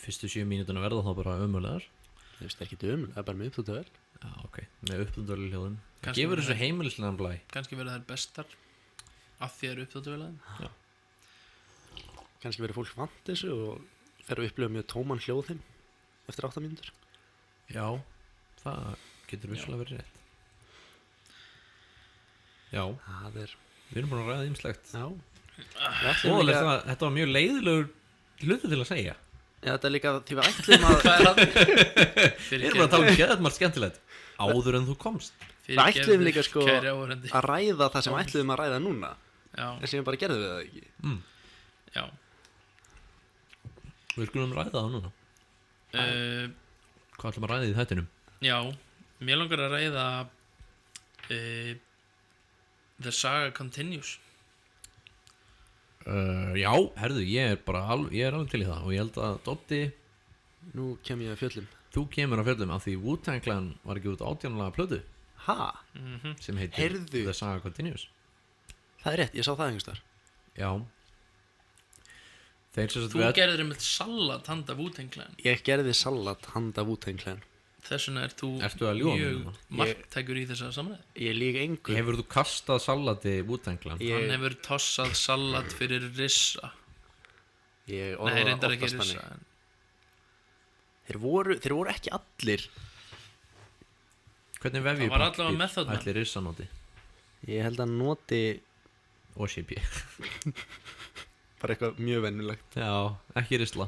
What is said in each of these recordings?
fyrstu 7 mínúturna verða þá bara ömulegar. Það er ekki dömul, það er bara með upptöðuvel. Já, ok, með upptöðuvel hljóðum. Kannski Gefur verður þessu heimilislegan blæ. Kannski verða þær bestar af því að eru uppþóttavélaðin. Já. Kannski verður fólk vant þessu og fer að upplifa mjög tóman hljóð þeim eftir 8 mínútur. Já, það getur vissulega verið rétt. Já, Það er, við erum búin að ræða ýmislegt. já. Óðalegt það, þetta var mjög leiðilegur hluti til að segja. Já, þetta er líka því við ætlum að, Hvað er það? Við erum bara að tala um geðmargt skemmtilegt. Áður en þú komst. við ætlum líka sko Kæri áhorfandi. að ræða það sem ætlum að ræða núna. Já, En sem við bara gerðum við það ekki. já. Við skulum ræða það núna. Hvað ætlum að ræða í þættinum? Já, mér langar að ræða The Saga Continues. Já, herðu, ég er alveg til í það. Og ég held að Doddi, Nú kem ég að fjöllum. þú kemur að fjöllum af því Wu-Tang Clan var ekki út 18-lega plötu Ha? sem heitir Heyrðu. The Saga Continues. Það er rétt, ég sá það einhvers þar. Já. Þeir sem sagt Þú gerðir einmitt salat handa Wu-Tang Clan. Ég gerði salat handa Wu-Tang Clan. Þess vegna þú Ertu að ljúga mér mjög núna? marktækur í þessa samræði. Ég lík engu. Hefur þú kastað salati Wu-Tang Clan? Hann hefur tossað salat fyrir Rissa. Ég Nei, orða reyndar ekki oftast Rissa. þannig. Þeir voru ekki allir. Hvernig vefjum Það var allavega Method Man. Ætli Rissa noti Ég held að noti og CP. bara eitthvað mjög vennulegt. Já, ekki risla.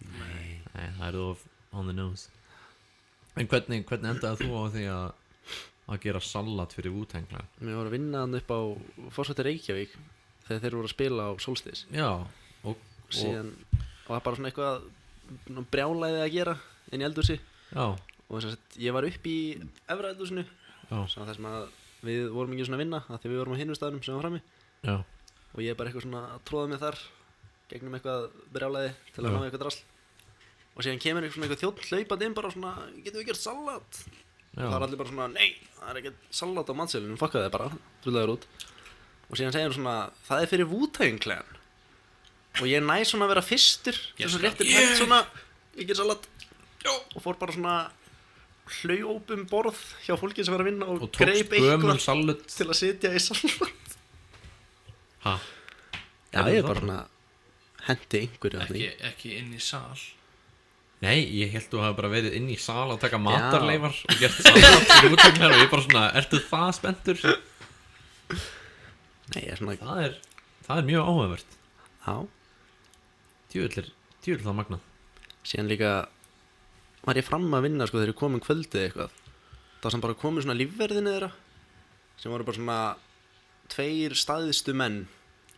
Nei. Nei, það er of on the nose. En hvernig endaði þú á því að gera salat fyrir Wu-Tang Clan? Mér voru að vinna hann upp á Fossvotti Reykjavík þegar þeir voru að spila á Solstice. Já, og Síðan var bara svona eitthvað brjálæði að gera inn í eldhúsi. já, Og þess að ég var upp í efra eldhúsinu. já, Svona þess að við vorum ekki svona að vinna af því við vorum á hinum staðnum sem var frammi. já, Og ég bara eitthvað svona að tróða mig þar gegnum eitthvað brjálæði til að Já. ná eitthvað drasl. Og síðan kemur eitthvað þjónn hlaupandi inn bara svona, getum við gert salat? já. Og það er allir bara svona, nei, það er ekkert salat á matseðlinum, fucka þið bara, drullæður út. Og síðan segir hann svona, það er fyrir Wu-Tang Clan. Og ég næ svona að vera fyrstur, Yes, svona réttir hægt svona, ég ger salat. Og fór bara svona hlaup borð hjá fólki sem var að vinna og, Og tókst greip gömul eitthvað salut. til að sitja í salat. Ha? Já, Gerðu ég það bara svona hendi einhverju að því. Ekki inn í sal. Nei, ég held þú hafa bara verið inn í sal að taka matarleifar og gert salat fyrir Wu-Tang Clan og ég bara svona, ertu það spenntur? Nei, ég er svona, Það er mjög áhugavert. já. Djöfull það magnað. Síðan líka var ég fram að vinna sko þegar ég kom kvöldið eitthvað. Það sem bara komið svona lífverðinni þeirra sem voru bara svona 2 staðistu menn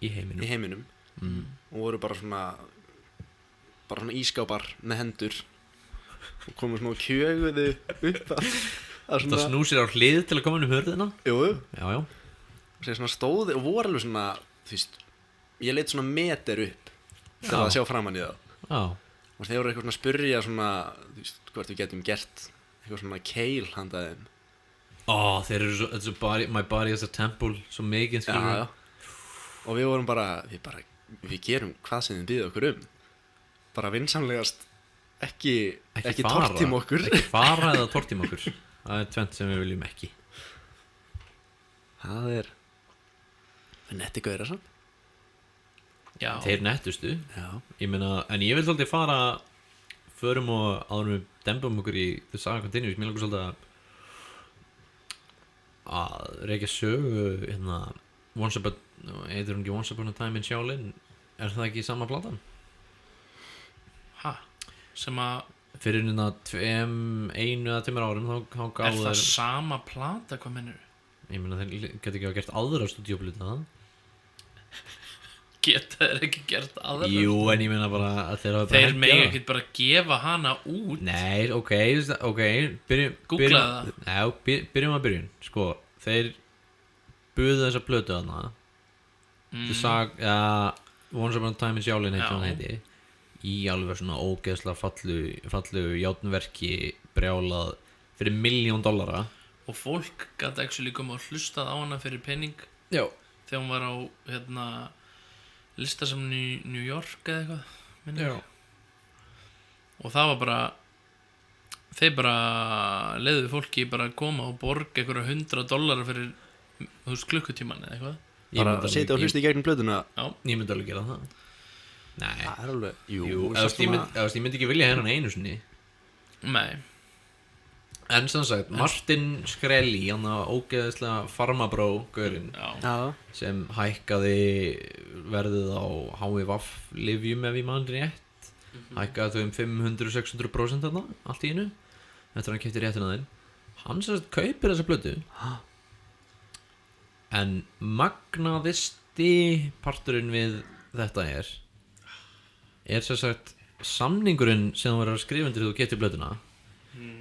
Í heiminum. í heiminum og voru bara svona ískápar með hendur og komu svona og kjöguðu upp að Það svona, snúsir á hlið til að koma inn um hörðina. jú, Já, já. og sér svona stóði og voru alveg svona, þú veist, ég leit svona meter upp til Já. að sjá framan í það. Já, Og þeir voru eitthvað svona að spurja svona, þú veist, hvort við getum gert eitthvað svona keil handa þeim. þeir eru svo body, my body is a temple, svo mikið skilur Já, já. Og við vorum bara, við gerum hvað sem þið býðu okkur bara vinsamlegast ekki fara. tortíma okkur. Ekki fara eða tortíma okkur. Það er tvennt sem við viljum ekki. Það er netti gauðra samt. Já. Þeir nettustu. Já. Ég meina, en ég vil svolítið förum og áður við dembum okkur í The Saga Continues. Mér langar svolítið að reykja sögu hérna heitir hún ekki Once Upon a Time in Shaolin? Er það ekki sama platan? Ha? Sem að, Fyrir hérna 1 eða 2 árum þá er gáðu það þeir. sama plata, hvað mennur? Ég meina, þeir geta ekki að gert aðra stúdíóplötu það. Geta þeir ekki gert aðra? Jú, en ég meina bara að þeir hafa bara Þeir hent í mega það. ekkert bara gefa hana út. Nei, ok, Googlaðu það. Já, byrjum að byrjun. Sko, þeir buðu þessa plötu þarna. The Saga, Once Upon a Time in Shaolin heitir Já. hann heiti. Í alveg svona ógeðslega fallegu játnverki brjálað fyrir $1,000,000. Og fólk gæti actually koma og hlustað á hana fyrir penning Já. þegar hún var á listasamni í New York eða eitthvað, minnir. og það var bara þeir bara leiðu fólki bara að koma og borga einhverja $100 fyrir þú veist klukkutíman eða eitthvað Bara að setja og hlusta í gegnum plötuna. Ég myndi alveg gera það. Nei, Það alveg, eða ég myndi ekki vilja hennan einu sinni. Nei, En sem sagt, Martin Shkreli, hann að ógeðislega farmabró-gaurinn já, sem hækkaði verðið á HVF lyfjum ef ég man rétt, hækkaði þau 500-600% þarna, allt í einu, eftir að hann keypti réttina þeim. Hann sem sagt kaupir þessa plötu, en magnaðisti parturinn við þetta er sem sagt samningurinn sem þú verður að skrifa undir þegar þú getur plötuna.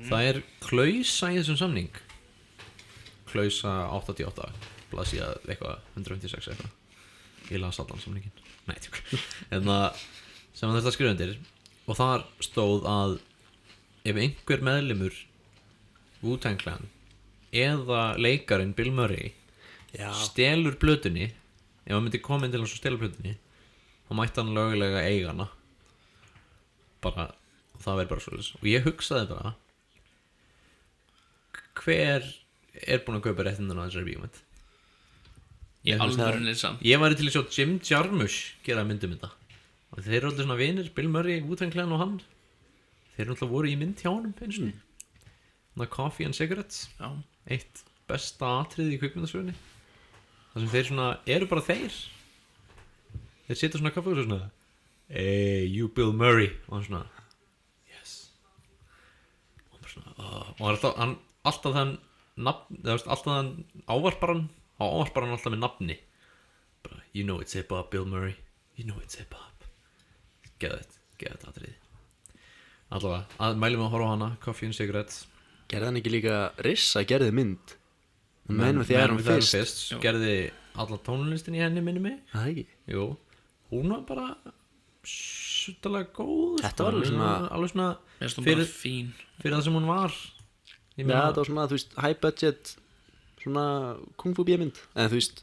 Það er klausa í þessum samning, klausa 88 blaðsíða eitthvað 156 eitthvað ég las allan samningin en það sem hann þurfti að skrifa undir og þar stóð að ef einhver meðlimur Wu-Tang Clan eða leikarinn Bill Murray stelur plötunni, ef hann myndi koma inn til hans og stela plötunni þá mætti hann lögulega eiga hana bara, það verður bara svolítið og ég hugsaði bara hver búinn að kaupa réttindina á þessari bíómynd í alvörunni samt ég væri til að sjá Jim Jarmusch gera myndum þetta og þeir eru alltaf svona vinir, Bill Murray, Wu-Tang Clan og hann þeir eru alltaf voru í mynd hjá honum eins og Coffee and Cigarettes Já, eitt besta atriði í kvikmyndasögunni þar sem þeir svona eru bara þeir sitja svona kaffi og svona hey, you Bill Murray og hann svona yes og hann bara svona og hann alltaf þann nafn, alltaf þann ávarpar hann alltaf með nafni bara, you know it's hip hop Bill Murray you know it's hip hop geðið atriði allavega, mælum að horfa á hana Coffee and Cigarettes Gerði hann ekki líka Rissa, gerði mynd Men with the Iron Fist gerði alla tónlistin í henni minni mig Það ekki jú, hún var bara suttalega góð Þetta var alveg svona mér finnst hún bara fín fyrir það sem hún var Já, þetta var svona, þú veist, high budget svona kung fu bíamynd en þú veist,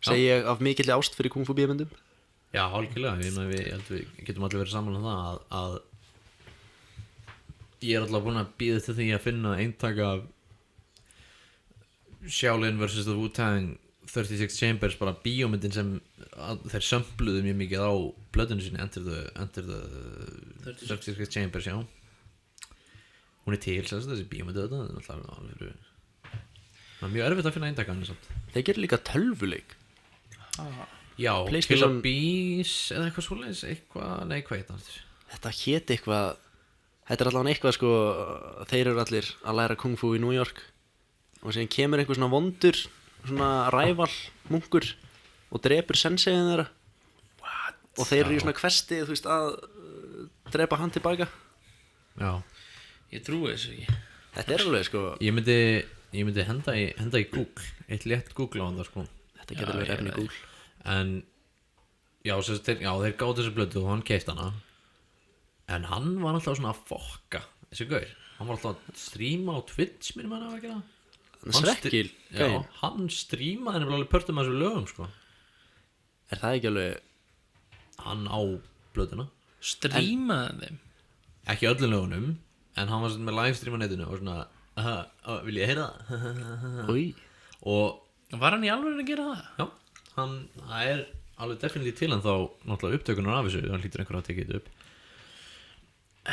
segi ég af mikilli ást fyrir kung fu bíamyndum já, algjörlega, ég held við getum allir verið saman um það að ég er alltaf búinn að bíða til því að finna eintak af Shaolin vs. The Wu-Tang 36 Chambers, bara bíómyndin sem þeir sömpluðu mjög mikið á plötunni sinni Enter the 36 Chambers, já hún er til, þessi bíómyndi þetta það er mjög erfitt að finna eintak af henni samt Þeir gerir líka tölvuleik já, PlayStation- Killer Bees eða eitthvað svoleiðis, eitthvað, nei, hvað heit það aftur? Þetta hét eitthvað Þetta er allavega eitthvað sko þeir eru allir að læra kung fu í New York og síðan kemur einhver svona vondur svona ræval munkur og drepur senseiðin þeirra og þeir eru í svona kvesti þú veist að drepa hann tilbaka já, Ég trúi þessu ekki Þetta er alveg sko ég myndi henda í Google eitt létt Google á hann það sko Þetta getur verið efni í Google en já, þeir gáðu þessu blötu og hann keypti hana en hann var alltaf svona að fokka þessi gaur, hann var alltaf að stríma á Twitch minnum hann að gera Þannig svekkil já, hann strímaði nefnilega alveg pörtum að þessu lögum sko Er það ekki alveg hann á blötuna Strímaði þeim ekki öllum lögunum en hann var svona með livestream á netinu og svona vil ég heyra það Új og Var hann í alveg að gera það? já, það er alveg definitíð til en þá náttúrulega upptökunar af þessu hann hlýtur einhver að tekið þetta upp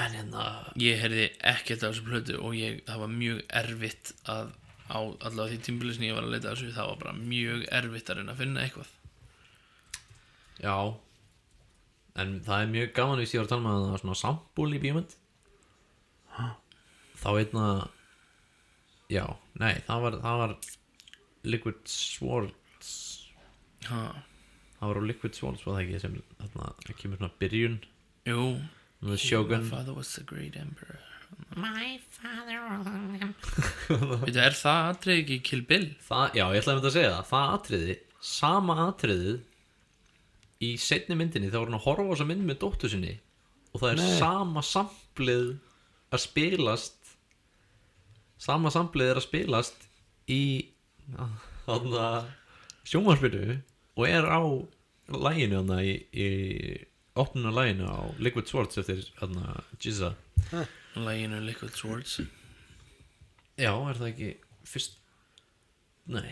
en hérna Ég heyrði ekkert af þessu plötu og það var mjög erfitt að á allavega því tímabili sem ég var að leita að þessu það var bara mjög erfitt að reyna að finna eitthvað já en það er mjög gaman hvis ég var að tala með að það var svona sambúl í bíómynd þá einna já, nei, það var Liquid Swords Ha, það var á Liquid Swords var það ekki sem þarna kemur svona byrjun jú með Shogun My father was the great emperor My father. Veitu, er það atrið ekki Kill Bill? það, já, ég ætlaði að segja það atriði, sama atriðið í seinni myndinni þá var hann að horfa á þessa mynd með dóttur sinni og það er sama samplið að spilast í þarna sjónvarpinu og er á laginu þarna í opnuna laginu á Liquid Swords eftir Jizza. Laginu Liquid Swords. Já, er það ekki fyrst... Nei,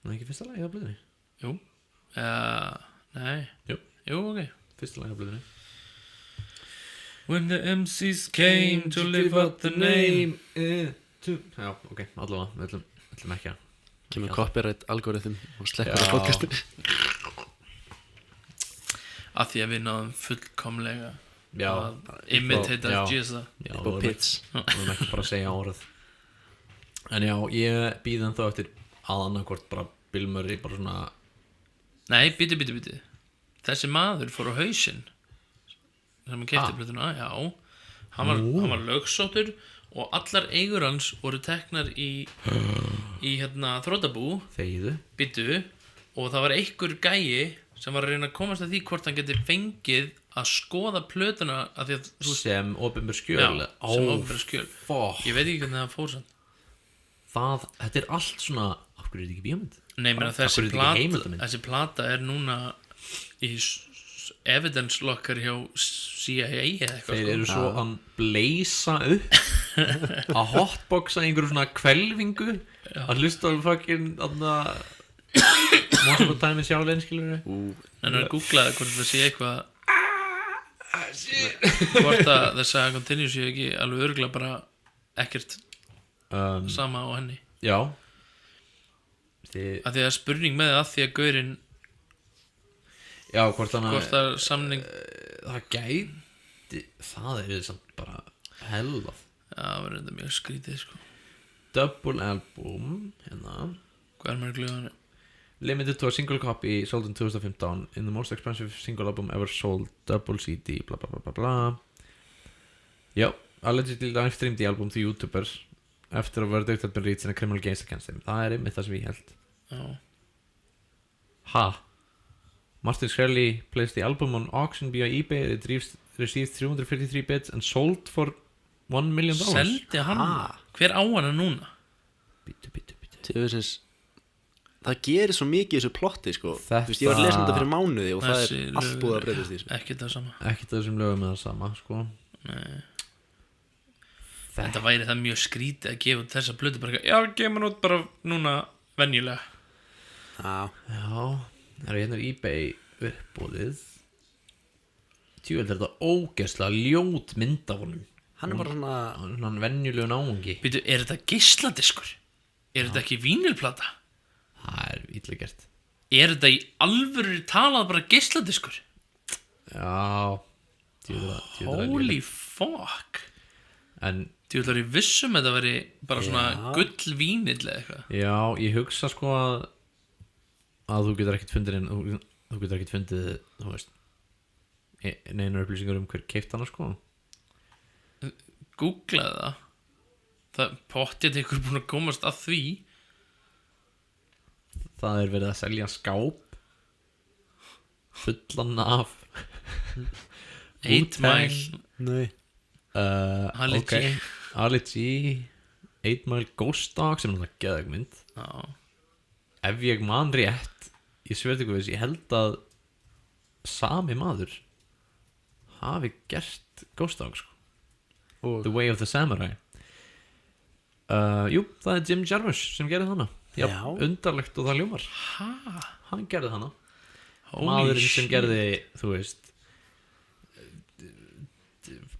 það er ekki fyrsta lagi á blöðinni. Jú. Nei. Jú, Ok. fyrsta lagi á blöðinni. When the MCs came to live out the name. Já, ok, allavega, við ætlum ekki að... Kemur copyright algorithm og slekkur Já. á podcastinu. Að því að við náðum fullkomlega Já, að imitate já. Jizza. Já, Upp á pits. Við erum ekki bara að segja orð. En já, ég býð ennþá eftir að annarkvort bara Bill Murray bara svona... Nei, býtu. Þessi maður fór á hausinn sem hann keypti plötuna, já. Hann var lögsóttur og allar eigur hans voru teknar í þrotabú, Þegiðu. býtu, og það var einhver gæi sem var að reyna að komast að því hvort hann geti fengið að skoða plötuna að því að þú Sem opinber skjöl. Já, sem opinber skjöl. Fuck. Ég veit ekki hvernig það fór sann. Þetta er allt svona... Af hverju er þetta ekki bíómynd? Nei, menn Af hverju er þetta ekki heimildamynd? þessi plata er núna í evidence locker hjá CIA eða eitthvað. Þeir eru svo að bleysa upp að hotboxa einhverju svona kvelvingu að hlusta á fucking Most of the time sjálflegin skilur En að googlaði hvort það sé eitthvað hvort að The Saga Continues sé ekki alveg örugglega bara ekkert sama á henni. Já Að því að spurning með það að því að gaurinn Já, hvort það samning það gæti það er samt bara hellað. það var reynda mjög skrítið sko. Double album hérna Hvað er maður glöðan? limited to a single copy sold in 2015 in the most expensive single album ever sold, double CD bla bla bla bla bla. Já, allegedly live streamed the album to YouTubers after a verdict had been reached in a criminal case against him. Það er einmitt það sem ég held. Já. Martin Shkreli placed the album on auction via eBay. It received 353 bids and sold for $1 million. Seldi hann? Hver á hana núna? Bítu. Tjóðsins, það gerir svo mikið í þessu plotti sko. Þetta- Þú veist, ég var að lesa þetta fyrir mánuði og það Þessi er allt lög- búið að breytast í þessu. Ekki það sama. Ekki þessum lögum með það sama sko. Nei. Þetta væri það mjög skrítið að gefa út þessa plötu bara, já, gefa hann út bara núna venjulega. Já, Já, það er hérna eBay uppbóðið. Tjóðlega er þetta ógeðslega ljót mynd af honum. hann er bara svona Hann venjulegu náungi. Býtu, er þetta geisladiskur? Er þetta ekki vínilplata? Það er illa gert. Er þetta í alvöru talað bara geisladiskur? Já, tjóðlega Holy fuck. En Þú ætlar í vissum að þetta veri bara svona Já. gull vínill eða eitthvað. já, ég hugsa sko að þú getur ekkert fundið þú getur ekkert fundið, þú veist neinar upplýsingar hver keypt hana sko. Googlaði það. Það pottið ykkur búin að komast að því. Það er verið að selja skáp fullan af 8 Mile. Nei. Ali ok, G. Ali G 8 Mile Ghost Dog sem er náttúrulega geðveik mynd. Já. Ef ég man rétt ég sverði ykkur við, ég held að sami maður hafi gert Ghost Dog sko. The Way of the Samurai. Jú, það er Jim Jarmusch sem gerði hana. Já, undarlegt og það ljómar. Hann gerði hana. Maðurinn sem gerði, þú veist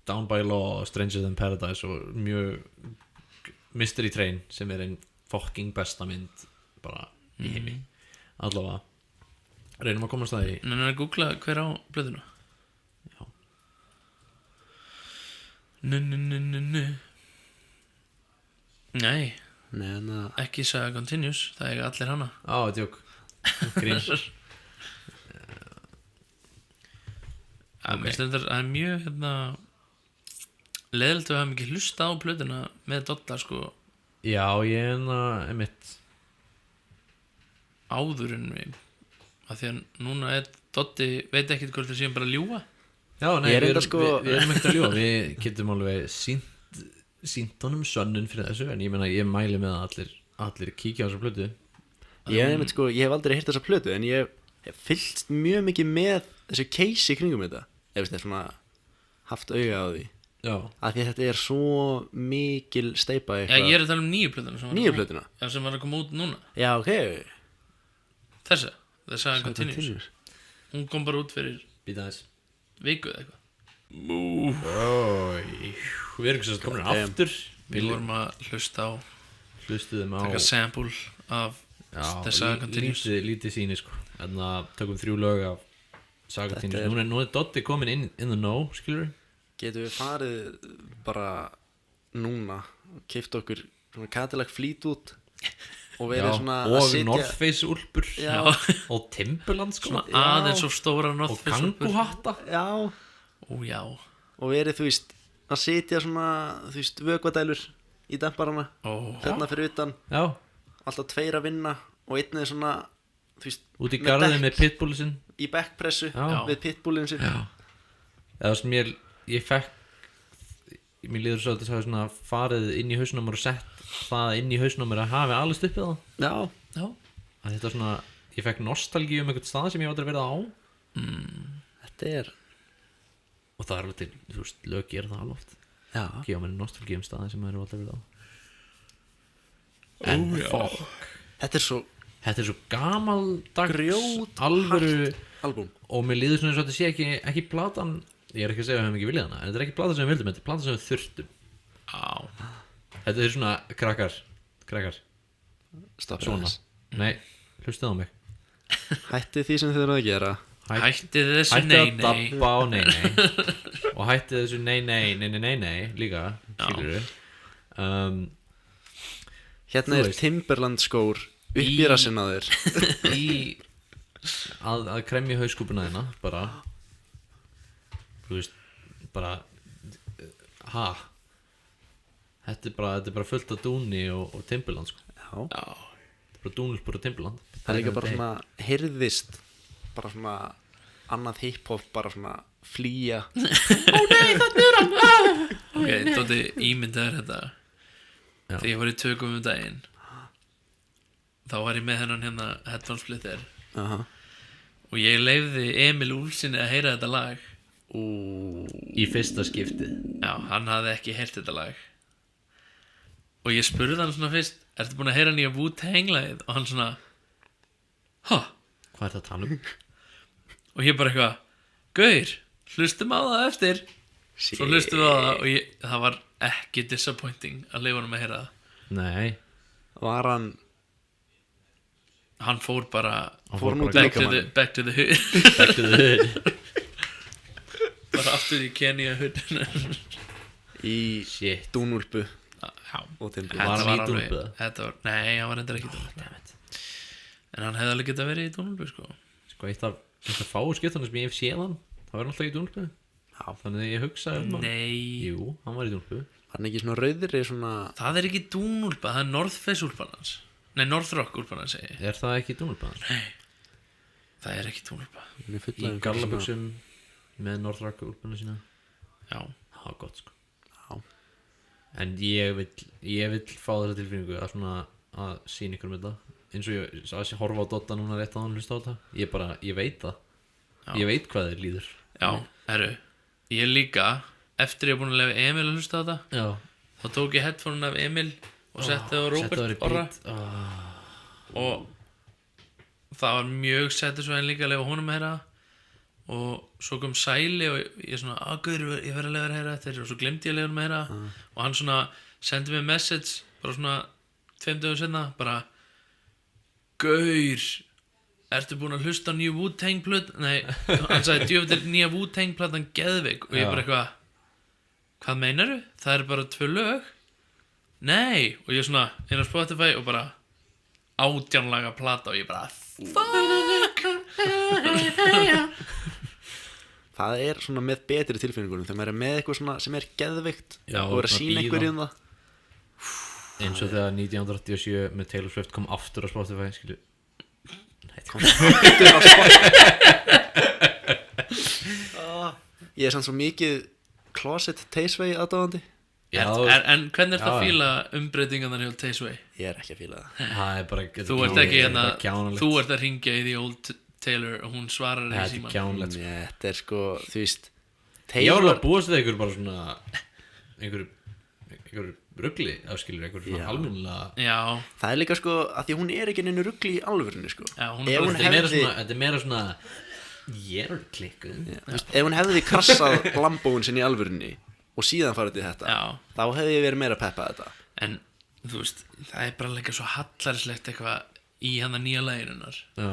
Down by Law, Stranger Than Paradise og mjög Mystery Train sem er einn fucking besta mynd bara í heimi. Allavega reynum að komast það í. En að googla hver á blöðuna. Já. Nei, Nei, en að ekki Saga Continues. Það eiga allir hana. Djók Grín. Mér finnst þetta að það er mjög leiðilegt að við hafum ekki hlusta á plötuna með Dotta sko Já, ég einmitt áður en við að því að núna er Dotti veit ekkert hvort það séum bara að ljúga. Já, nei, Ég er við enda erum sko- við erum ekkert að ljúga. Við getum alveg sýnt honum sönnun fyrir þessu. En ég meina, ég mæli með að allir kíkja á þessu plötu. Ég hef einmitt sko, ég hef aldrei heyrt þessa plötu en ég hef fylgst mjög mikið með þessu case í kringum þetta. Ef veist, svona haft auga á því. Já. Af því að þetta er svo mikil steipa Já, ég er að tala um nýju plötuna sem var að Nýju koma- plötuna? Já, sem var að koma út núna. Já, ok. Þessa, The Saga Continues. Hún kom bara út fyrir Býta þess. viku eða eitthvað. Við erum sem komin aftur. Við vorum að hlusta á Hlustuðum á taka sample af The Saga Continues. lítið síni sko. Þannig að tökum 3 lög af Saga Þetta Continues. Nú er Doddi komin in the know, skilur við. Getum við farið bara núna og keypt okkur svona Cadillac Fleetwood og verið svona að og sitja- North Face úlpur Já. og Timberland sko. Svona aðeins of stóra og North Face úlpur. kanguhatta. Já, Ó já. og verið, þú veist, að sitja svona, þú veist, vökvadælur í demparana, Ó. hérna fyrir utan, Já, alltaf 2 að vinna og einn er svona, þú veist, út í með garðið dekk með pitbullin sinn. í backpressu Já. við pitbullin sinn. Eða sem ég fekk mér líður svo að þetta hafi svona farið inn í hausnum og sett það inn í hausnum að hafi alveg stuppið það. Já, Já. Að þetta svona, ég fekk nostalgíu um einhvern stað sem ég aldrei verið á. þetta er, Og það er alveg til, þú veist, lög gera það alveg oft. já, Gefa mér nostalgíu um staði sem maður aldrei verið á. En fuck, þetta er svo þetta er svo gamaldags Grjóthart. alvöru. albúm. Og mér líður svona eins og þetta sé ekki platan. Ég er ekki að segja að við hefum ekki viljað hana, en þetta er ekki platan sem við vildum, þetta er platan sem við þurftum. Á. Þetta er svona, krakkar, Stopp svona. aðeins. Nei, hlustaðu á mig. Hættið því sem þið erum að gera. Hættið þessu Hættið nei að nei. dabba á nei og hættið þessu nei líka, skilur við. Hérna Þú er veist. Timberland skór upp í rassinn á þér. Í að kremja hauskúpuna þína bara, þú veist, bara þetta er bara fullt af dúni og Timberland sko. Já. Já. Þetta er bara dúnulpur og Timberland. Það er líka bara svona heyrðist, bara svona annað hip-hop, bara svona flýja. Ok, Dóti ímyndaður þetta. Já. Þegar ég var í tökum daginn, þá var ég með hennan hérna headphone splitter Aha. og ég leifði Emil Úlfsinni að heyra þetta lag. Í fyrsta skiptið. Já, hann hafði ekki heyrt þetta lag. Og ég spurði hann svona fyrst, ertu búin að heyra nýja Wu-Tang lagið? Og hann svona, ha? Hvað er það að tala um? Og ég bara eitthvað, gaur, hlustum á það eftir. Svo hlustum við á það og það var ekki disappointing að leifa hann að heyra það. Nei, Var hann, Hann fór bara hann Fór hann út bara í back líkamann. to the hood. back to the hood. Bara aftur í Kenya hood. í Shit. dúnúlpu Já, og Timberland. Var hann í alveg- dúnúlpu? þetta var, nei, hann var endur ekki í dúnúlpu. En hann hefði alveg getað verið í dúnúlpu sko. Sko, eitt af fáu skiptunum sem ég hef séð hann, það var hann alltaf í dúnulpu. Já. Þannig að ég hugsaði um hann. Nei, Jú, hann var í dúnulpu. Var hann ekki svona rauðri, svona, það er ekki dúnúlpa, það er North Face úlpan hans. Nei, North Rock úlpan hans segi ég. Er það ekki í dúnulpu hann? Það er ekki dúnúlpa. hann er fulla Í af einhverjum gallabuxum með Northrock úlpunum sína. Já, Það var gott sko. Já. En ég vill fá þessa tilfinningu að svona að sína ykkur með þetta. Eins og ég að horfa á Dotta núna rétt á hann hlusta á þetta. Ég veit það. Já. Ég veit hvað þér líður. já, herru. Ég líka, eftir ég er búin að lefa Emil að hlusta á þetta, Já. þá tók ég headphone af Emil og setti það á Robert Orra. Og það var mjög satisfying líka að lefa honum að heyra það. Og svo kom Sæli og ég svona, guður, ég verði að lefa að heyra þetta. Og svo glemdi ég að lefa hann að heyra það. Og hann svona sendi mér message bara svona 2 dögum senna, bara, gaur, ertu búin að hlusta á nýju Wu-Tang plöt? Nei, hann sagði, djöfnir nýja Wu-Tang platan geðveik. Og ég Já. bara eitthvað, hvað meinaru? Það er bara 2 lög? Nei, og ég svona inn á Spotify og bara 18 laga plata og ég bara Það er svona með betri tilfinningunum þegar maður er með eitthvað svona sem er geðveikt Já, og er að svona sína bíða. einhverjum það. Eins og þegar 1987 með Taylor Swift kom aftur á Spotify, skilju. Ég er samt svo mikið Closet Tasteway aðdáðandi. Já, en hvernig er það Já. að fíla umbreytingarnar hjá Tasteway? Ég er ekki að fíla það. það er bara Þú ert ekki hérna, kjánalegt. þú ert að ringja í því old Taylor og hún svarar í Þetta er síman. kjánlegt sko. Nei, þetta er sko, þú veist Ég var alveg að búast við einhver bara svona einhver rugli áskilur, einhver svona Já. almennilega Já, Það er líka sko, að því hún er ekki neinu rugli í alvörinu sko. Já, hún er Ef bara- hún Þetta er hefði, meira svona ég er klikkuð þú veist, ef hún hefði krassað Lambóin sinni í alvörinu og síðan farið til þetta, já. þá hefði ég verið meira peppað þetta. En þú veist, það er bara líka svo hallarslegt eitthvað í hann að nýja lægirinnar. Já.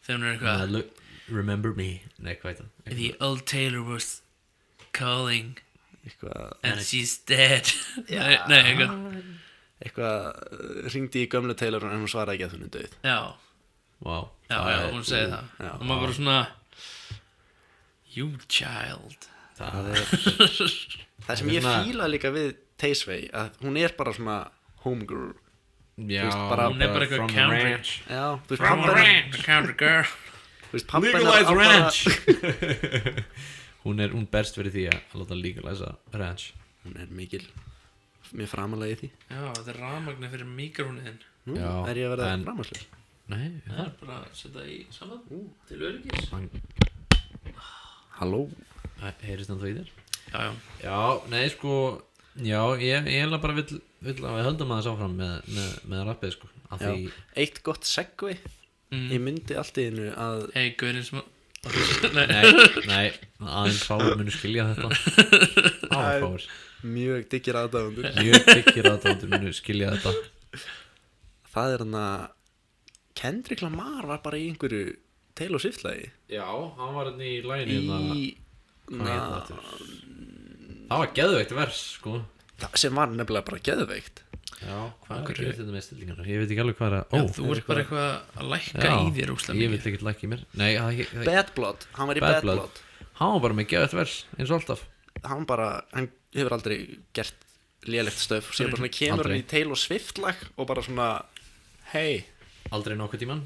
Þegar hún er eitthvað Remember me. Nei, hvað heit það? The old Taylor was calling Eitthvað, and she's dead. Nei, eitthvað hringdi í gömlu Taylor en hún svaraði ekki að hún er döið. Já, Vá. já, hún segi það. Já. Og maður bara svona You child. Það Það sem ég svona- fíla líka við Taysvay, að hún er bara svona homegirl. Já, veist, bara- Hún er bara eitthvað from the country. ranch. Já, þú veist, From the pabbi hennar- ranch, the country girl. þú veist, pabbi hennar Legalize á bara- ranch. Hún berst fyrir því að láta legalisa ranch. Hún er mikil, mér framalega í því. Já, þetta er rafmagni fyrir mikrofóniðin. Nú, Já, er ég að verða en- framalega? Nei, Það er bara að setja í saman til öryggis. Halló? heyrist hann þá í þér? Já, já. Já, nei sko já, ég eiginlega bara vill að við höldum aðeins áfram með rappið sko af Já, því, eitt gott segway. Ég myndi allt í einu að Hey, guðurinn sem nei, aðeins fáir munu skilja þetta aðeins fáir mjög diggir aðdáðundur. mjög byggir aðdándur munu skilja þetta Það er hann að Kendrick Lamar var bara í einhverju Taylor Swift lagi. já, hann var hérna í læginu Í, hvað heit það aftur? Það var geðveikt vers sko sem var nefnilega bara geðveikt. já, hvað er Hverju? ekki þetta með stillingarnar ég veit ekki alveg hvað er að Já, þú ert bara eitthvað að lækka í þér úrslega ég mikið. vil ekki lækka í mér nei, Bad Blood, hann var í Bad Bad Blood. Blood. hann var bara með geðveikt vers eins og alltaf Hann hefur aldrei gert lélegt stöf, síðan bara svona kemur Aldrei. hann í Taylor Swift lag og bara svona hei, aldrei nokkuð tíman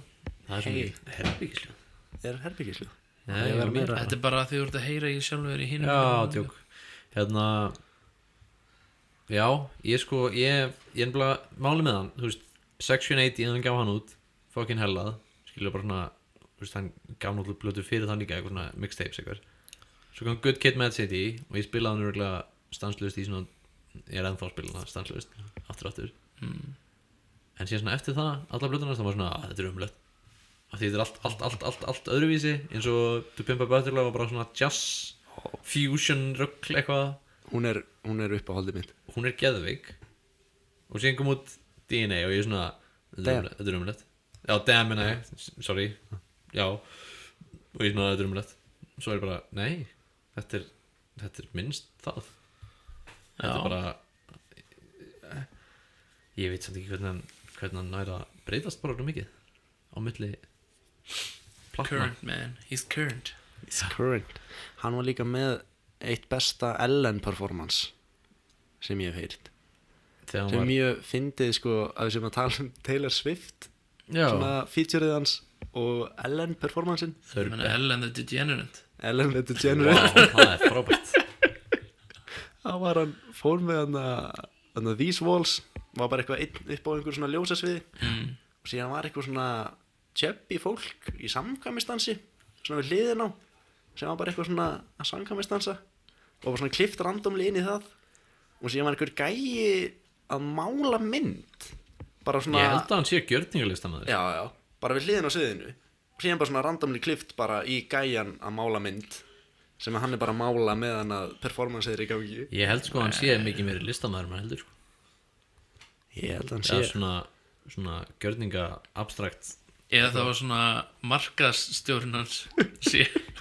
það er Hey. svona herbyggisljóð er herbyggisljóð. Nei, ég var meira Þetta er bara að þið voruð að heyra í sjálfur í hinum. Já, tjók Hérna Já, ég sko Ég er bara máli með hann Þú veist, Section 80, hann gaf hann út Fucking hellað, skilur bara svona Þú veist, hann gaf náttúrulega blötu fyrir þann líka Eitthvað svona mixtapes eitthvað Svo kom Good Kid Mad City Og ég spilaði hann örgulega stanslust í svona Ég er ennþá að spila hann stanslust Aftur En síðan svona eftir það, alla blötunar Það var svona, þetta er umlegt Af því þetta er allt öðruvísi eins og To Pimp a Butterfly var bara svona jazz fusion rugl eitthvað Hún er uppáhaldið mitt. hún er geðveik og síðan kom út DNA og ég er svona Damn. þetta er umlegt já, damn en sorry já, og ég er svona þetta er umlegt svo er ég bara, nei þetta er minnst það þetta er bara ég veit samt ekki hvernig hann næra breytast bara mikið á milli platna Current man, he's current. It's current. Hann var líka með eitt besta Ellen performance sem ég hef heyrt. þegar Sem hann var mjög fyndið sko að við sem að tala um Taylor Swift, já, svona featureið hans og Ellen performancein. þau Ég eru meina Ellen the Degenerate. Ellen the Vá, Degenerate. það er frábært Það var hann fór með hann að These Walls var bara eitthvað einn upp á einhver svona ljósasviði og síðan var eitthvað svona chubby fólk í samkvæmistansi svona við hliðin á sem var bara eitthvað svona að samkvæmistansa og var svona klift randomli inn í það og síðan var einhver gæi að mála mynd bara svona ég held að hann sé gjörningalistamaður já, bara við hliðin á sviðinu og síðan bara svona randomli klift bara í gæjan að mála mynd sem hann er bara að mála meðan að performance er í gangi. ég held sko að hann sé mikið meiri listamaður en heldur sko Ég held að hann það sé er svona gjörninga abstrakt Eða það var svona markaðsstjórinn hans.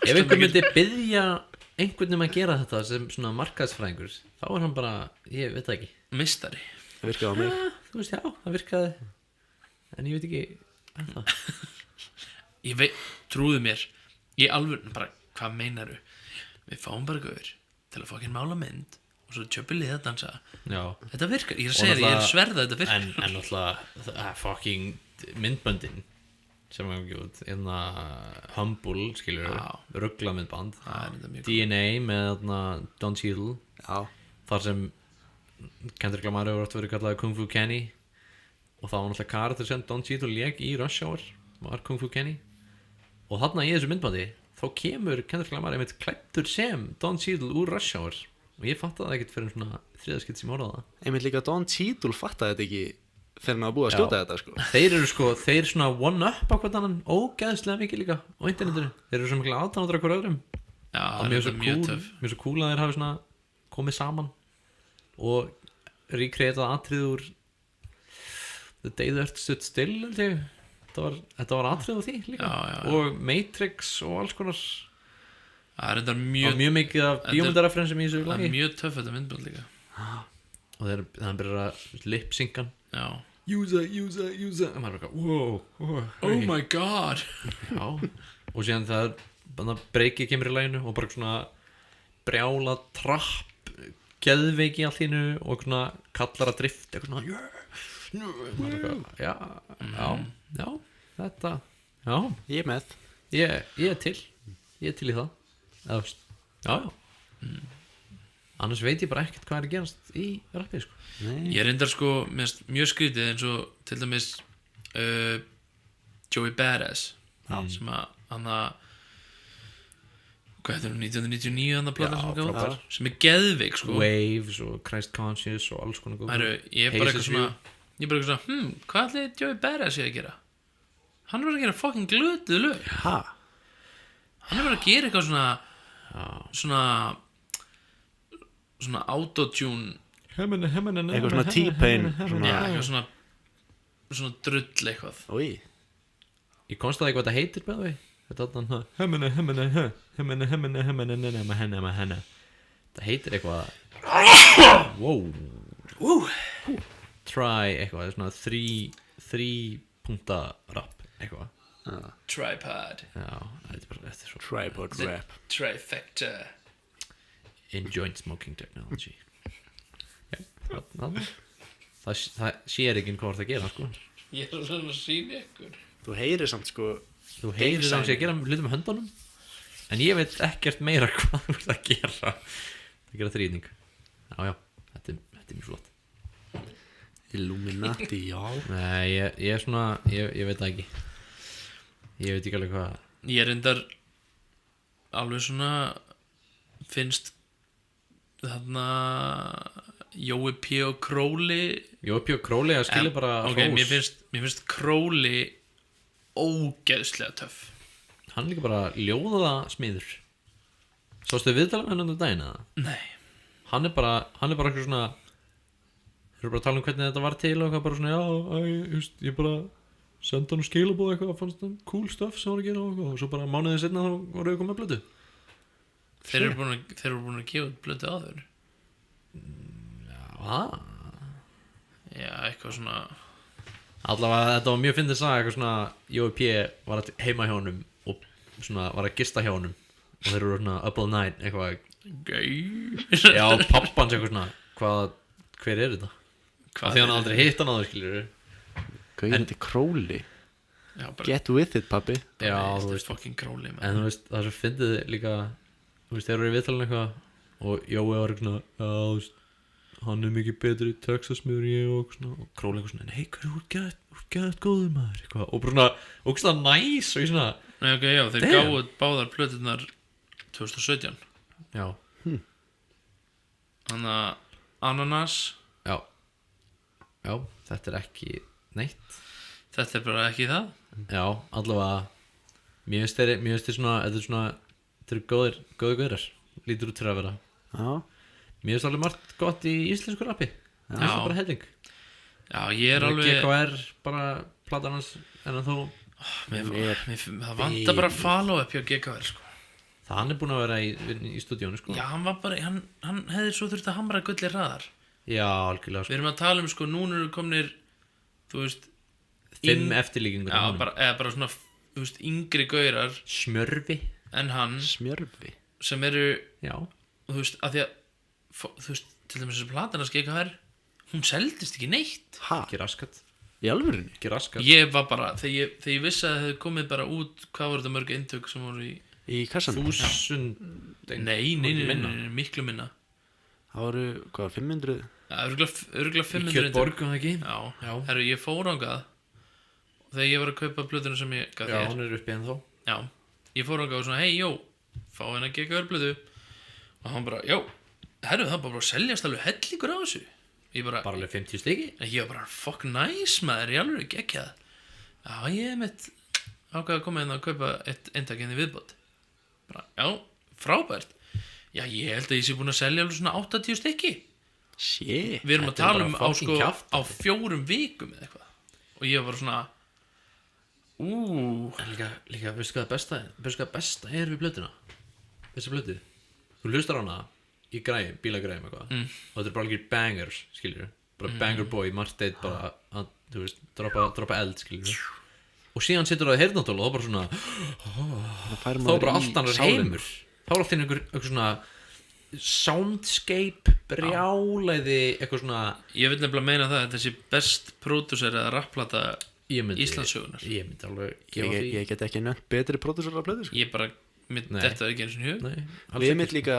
ef einhver myndi byggja einhvern að gera þetta sem svona markaðsfræðingur þá er hann bara, ég veit það ekki Mistari. Það virkaði á mig. þú veist, já, það virkaði en ég veit ekki ennþá. Ég veit, trúðu mér. Ég alveg, bara, hvað meinaru? Við fáum bara gauður til að fokkin mála mynd og svo tjöppi liða að dansa. já, Þetta virkar, ég er að segja þér, ég er að sverða þetta virkar. en náttúrulega það er fucking myndböndin sem var ekki út Humble, skilur Já. rugglamyndband Það er þetta mjög DNA með Don Cheadle Já, þar sem Kendrick Lamar hefur oft verið kallaði Kung Fu Kenny og það var náttúrulega karakter sem Don Cheadle lék í Rush Hour var Kung Fu Kenny og þarna í þessu myndbandi þá kemur Kendrick Lamar einmitt klæddur sem Don Cheadle úr Rush Hour og ég fatt það ekkert fyrir svona þriðaskipt sem orðað það Einmitt líka Don Cheadle fattaði þetta ekki þegar hann var búið að skjóta þetta sko. þeir svona one up á hvern annan ógeðslega mikið líka á internetinu þeir eru svo mikla aðtánandra hver öðrum Já, og það er mjög töff. mjög svo cool að þeir hafi svona komið saman og recreatað atrið úr The Day the Earth Stood Still held ég. Þetta var atrið á því líka Já. og Matrix og alls konar Það er enda og mjög mjög mikið af bíómyndarreferensum í þessu Það lagi er mjög töff þetta myndband líka og þannig byrjar að lip-synkan Já. user og maður er bara wow Oh my god já. Og síðan það breykið kemur í laginu og bara svona brjála trapp geðveiki allt hínu og svona kallar að drift eitthvað svona já þetta já Ég er með ég er til í það eða, veist, já annars veit ég bara ekkert hvað er að gerast í rappið sko. Ég er reyndar sko mjög skrítið eins og til dæmis Joey Badass sem að hann hvað heitir hún 1999 hann að plata sem frábær. gaf út sem er geðveik sko Waves og Christ Conscious og alls konar góð ég er bara eitthvað svona hvað ætli Joey Badass ég að gera hann er bara að gera fucking glötuð lög Ha? hann er bara að gera eitthvað svona autotune Eitthvað svona T-Pain já, eitthvað svona drull eitthvað Új ég komst að hvað þetta heitir með því þetta heitir eitthvað wow try eitthvað svona þrí punta rap eitthvað tripod já þetta er svo Tripod rap trifecta in joint smoking technology já það sér ekki hvað það gera sko ég er svona að sína ykkur Þú heyrir samt sko þú heyrir það að gera hlutum með höndunum en ég veit ekkert meira hvað þú ert að gera það gera þrýðning já þetta er mjög flott Illuminati, já nei ég er svona ég veit það ekki ég veit ekki alveg hvað ég er reyndar alveg svona finnst þarna Jói P. og Króli Jópi og Króli að skilja bara ok, hrós. mér finnst Króli ógeðslega töff hann er líka bara ljóða smiður sástu viðtalum hennan um daginn eða? nei, Hann er bara eitthvað svona þeir eru bara að tala um hvernig þetta var til og eitthvað bara svona ég bara senda hann skilabóð eitthvað fannst hann cool stuff sem hann var að gera og eitthvað og svo bara mánuðið setna þá var auðvitað með blödu þeir eru búin að gefa út blötu áður já, eitthvað svona allavega þetta var mjög fyndið saga eitthvað svona Jói P. var heima hjá honum og svona var að gista hjá honum og þeir eru svona up all night eitthvað gay já pappans eitthvað svona hver er þetta af því hann aldrei hitt hann áður skilur Hvað er þetta Króli? já, bara, Get with it, pabbi já þú þú veist veist fucking Króli en þú veist það er svo fyndið líka þú veist þeir eru í viðtalinu eitthvað og Jói var eitthvað svona já þú veist hann er mikið betri í Texas miður ég og svona og Króli eitthvað svona hei hvað er úr gæðt góður maður eitthvað og bara svona og svona næs og ég svona nei, ok, já, þeir Damn. gáðu út báðar blötunar 2017 já þannig að Ananas já þetta er ekki neitt þetta er bara ekki það já allavega mér finnst þeir svona þetta eru góðir gaurar lítur út fyrir að vera Já mér finnst alveg margt gott í íslensku rappi það er bara helling já, ég er alveg GKR bara platan hans en þó það vantar bara follow-up hjá GKR sko. það hann er búin að vera í stúdíónu sko já, hann var bara hann hefði svo þurft að hamra gulli hraðar já algjörlega við sko erum að tala um sko, núna eru komnir þú veist 5 eftirlíkingur já, eða bara svona þú veist, yngri gaurar smjörfi en hann Smjörfi sem eru já þú veist, að því að þú veist, til dæmis þessi platan að GKR hún seldist ekki neitt Ha? ekki raskat Í alvörunni? ekki raskat ég var bara, þegar ég vissi að það hefði komið bara út hvað voru þetta mörg eintök sem voru í Í kassan? 1000 nei, miklu minna Það voru, hvað, 500? örgulega í 500 Kjötborg og það ekki já, herru, ég fór ángað og þegar ég var að kaupa blöðuna sem ég gaf já þér hún er uppi ennþá Já, ég fór að svona, hei, jó, fá henni að geka örblöðu. Og hann bara, já, herru, það bara að seljast alveg hellingur á þessu. Ég bara Bara alveg 50 stykki. ég var bara, fuck nice maður, ég alveg geggjað. Já, ég mitt ákveða að koma inn að kaupa eitt eintakinni viðbót. Bara, já, frábært. Já, ég held að ég sé búin að selja alveg svona 80 stykki. Shit. Við erum að Þetta er tala bara um á, fucking sko, kjaftæði. á 4 vikum eða eitthvað. Og ég var svona En líka, veistu hvað það besta er við blötuna? Þessi blötu. Þú hlustar á hana í græjum, bílagræjum eitthvað. Og þetta er bara alveg bangers, skilur. Bara banger boy, Marteinn bara að, þú veist, droppa eld, skilur. Og síðan situr það í heyrnartól og þá bara svona þá er bara allt annar heimur. Þá er allt einhver svona soundscape, brjálæði, eitthvað svona Ég vil nefnilega meina það að þessi best pródúser eða rapplata Íslandssögunar. Ég myndi alveg gefa því. Ég get ekki nefnt betri pródúsur af blöðu, sko. Ég bara, þetta er ekki eins og hug. Nei, alls Við ekki. mitt líka,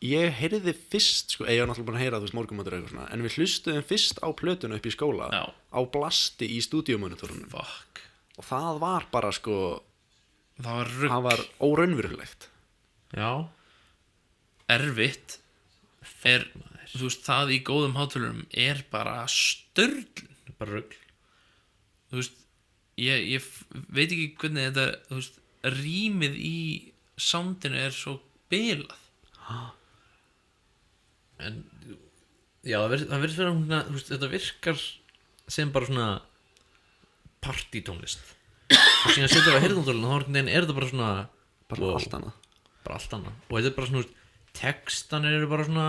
ég heyrði fyrst, sko, ég var náttúrulega búin að heyra, þú veist, morgunmatur eitthvað svona, en við hlustuðum fyrst á plötuna upp í skóla, Já. á blasti í stúdíómonitorunum. Fuck. Og það var bara, sko, Það var rugg. það var óraunverulegt. Já, Erfitt er, þú veist, það í góðum hátölurum er bara störl. bara rugl. Þú veist, ég veit ekki hvernig þetta, þú veist, rýmið í soundinu er svo bilað. En já, það virðist vera svona, þú veist, þetta virkar sem bara svona partítónlist. Og síðan setur það að heyrðumtólun og þá er þetta bara svona Bara wow, allt annað. bara allt annað. Og þetta er bara svona, þú veist, textanir eru bara svona,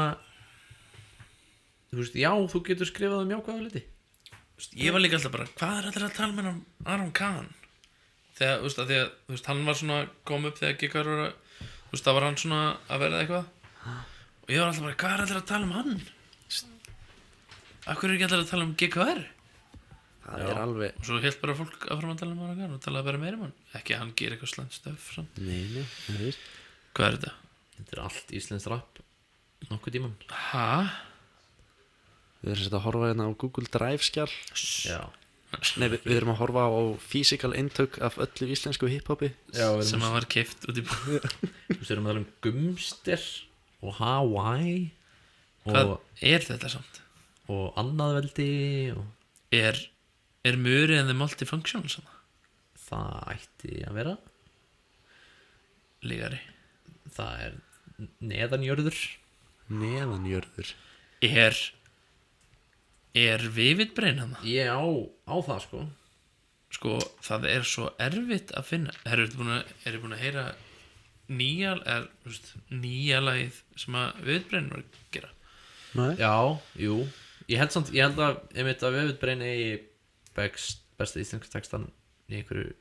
þú veist, já, þú getur skrifað jákvæða hluti. Þú veist, ég var líka alltaf bara, hvað er allir að tala með hann Aron Kahn? Þegar, þú veist, að því að, þú veist, hann var svona kom upp þegar Gikar var að, þú veist, það var hann svona að verða eitthvað. Og ég var alltaf bara, hvað er allir að tala um hann? Af hverju er ekki allir að tala um Gikar? Það er alveg, Og svo hélt bara fólk áfram að tala um Aron Kahn og talaði bara meira um hann. Ekki að hann gerir eitthvað slæmt stöf samt. nei, þú veist. Hvað er þetta? Þetta er allt íslenskt rap nokkuð tíman. Ha? Við erum að horfa hérna á Google Drive skjal. Já. Nei, við erum að horfa á physical intake af öllu íslensku hiphopi. Já, Sem að var keift út í búið. Þú veist, við erum að tala um Gumster og Hawaii Hvað og, er þetta samt? og annað veldi og Er Muri and the Multifunctional sama? það ætti að vera. Lígari. Það er neðanjörður. Neðanjörður. Er Vivid Brain hann? Ég á það sko. Sko, það er svo erfitt að finna. Eru búin að heyra nýja lagið sem að Vivid Brain var að gera? Nei. Já, jú. Ég held að einmitt að Vivid Brain eigi besta íslenska textan í einhverju.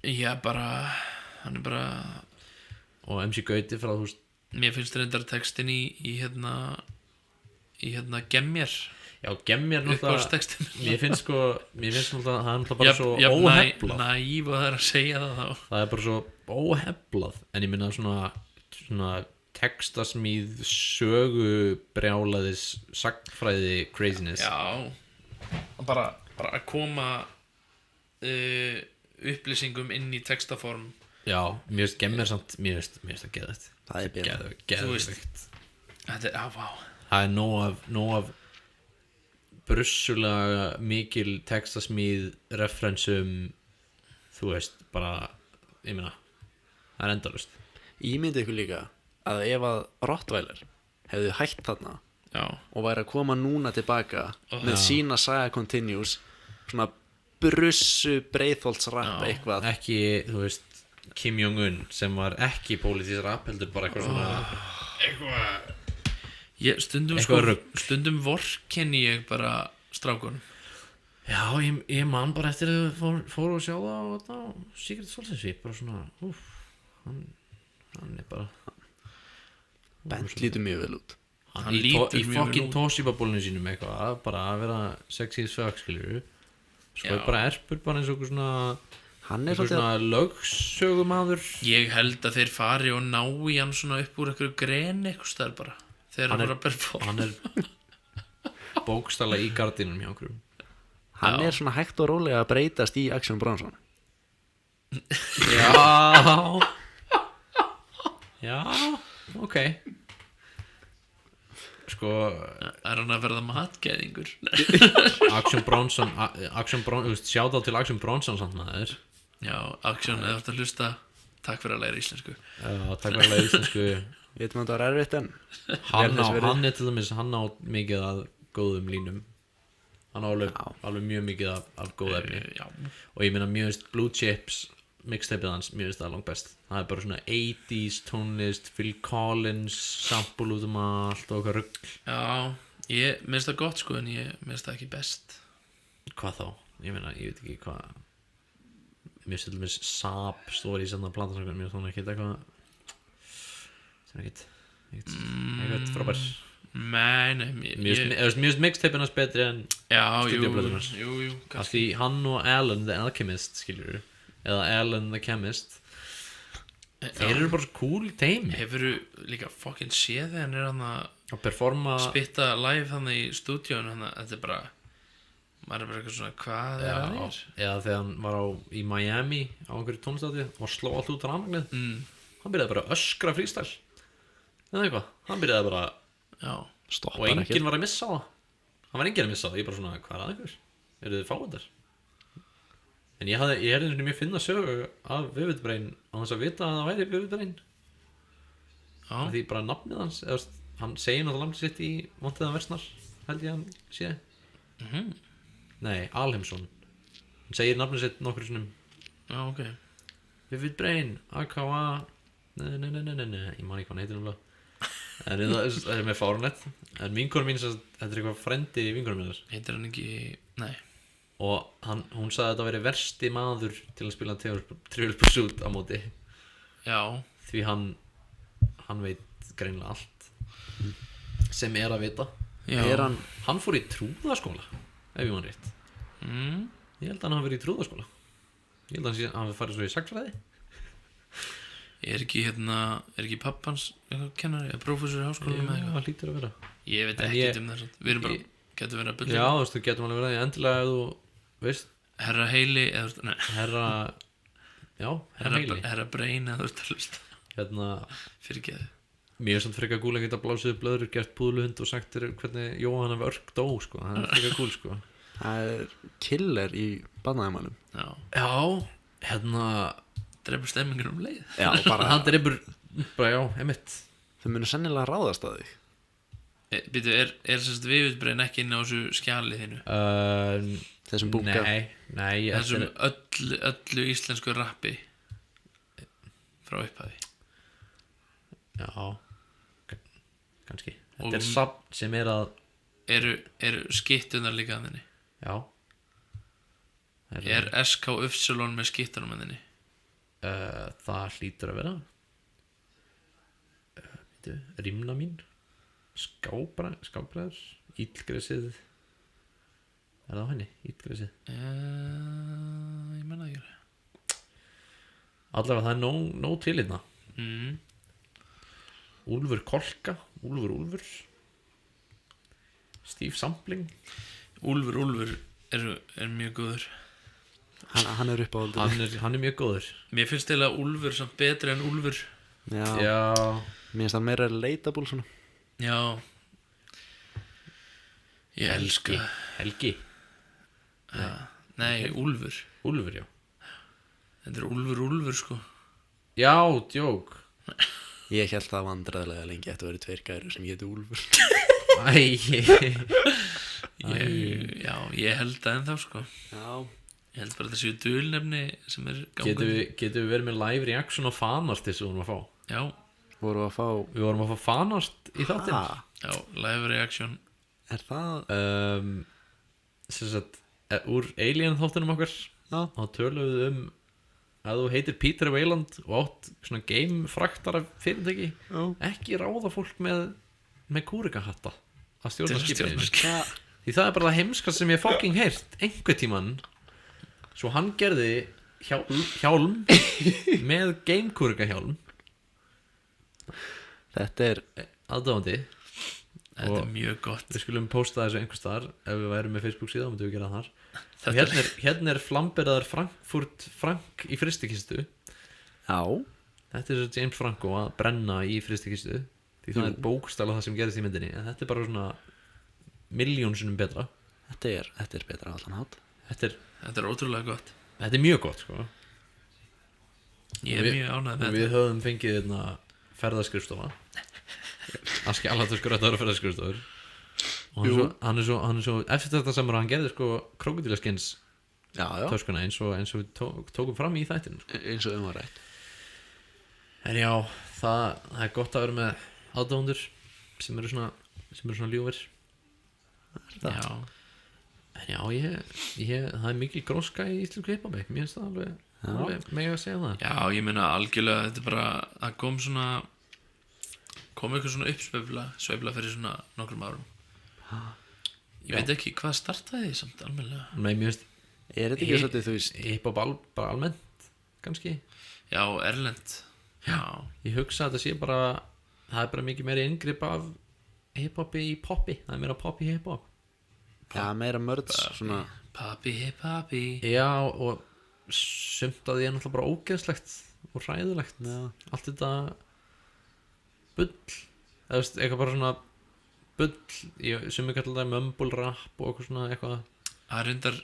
Já, bara hann er bara, Og MC Gauti frá, þú veist. mér finnst reyndar textin í hérna Gemjar Já, Gemjar náttúrulega. uppáhaldstextin. Mér finnst náttúrulega það er náttúrulega bara svo óheflað. Næv og það er að segja það þá. Það er bara svo óheflað. En ég minna svona textasmíð, sögu brjálaðis, sagnfræði craziness. Já, bara að koma upplýsingum inn í textaform. Já, mér finnst Gemjar samt, mér finnst það geðvægt. Það er betra. Geðvægt. Þetta er, vá. Það er nóg af brussulega mikil textasmíð, referensum, þú veist, bara, ég meina, það er endalaust. Ímyndið ykkur líka að ef að Rottweiler hefði hætt þarna Já, og væri að koma núna tilbaka með sína Saga Continues, svona brussu breiðholtsrapp eitthvað. Ekki, þú veist, Kim Jong-un sem var ekki pólitísk rap, heldur bara eitthvað svona stundum vorkenni ég bara strákunum. Já, ég man bara eftir að þau fóru að sjá það á Secret Solstice, bara svona, hann er bara Bent lítur mjög vel út. Hann í lítur mjög vel fucking út. tósípabólinu sínum eitthvað, bara að vera sexy as fuck, skilur svo Já. er bara erpur bara eins og eitthvað svona Hann er eitthvað svolítið svona lögsögumadur. Ég held að þeir fari og ná í hann svona upp úr einhverju greni eitthvað stær bara þegar hann Hann er að performa. hann er bókstala í gardinum hjá okkur. Hann Já. er svona hægt og rólega að breytast í Action Bronson. Já. Já, ok. Sko, Er hann að verða matgæðingur? Action Bronson, þú veist, sjátt á til Action Bronson samt maður. Já, Action, eða þú ert að hlusta. Takk fyrir að læra íslensku. Takk fyrir að íslensku. Við veitum að það var erfitt en Hann er til dæmis, hann á mikið af góðum línum. Hann á alveg mjög mikið af góð efni. Já. Og ég meina mjög veist Blue Chips mixtapeið hans, mjög veist það langt best. Það er bara svona 80s tónlist, Phil Collins sample út allt og okkar rugl. Já, mér finnst það gott sko, en mér finnst það ekki best. Hvað þá? Ég meina, ég veit ekki hvað. Mér finnst til dæmis Saab stóri í sérna platasangur, mér finnst það ekki eitthvað sem ekkert frábær. Nei, Mér finnst mixtapeið hans betri en já, stúdíóplöturnar. jú, af því hann og Alan the Alchemist skilur, eða Alan the Chemist, þeir eru bara svo cool teimi Hefurðu líka fucking séð þegar hann er hann að performa. spitta live hann í stúdíónu, hann þetta er bara, maður er bara eitthvað svona, hvað er að þér? Eða þegar hann var í Miami á einhverju tónlistáti og sló allt út á rafmagnið, hann byrjaði bara að öskra freestyle eða eitthvað, hann byrjaði bara Já, og stoppar enginn ekki. var að missa á það. Hann var enginn að missa á það, ég bara svona, hvað er að ykkur? Eru þið fáið? En ég hefði mjög finna sögu af Vivid Brain á þess að vita að það væri Vivid Brain. já, Því bara nafnið hans, eða, hann segir náttúrulega nafnið sitt í Vontiðan Versnar, held ég að hann sé. Nei, Alheimsson. Hann segir nafnið sitt nokkur sinnum. já, ok. Vivid Brain, AKA, nei, ég man ekki hvað hann heitir umlega. En það er með fárunett. En vinkonum mín, þetta er eitthvað frendi vinkonum minnar. Heitir hann ekki, nei. Og hún sagði að þetta veri versti maður til að spila Trivial Pursuit á móti. Já, Því hann veit greinilega allt sem er að vita. já. Hann fór í trúðaskóla, ef ég man rétt. Ég held að hann hafi verið í trúðaskóla. Ég held að hann hafi farið svo í sagnfræði. Er ekki pappans eitthvað kennari, eða prófessor í háskólanum eða eitthvað? Það hlýtur að vera. Ég veit En ekkert um það. Við erum bara, ég- getur verið að byrja. Já, þú veist, þú getum alveg verið endilega ef þú veist, Herra Heili, eða þú veist, nei, herra Heili. herra Brain, eða þú veist að hlusta. Hérna, Fyrir geðu. mér er samt frekar gúl að geta blásið upp blöður, gert púðluhund og sagt þér hvernig Jóhann af Örk dó, sko. Það er frekar gúl, sko. Það er killer í barnaðamælum. Já, Já, hérna, drefur stemmingur um leið. Já, bara hann bara, já, einmitt. þau munu sennilega ráðast að þig. Býtu, er sérst Vivid Brain ekki inn á þessu skjali þínu? Þessum bunga. Nei, Þessum öllu íslensku rappi frá upphafi. Já, kannski. Og- Þetta er safn sem er að, Eru skittunar líka að þinni? já. Er SK Ufsulon með skittunum að þinni? Það hlýtur að vera. Rímna mín, skábræður, íllgresið. Er það á henni, íllgresið? Ég menna það ekki. Allavega það er nóg til hérna. Úlfur Kolka, Úlfur Steve Sampling. Úlfur er mjög góður. Hann er upp á aldrei. Hann er mjög góður. Mér finnst eiginlega Úlfur samt betri en Úlfur. Já, Já, mér finnst það meira relatable svona. Já. Ég elska Helgi. Nei, Úlfur. Úlfur, já. Þetta er Úlfur sko. Já, djók. Ég held það vandræðilega lengi eftir að vera tveir gæru sem hétu Úlfur. Já, ég held það ennþá sko. Já. Ég held bara þessu dulnefni sem er gangandi. Getum við verið með live reaction á fanart þessu við vorum að fá? Já, Voru að fá. Við vorum að fá fanart í þáttinn. já, live reaction. Er það? Sem sagt, úr Alien þáttunum okkar, Já. þá töluðum við að þú heitir Peter Weyland og átt svona gamefraktara fyrirtæki, Já. ekki ráða fólk með kúrikahatta að stjórna skipinu. Það. Því það er bara það heimskast sem ég fucking heyrt einhver tímann. Svo hann gerði hjálm með gamekúrikahjálm. Þetta er. Aðdáðandi. Þetta er mjög gott. Við skulum posta þessu einhvers staðar. Ef við værum með Facebook síðan myndum við gera það þar. Og Þetta hérna er flamberaðar Frankfurt Frank í frystikistu. Já. Þetta er svo James Franco að brenna í frystikistu. Því það er bókstæla það sem gerist í myndinni. En þetta er bara svona miljónsinnum betra. Þetta er betra á allan hátt. Þetta er ótrúlega gott. er mjög gott sko. Ég er mjög ánægð með Við höfum fengið ferðaskrifstofa að skjala þetta skrötaður og ferðaskrifstofur. Og hann er svo eftir þetta samar hann gerði sko krókódílaskins Já. töskuna eins og við tókum fram í þættinu sko. Eins og var rætt. En já, það er gott að vera með aðdáendur sem eru svona ljúfir. Já, En já, það er mikil gróska í íslensku hip-hopi. Mér finnst það alveg mega að segja það. já, ég meina algjörlega. Þetta er bara að kom eitthvað svona sveifla fyrir svona nokkrum árum. Ég veit ekki hvað startaði því samt almennilega. Nei, mér finnst Er þetta ekki svolítið, þú veist? hip-hop bara almennt kannski. Já, erlend. Já, Ég hugsa að þetta sé bara, það er bara mikið meiri inngrip af hip-hopi í poppi. Það er meira pop í hip-hop. Já, meira mörds svona. papi, papi. Já, og sumt að því er náttúrulega bara ógeðslegt og hræðilegt. Allt þetta bull, eða veist, eitthvað bara svona bull, sem við kallar það mumble rap og eitthvað svona eitthvað. Það er reyndar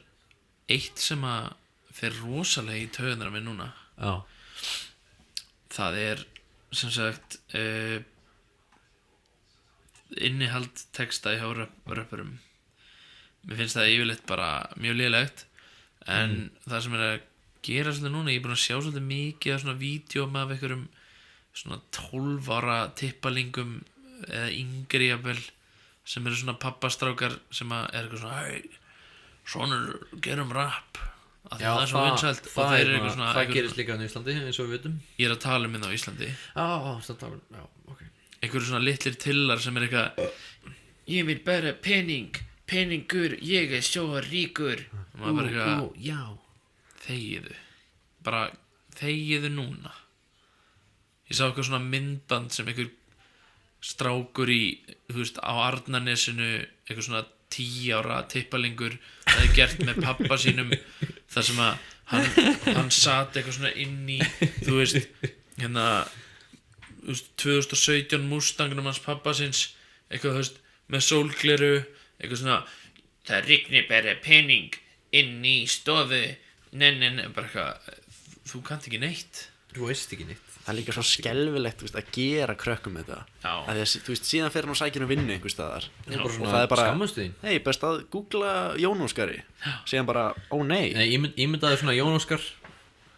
eitt sem að fer rosalega í taugarnar á mér núna. Já, Það er sem sagt innihald texta hjá rappurum. Mér finnst það yfirleitt bara mjög lélegt. En það sem er að gera svolítið núna, ég er búin að sjá svolítið mikið af svona vídeóm af einhverjum svona 12 ára tippalingum eða yngri jafnvel, sem eru svona pappastrákar sem að er eitthvað svona hey, sonur, gerum rap að já, það er svo vinsælt og þeir eru eitthvað svona það gerist líka á Íslandi eins og við vitum. ég er að tala um hérna á Íslandi Já, ok. einhverju svona litlir tillar sem er eitthvað ég vil bara peningur, ég er svo ríkur og maður bara eitthvað Já. þegiðu, bara þegiðu núna. Ég sá eitthvað svona myndband sem einhver strákur í, þú veist, á Arnarnesinu, eitthvað svona 10 ára tippalingur það er gert með pappa sínum þar sem að hann sat eitthvað svona inn í, þú veist, hérna, þú veist, 2017 Mustangnum hans pappa síns, eitthvað, þú veist, með sólgleru, eitthvað svona, það rignir bara pening inn í stofu, bara eitthvað, þú kannt ekki neitt. Þú veist ekki neitt. Það er líka svo skelfilegt, þú veist, að gera krökkum þetta. Já. Að því að, þú veist, síðan fer hann og sækir vinnu einhver staðar. Það er bara Og svona það er bara, skammastuðin. hei, best að googla Jón Óskari. Síðan bara, ó nei. Nei, ímyndaði svona Jón Óskar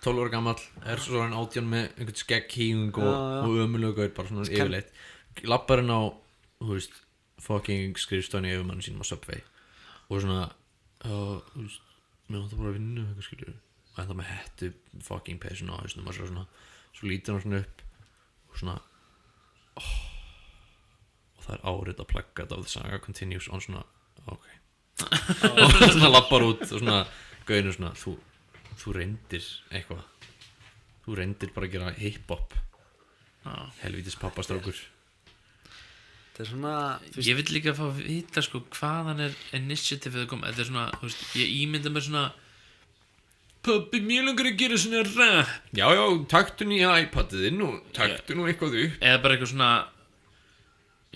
12 ára gamall, er svo hann 18 með einhvern skegghýðing og ömulegu gaur, bara svona yfirleitt lappar hann á, þú veist, fucking skrifstofni yfirmann sínum á Subway og svona þú veist, mér vantar bara að vinna eitthvað skilur og enda með hettu fucking peysun á hausnum og svo lítur hann svona upp og svona og það er árið að plugga þetta of the saga continues og hann svona, ok og svona lappar út og svona gauðinu svona, þú reyndir eitthvað þú reyndir bara að gera hip-hop helvítis pappastrákur. Það er svona, þú veist, Ég vil líka fá að vita sko hvaðan er initiative að koma. Þetta er svona, þú veist, ég ímynda mér svona Pabbi, mér langar að gera svona rap. Já, taktu nú í iPadið þinn og taktu nú eitthvað upp. Eða bara eitthvað svona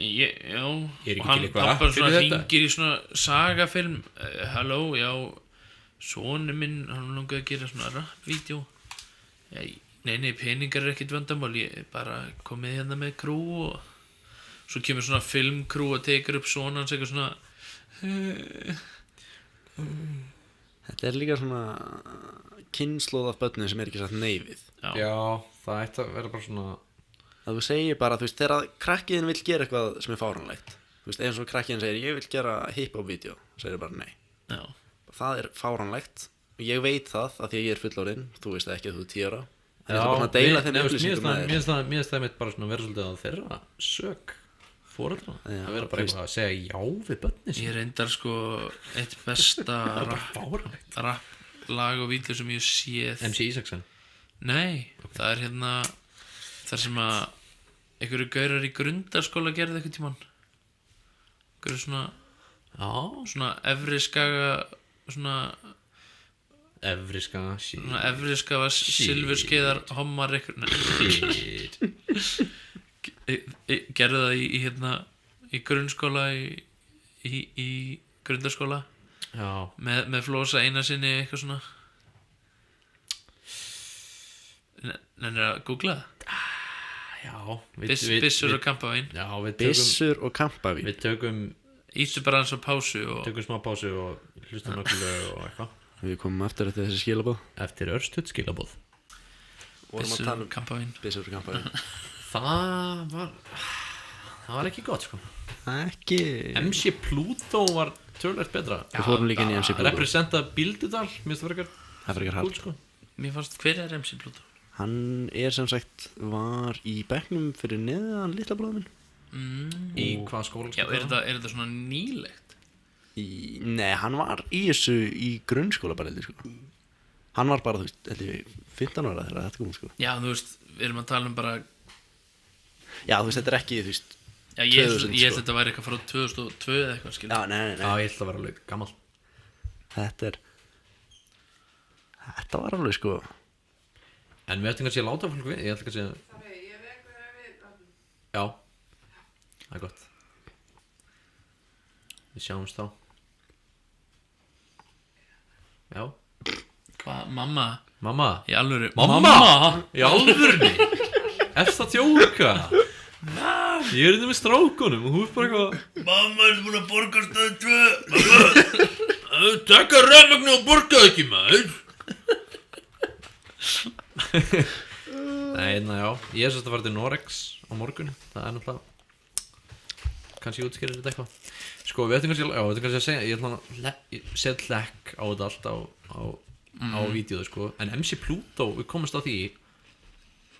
já, Ég er ekki og hann til eitthvað pappa app svona fyrir þetta. hringir í svona sagafilm halló, já sonu minn, hann langar að gera svona rap-vídeó. Nei, peningar er ekkert vandamál, ég bara komið hérna með krú og svo kemur svona filmkrú og tekur upp svona hans eitthvað svona þetta er líka svona kynnslóð af börnum sem er ekki sagt nei við. Já, það ætti að vera bara svona Að þú segir bara, þú veist, þegar krakkiðin vill gera eitthvað sem er fáránlegt, þú veist, eins og krakkiðin segir, ég vil gera hip-hop-vídeó, segir bara nei. Já. Það er fáránlegt og ég veit það að því að ég er fullorðinn, þú veist ekki að þú er 10 ára. En Já, ég ætla bara að deila þeim mér upplýsingum með þér. finnst það mitt bara svona vera svolítið að þeirra sök foreldra Já, að vera þú bara veist. eitthvað að segja já við börni Ég reyndar sko eitt besta fáránlegt. rap-lag og vídeó sem ég séð. MC Isaacson. Nei, það er hérna þar sem að einhverju gaurar í grundarskóla gerði eitthvað tímann. Hverju svona, Já, svona efri skaga, svona Evriska, shit. Svona efri skaga silfurskeiðar hommar ykkur. Shit. Gerðu það í hérna í grunnskóla í grundarskóla Já, með Flosa eina sinni eitthvað svona. Nennir að googla það? já Byssur og kampavín. Já, við Byssur og kampavín. tökum Íttu bara hans á pásu og smá pásu og hlustum nokkuð lög og eitthvað Við komum aftur eftir þessi skilabóð. eftir örstuð skilabóð. Vorum að byssur tala og um kampavín. byssur og kampavín. Það var ekki gott, sko. Ekki. MC Pluto var tölvert betra. Við fórum líka inn í MC Pluto. Representa Bíldudal, mér finnst það frekar Það fyrir ekki cool, hald. sko. Mér fannst hver er MC Pluto? Hann sem sagt var í bekknum fyrir neðan litla bróðum minn. Í hvað skóla? Já, er þetta svona nýlegt? Nei, hann var í þessu í grunnskóla bara heldur sko. Hann var bara, þú veist, heldur ég 15 ára þegar þetta kom sko. Já, þú veist, við erum að tala um bara. Já, þú veist, þetta er ekki, þú veist. Já, ég held 2000, að þetta væri eitthvað frá 2002 eða eitthvað, skilja. Já, nei. Já, ég held að vera alveg gammal. Þetta var alveg sko. En við ættum kannski að láta fólk við. Ég ætla kannski að Já, það er gott. Við sjáumst þá. Já. Hvað, mamma? Mamma. Í alvöru? Mamma? Í alvörunni? Eftir að tjóka? Ég er þetta með strákunum og hún er bara eitthvað Mamma er búin að borga stöð 2. Mamma Takka rafmagnu og borga ekki maður Nei, já Ég er sérst að fara til Norex á morgun Það er náttúrulega kannski útskýrir þetta eitthvað Sko, við ættum kannski að segja Ég ætla að setja hlekk á þetta allt á vídeoðu, sko En MC Pluto, við komumst á því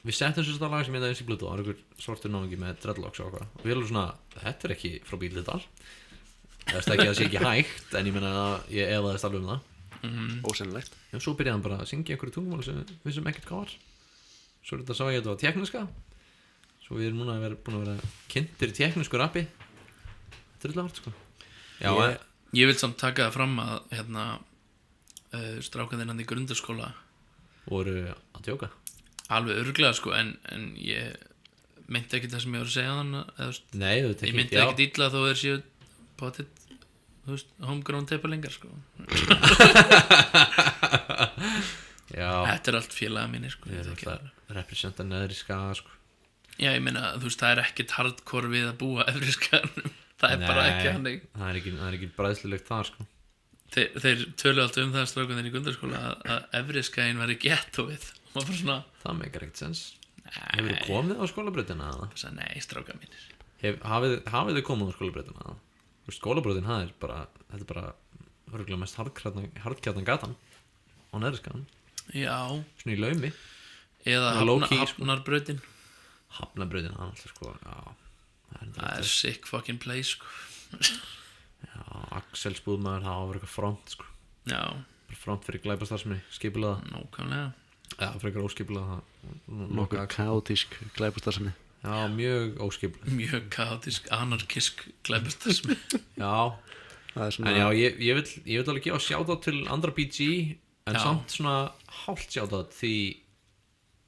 Við settum sérst að lag sem ég MC Pluto Það var einhver svartur náðingi með dreadlocks og eitthvað Og við erum svona, þetta er ekki frá Bíldudal Það er ekki að það sé ekki hægt En ég meina að ég efaðist alveg um það Ósennilegt. En svo byrjaði hann bara að syngja einhverju tungumáli sem við vissum ekkert hvað var Svo er þetta sá ég að þetta var tekniska Svo við erum núna búin að vera kynntir í teknisku rappi Drullahart, sko Já, Ég vil samt taka það fram að hérna strákan þinn hann í grundarskóla voru að tjóka alveg örglega, sko, en ég meinti ekki það sem ég var að segja þann eða, þú veist, Nei, þetta ég meinti ekki illa þó þeir séu potið, þú veist, homegrown teipalingar, sko. Já, Þetta er allt félaga mínir, sko. ég er ekki alltaf representa neðri skaga, sko Já, ég meina, þú veist, það er ekkert hardcore við að búa efri skarnum. Það er bara ekki hannig. Það er ekki bræðslulegt þar, sko Þeir tölu alltaf um það strákan í grundarskóla að efri skæin væri gettóið. Og maður bara svona, Það meikar ekkert sens Hefur þið komið á skólabrautina? sagði, nei, strákan mínir. Hafið þið komið á skólabrautina? Skólabrautin, þetta er bara örgulega mest hardkjartan gatan á neðri skagan Já, Svona í laumi eða Svona low-key, sko. hafnarbrautin. Hafnabrautin, það er alltaf, sko Já, Það er sick fucking place, sko. Já, Axel Spúðmaður, það var eitthvað front, sko Já, Bara front fyrir glæpastarfsemi, skipulega nákvæmlega. Já, frekar óskipulega Nokkuð kaotísk glæpastarfsemi. Já, mjög óskipulega Mjög kaotísk, anarkisk glæpastarfsemi. Já, Það er svona. en já, ég vil alveg gefa shoutout til andra BG En Já. samt svona hálft shoutout Því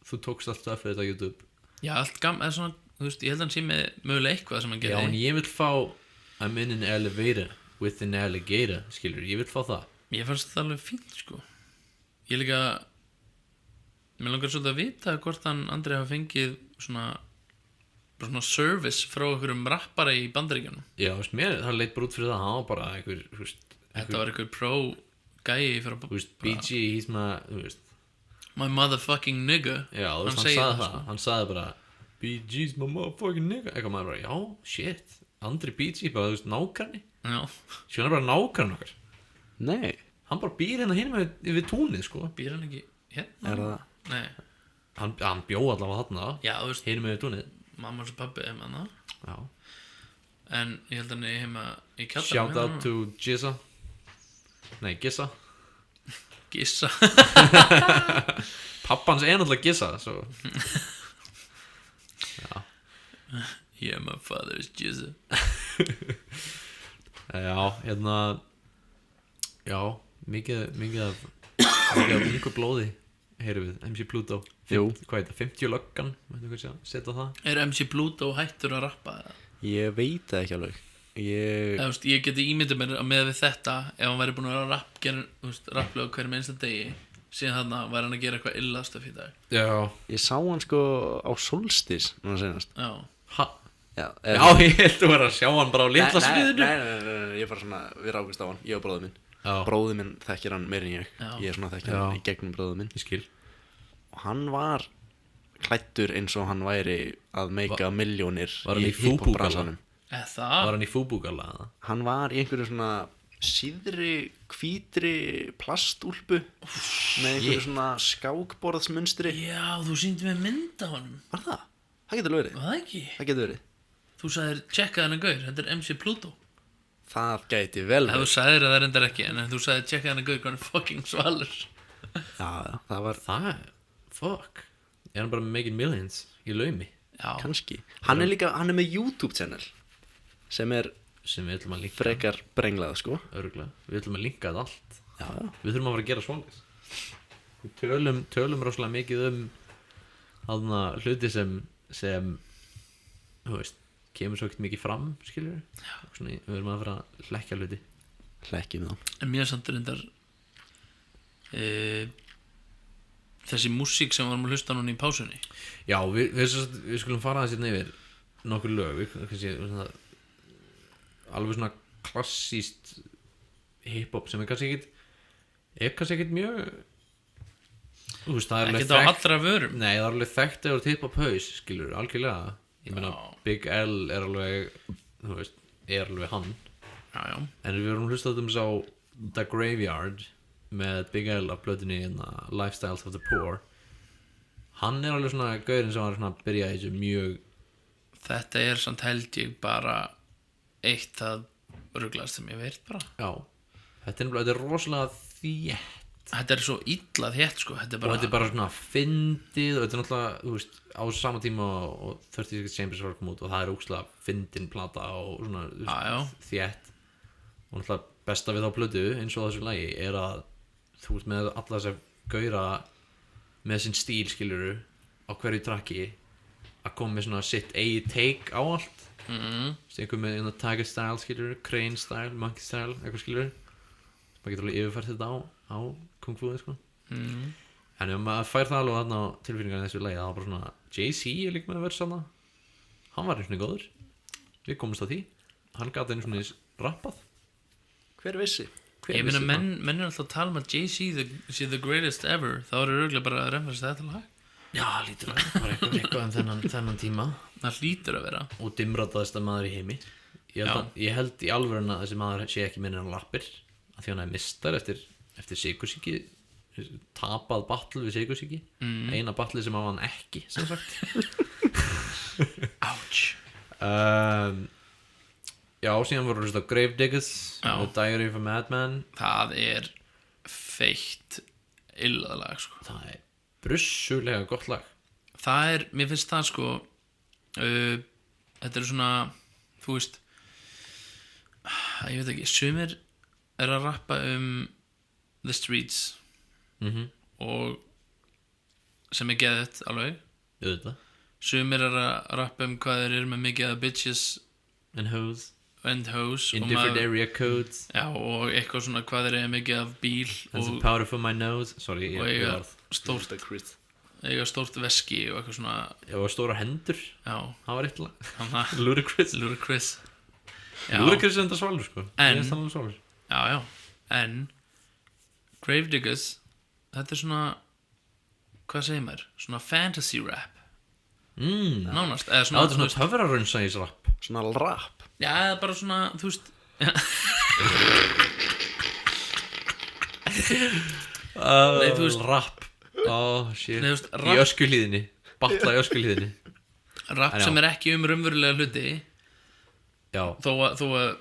þú tókst alltaf fyrir þetta á YouTube Já, allt eða svona, þú veist, ég held að hann sé með mögulega eitthvað sem hann Já, en gerði. ég vil fá I'm in an elevator with an alligator Skilur, ég vil fá það Ég fannst það alveg fínt, sko. Ég líka, mér langar svolítið að vita hvort hann Andri hafa fengið svona, bara svona service frá einhverjum rappara í Bandaríkjunum. Já, veist, mér, það leit bara út fyrir það Hann var bara einhver, þú veist Þetta var einhver pro-gæi frá Þú veist, BG, he's my, þú veist my motherfucking nigga. Já, þú veist, hann segir sagði það sko. Hann sagði bara BG's my motherfucking nigga Eitthvað maður bara, já, shit Andri BG, bara, þú veist, nákarni Já, Sjón er bara nákarni okkar Nei, Hann bara býr hérna hinn við túnið, sko býr hann ekki hérna? er það. Nei, Hann bjó allavega þarna já, þú veist, Hinn við túnið mamma og pabbi er með hana. Já En ég held að hann er heima í kjallara. Shout out to Gissa Nei, Gissa Gissa. Pappans er náttúrulega Gissa svo. Yeah, my father is Gissa. Já, hérna Já, mikið af ungu blóði heyrum við, MC Pluto. Jú. Hvað heit það, 50 löggan, veitum við hvað setja það? Er MC Pluto hættur að rappa eða? Ég veit það ekki alveg. Eða, þú veist, ég geti ímyndið mér að með við þetta ef hann væri búin að vera rapplega á hverjum einsta degi síðan þarna væri hann að gera eitthvað illastöf í dag. Já. Ég sá hann sko á Solstis núna senast. Já. Ha? Já, Já, ég held að vera að sjá hann bara á litla sviðinu. Nei, ég bara svona, við rákust á hann, ég og bróður minn. Já. Bróður minn þekkir hann meir en ég. Já. Ég er svona þekkir hann í gegnum bróður minn. Ég skil. Og hann var klæddur eins og hann væri að meika milljónir var hann í hip-hop Fubu-galla? bransanum. Eða það? Var hann í Fubu-galla eða? Hann var í einhverju svona síðri, hvítri plastúlpu með einhverju svona skákborðsmunstri. Já, þú sýndi mér mynd af honum. Var það? Það getur alveg verið. Var það ekki? Það getur verið. Þú sagðir, tjekka þennan gaur, þetta er MC Pluto. Það gæti vel Ef þú verið. sagðir að það reyndar ekki, en þú sagðir, tjekka þennan gaur, hvað hann er fucking svalur. Já, það var Það er, fuck. Er hann bara making millions í laumi? Já. kannski. Hann er með YouTube channel sem er Sem við ætlum að linka. frekar brenglað sko. Örgulega. Við ætlum að linka þetta allt. Já. Við þurfum að fara að gera svona. Við tölum rosalega mikið þarna hluti sem þú veist, kemur svo ekkert mikið fram, skilur við. Svona, við þurfum að fara að hlekkja hluti. Hlekkið með hann. En mér samt reyndar þessi músík sem varum að hlusta núna í pásunni. Já, við skulum fara aðeins hérna yfir nokkur lög, kannski svona, alveg svona klassíst hip-hop sem er kannski ekkert mjög, þú veist, það er alveg Ekkert á allra vörum. Nei, það er alveg þekkt eða hip-hop haus, skilur, algjörlega. Ég meina, Já. Big L er alveg, þú veist, er alveg hann. Já, já. En við vorum hlustað sá The Graveyard með Big L af plötunni Lifestyles of the Poor. Hann er alveg svona gaurinn sem var svona að byrja í þessu mjög. Þetta er samt held ég bara eitt það ruglast sem ég veit bara. Já, þetta er rosalega þétt. Þetta er svo illa þétt sko. Þetta er Og bara, þetta er bara svona fyndið og þetta er náttúrulega, þú veist, á sama tíma og 30 Seconds Chambers var að koma út og það er ógeðslega fyndin plata og svona þú veist, Já. þétt. Og náttúrulega besta við þá plötu eins og þessu lagi er að þú veist með alla þess að gaura með sinn stíl, skiluru, á hverju trakki að koma með svona sitt eigi take á allt. Einhver með Tiger style, skiluru, Crane style, Monkey style, eitthvað, skiluru. Maður getur alveg yfirfært þetta á Kung Fu, sko. En ef maður fær það alveg þarna á tilfinningarna í þessu lagi, það var bara svona Jay-Z er líka með að vera sanna. Hann var eins og góður. Við komumst að því. Hann gat eins og rappað. Hver vissi? ég meina menn er alltaf að tala um að Jay-Z sé the greatest ever. Þá er örgulega bara að referensa þetta lag. Já, lítur að það var eitthvað þennan tíma. Það hlýtur að vera. Og dimrataðasta maður í heimi. Ég held í alvöruna að þessi maður sé ekki minni en lappir. Af því hann er mistar eftir sykursýki, tapað battle við sykursýki. Eina battle sem á hann ekki, sem sagt. Ouch. Já, síðan voru þetta Gravediggers Já. og Diary of a Madman. Það er feitt illaðlag sko. Það er brussulega gott lag. Það er, mér finnst það sko þetta er svona, þú veist ég veit ekki, sumir er að rappa the streets og sem er geðið alveg. Auðvitað. Sumir er að rappa hvað þeir eru með mikið af bitches And hoes. and hoes In og different maður- area codes. já, og eitthvað svona hvað þeir eru mikið af bíl And some og powder for my nose. Sorry, og ég eiga varð. stórt veski og eitthvað svona, Ég var stóra hendur. já, Það var eitt lag. hana Ludacris. Ludacris. Já. Ludacris er enda svalur, sko. En- Ég er alveg svalur. Já, en Gravediggers, þetta er svona, hvað segir maður, svona fantasy rap nánast, eða Já, svona, þetta er svona töfraraunsæðis rap. Svona rap. já, eða bara svona, þú veist, nei, þú veist, Rap. Shit. Nei, þú veist, Í rap- öskulíðinni. Batla í öskulíðinni. rap En já. sem er ekki raunverulega hluti, Já. þó að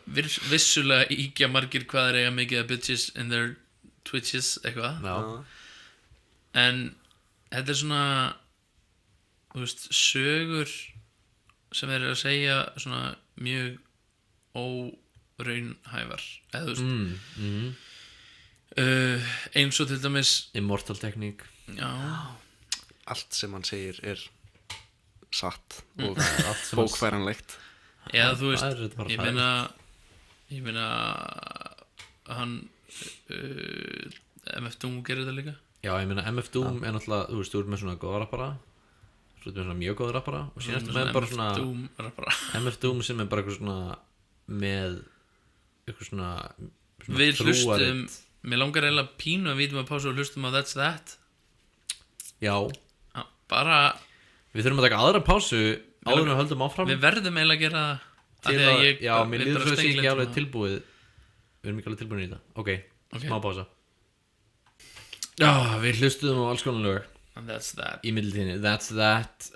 vissulega íkja margir hvað er eiga mikið af bitches in their twitches, eitthvað, Já. en þetta er svona, þú veist, sögur sem er að segja svona mjög raunhæfar eða þú veist eins og til dæmis Immortal Technique. já, Allt sem hann segir er satt og Allt sem bókfæranlegt. eða þú það er veist bara ég meina hann MF Doom gerir þetta líka Já, ég meina MF Doom er náttúrulega, þú veist, þú ert með svona góða rappara, þú ert með svona mjög góða rappara og síðan ertu með bara svona Doom er bara MF Doom sem er bara eitthvað svona með eitthvað svona við hlustum, trúarit. mér langar eiginlega pínu að við vitum að pása og hlustum á That's That Já, já, bara, við þurfum að taka aðra pásu áður en við höldum áfram við verðum eiginlega að gera það af til því að, ég- já, mér við líður bara svo að sé ekki steingleyndum alveg það. tilbúið við erum ekki alveg tilbúin í þetta ok, Ok. smá pása Já, við hlustuðum á alls konar lög And That's That í middiltíðinni, That's That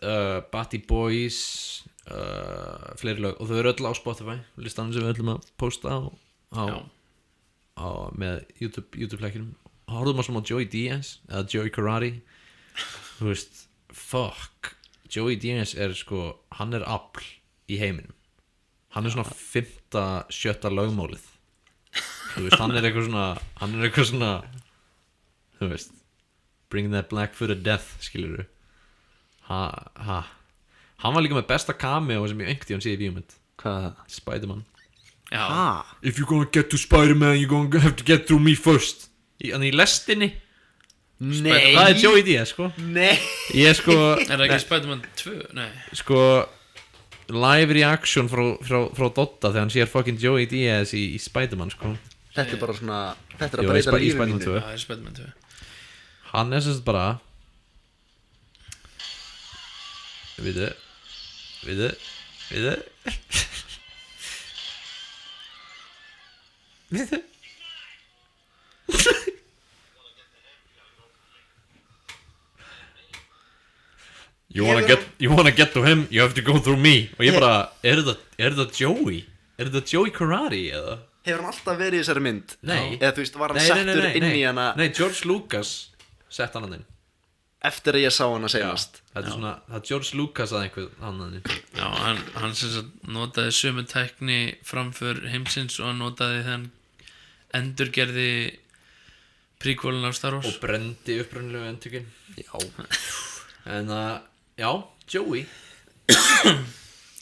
Batty Boys fleiri lög og þau eru öll á Spotify listanum sem við ætlum að posta já, með YouTube-lækjunum horfðum að svona á Joey Diaz eða Joey Karate þú veist, fuck Joey Diaz er sko, hann er afl í heiminum hann er svona 5. 7. lögmálið þú veist, hann er eitthvað svona þú veist bring that black foot of death, skilur du hann var líka með besta cameo sem ég einhvern tíðan séð í bíómynd Hvað er það? Spider-Man já, if you're gonna get to Spider-Man you're gonna have to get through me first í lestinni Nei. það er Joey Diaz sko Nei. ég er sko er það ekki Spider-Man 2? Nei, sko live reaction frá Dotta þegar hann sér fucking Joey Diaz í Spider-Man sko Þetta er bara svona, þetta er Jú, að breyta í lífinu Spider-Man mínu. 2. það er Spider-Man 2 hann er sérst bara við You wanna get to him, you have to go through me og ég bara, er þetta Joey? Er þetta Joey Karate eða? Hefur hann alltaf verið í þessari mynd? Nei. Eða þú veist, var hann settur inn í hana Nei, George Lucas sett hann inn eftir að ég sá hana senast? Þetta er svona, það er George Lucas að einhver hann inn já, hann sem sagt notaði sömu tækni framför heimsins og hann notaði þegar hann endurgerði prequelin af Star Wars og brendi upprunalegu endurkinn Já. en já, Joey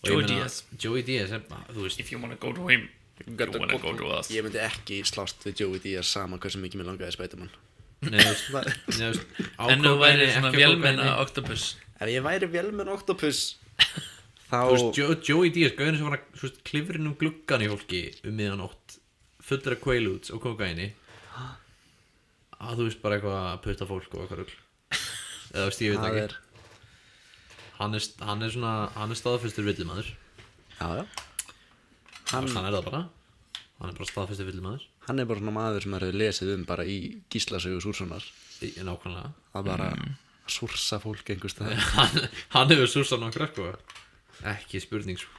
Joey Diaz. Joey Diaz er, þú veist If you wanna go to him you wanna go to us Ég myndi ekki slást við Joey Diaz sama hversu mikið mér langaði Spider-Man. Nei, þú veist, en þú væri svona ekki á vélmenna kókaíni. Octopus Ef ég væri vélmenn Octopus þá Þú veist, Joey Diaz, gauðin sem var að klifrin gluggan í fólki miðjan nótt fullur af quaaludes og kókaini að þú veist bara eitthvað að putta fólk og eitthvað rugl eða veist, ég veit það ekki er hann er svona, hann er staðfestur villimaður Já, já. hann er það bara hann er bara staðfestur villimaður Hann er bara svona maður sem maður hefur lesið bara í Gíslasögu Súrssonar. nákvæmlega Það bara súrsa fólk einhvers staðar. hann hefur súrsað nokkur sko. ekki spurning sko.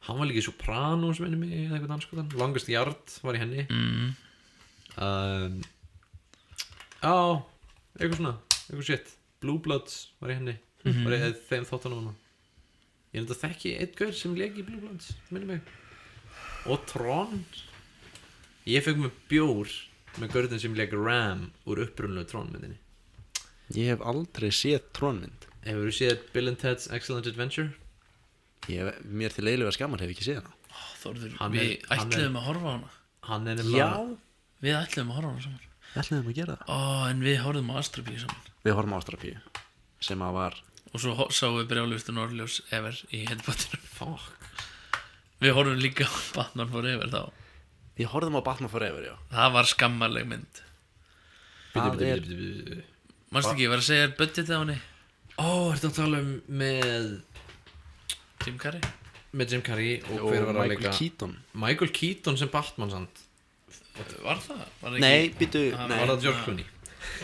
hann var líka í Sopranos minni mig eða eitthvað danskotan Longest Yard var í henni já eitthvað svona, eitthvað shit Blue Bloods var í henni var í þeim þáttunum hana ég enda þekki einn gaur sem leik í Blue Bloods minni mig og Tron ég fekk með bjór með gaurinn sem leik Ram úr upprunalegu Tron myndinni Ég hef aldrei séð Trónmynd. hefur þú séð Bill and Ted's Excellent Adventure Mér til eiginlega skaman hef ekki séð hana. Þórður, Hann við er- hann er- ætluðum að horfa á hana hann er nefnilega við ætluðum að horfa á hana saman Við ætlum að gera það. en við horfum á Astrapíu saman Við horfum á Ástrapíu sem að var og svo sáum við brjálustu Norrljós Ever í headbotinu fuck við horfum líka á Batman Forever þá Við horfum á Batman Forever, já. það var skammarleg mynd Það er manstu ekki, ég var að segja budgetið á henni ó, ertu að tala um með Jim Carrey Jim Carrey og og hver var að Michael leika Keaton. Michael Keaton sem Batman sant var það? Var ekki... Nei, býtu, Ah, nei. var það George Clooney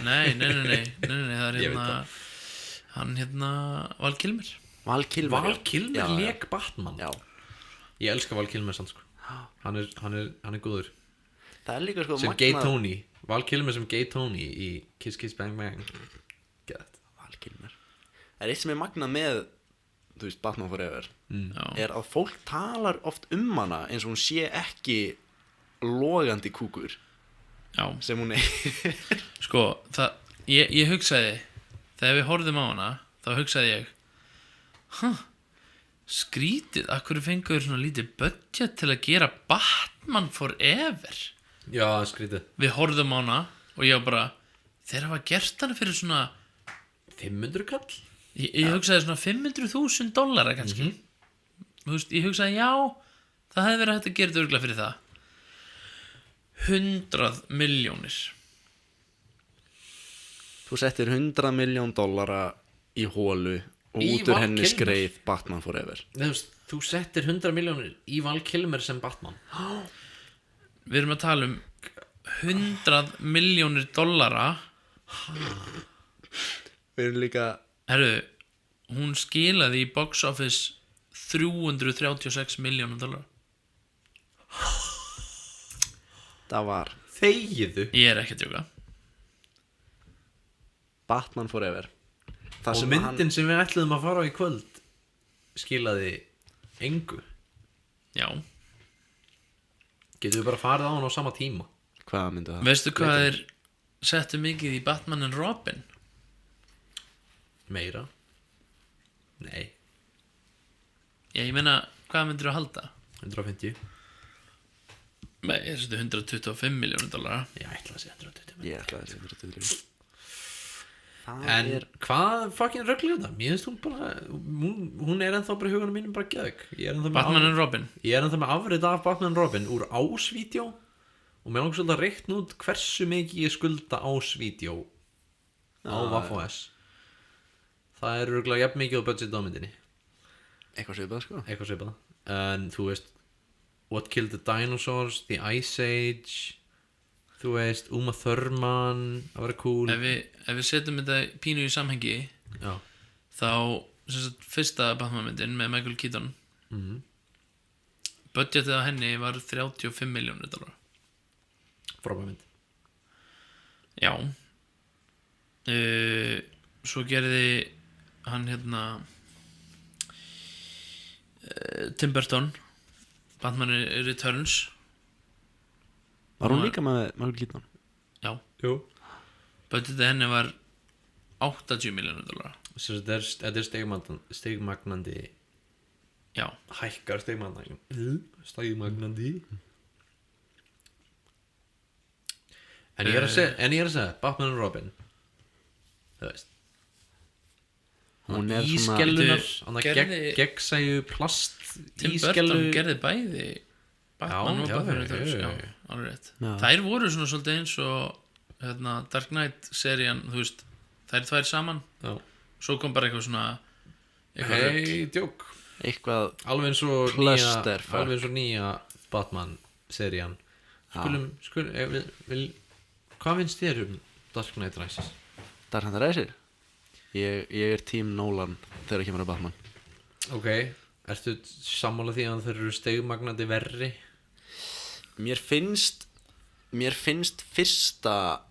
nei, það er Ég veit hérna það. hann hérna Val Kilmer Val Kilmer. Val já. Kilmer Já, já. leik Batman Já. ég elska Val Kilmer sant sko hann er góður Það er líka sko sem Gay Tony Val Kilmer sem Gay Tony í Kiss Kiss Bang Bang get Val Kilmer. Það er eitt sem er magnað með þú veist, Batman Forever Já. er að fólk talar oft hana eins og hún sé ekki logandi kúkur Já, sem hún er. sko, ég hugsaði þegar við horfðum á hana, þá hugsaði ég skrítið, af hverju fengur svona lítið budget til að gera Batman Forever? Já, skrítið. Við horfðum á hana og ég var bara, þeir hafa gert hana fyrir svona 500 kall? ég hugsaði svona $500,000 kannski. Þú veist, ég hugsaði já, það hefði verið hægt að gera þetta örugglega fyrir það. 100 milljónir. Þú settir $100 million í hólu og Í út úr Val henni Kilmer. skreið Batman Forever. Þú settir 100 milljónir í Val Kilmer sem Batman. Við erum að tala um $100 milljónir. Við erum líka Herru, hún skilaði í box office $336 milljónum. það var Þegiðu. Ég er ekki að djóka. Batman Forever. Það Og sem myndin sem við ætluðum að fara á í kvöld skilaði engu. Já. Getum við bara farið á hann á sama tíma? Hvað myndi það? Veistu hvað þeir settu mikið í Batman and Robin? Meira? Nei, Ég meina, hvað myndir þú að halda? 150. Nei, ég settu $125 milljónir. Ég ætla að segja 120. Ég ætlaði að segja þetta. Það En er hvað fucking röggli þetta? Mér finnst hún bara hún er ennþá bara í huganum mínum bara geðug. Batman and Robin. Ég er ennþá með afrið af Batman and Robin úr ásvídeó og mér langar svolítið að reikna út hversu mikið ég skulda ásvídeó á Vaff.OS. Það er rögglega jafn mikið á budget á myndinni. eitthvað svipað sko. Eitthvað svipað. En þú veist What Killed the Dinosaurs, The Ice Age, þú veist Uma Thurman, það var cool. Ef við setjum þetta pínu í samhengi, Já. þá sem sagt, fyrsta Batman myndin með Michael Keaton, budgetið á henni var $35 milljónir. Frábær mynd. Já. Svo gerði hann Tim Burton, Batman Returns. Var hún líka með Michael Keaton? Já. Jú. Budgetið henni var $80 milljónir. Þetta er stigmagnandi. Já. Hækkar stigmagnandi. En ég er að segja Batman and Robin, þú veist, Hún er svona ískellunar, hann gerði- gegnsæju plast Tim ískellu. Burton gerði bæði Batman og Já, Batman já, Returns. já, Já, já. alveg rétt. Já. Þær voru svona svolítið eins og Dark Knight serían, þú veist, þær tvær saman. Já. Svo kom bara eitthvað svona eitthvað Hei, djók. eitthvað Alveg eins og Clusterfuck. alveg eins og nýja Batman-serían. Hvað finnst þér Dark Knight Rises? Dark Knight Rises. Ég er tím Nolan þegar kemur að Batman. Ok, ertu sammála því að þeir eru stigmagnandi verri? Mér finnst fyrsta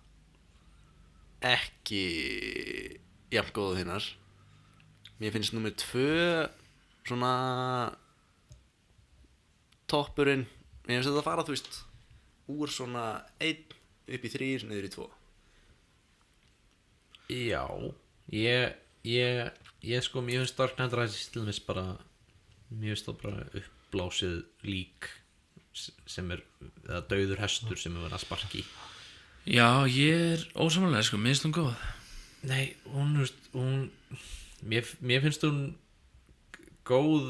ekki jafn góða þinnar. Mér finnst númer 2 svona toppurinn. Mér finnst þetta að fara, þú veist, úr svona 1 upp í 3 niður í 2. Já, ég sko, mér finnst Dark Knight Rises til dæmis bara, mér finnst það bara uppblásið lík sem er, eða dauður hestur sem er verið að sparki. Já, ég er ósamanlega, sko, minnst hún góð. Nei, mér finnst hún góð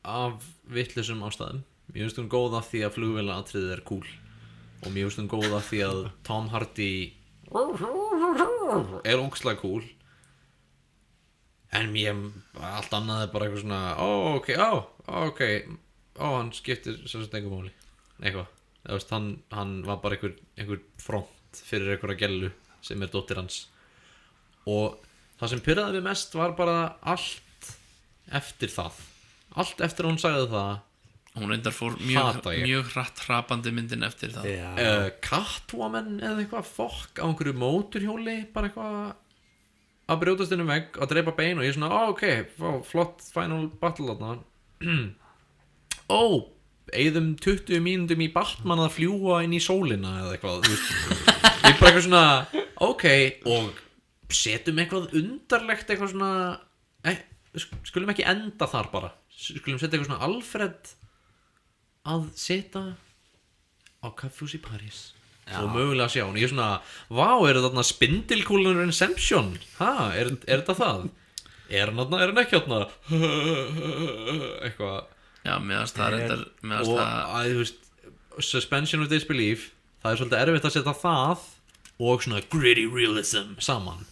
af vitlausum ástæðum. Mér finnst hún góð af því að flugvélaatriðið er cool og mér finnst hún góð af því að Tom Hardy er ógeðslega cool. En mér allt annað er bara eitthvað svona ok, hann skiptir sem sagt engum máli eitthvað, þú veist, hann var bara einhver front fyrir einhverja gellu sem er dóttir hans. Og það sem pirraði mig mest var bara allt eftir það, allt eftir að hún sagði það. Hún reyndar fór Hata ég. mjög hratt hrapandi myndin eftir það. Já. Catwoman eða eitthvað fokk á einhverju móturhjóli, bara eitthvað að brjótast inn vegg að dreipa bein og ég svona, ok, flott final battle þarna eigðum 20 mínútum í Batman að fljúa inn í sólina eða eitthvað, þú veist ég bara eitthvað svona, ok og setjum eitthvað undarlegt eitthvað svona skulum ekki enda þar bara, skulum setja eitthvað svona Alfred að setja á kaffhús í París og mögulega sjá, og ég er svona vá, eru þarna spindilkúlunur Inception, er þetta það? Er hann ekki þarna eitthvað Já, meðast það reyndar og að þú veist suspension of disbelief, það er svolítið erfitt að setja það og svona gritty realism saman,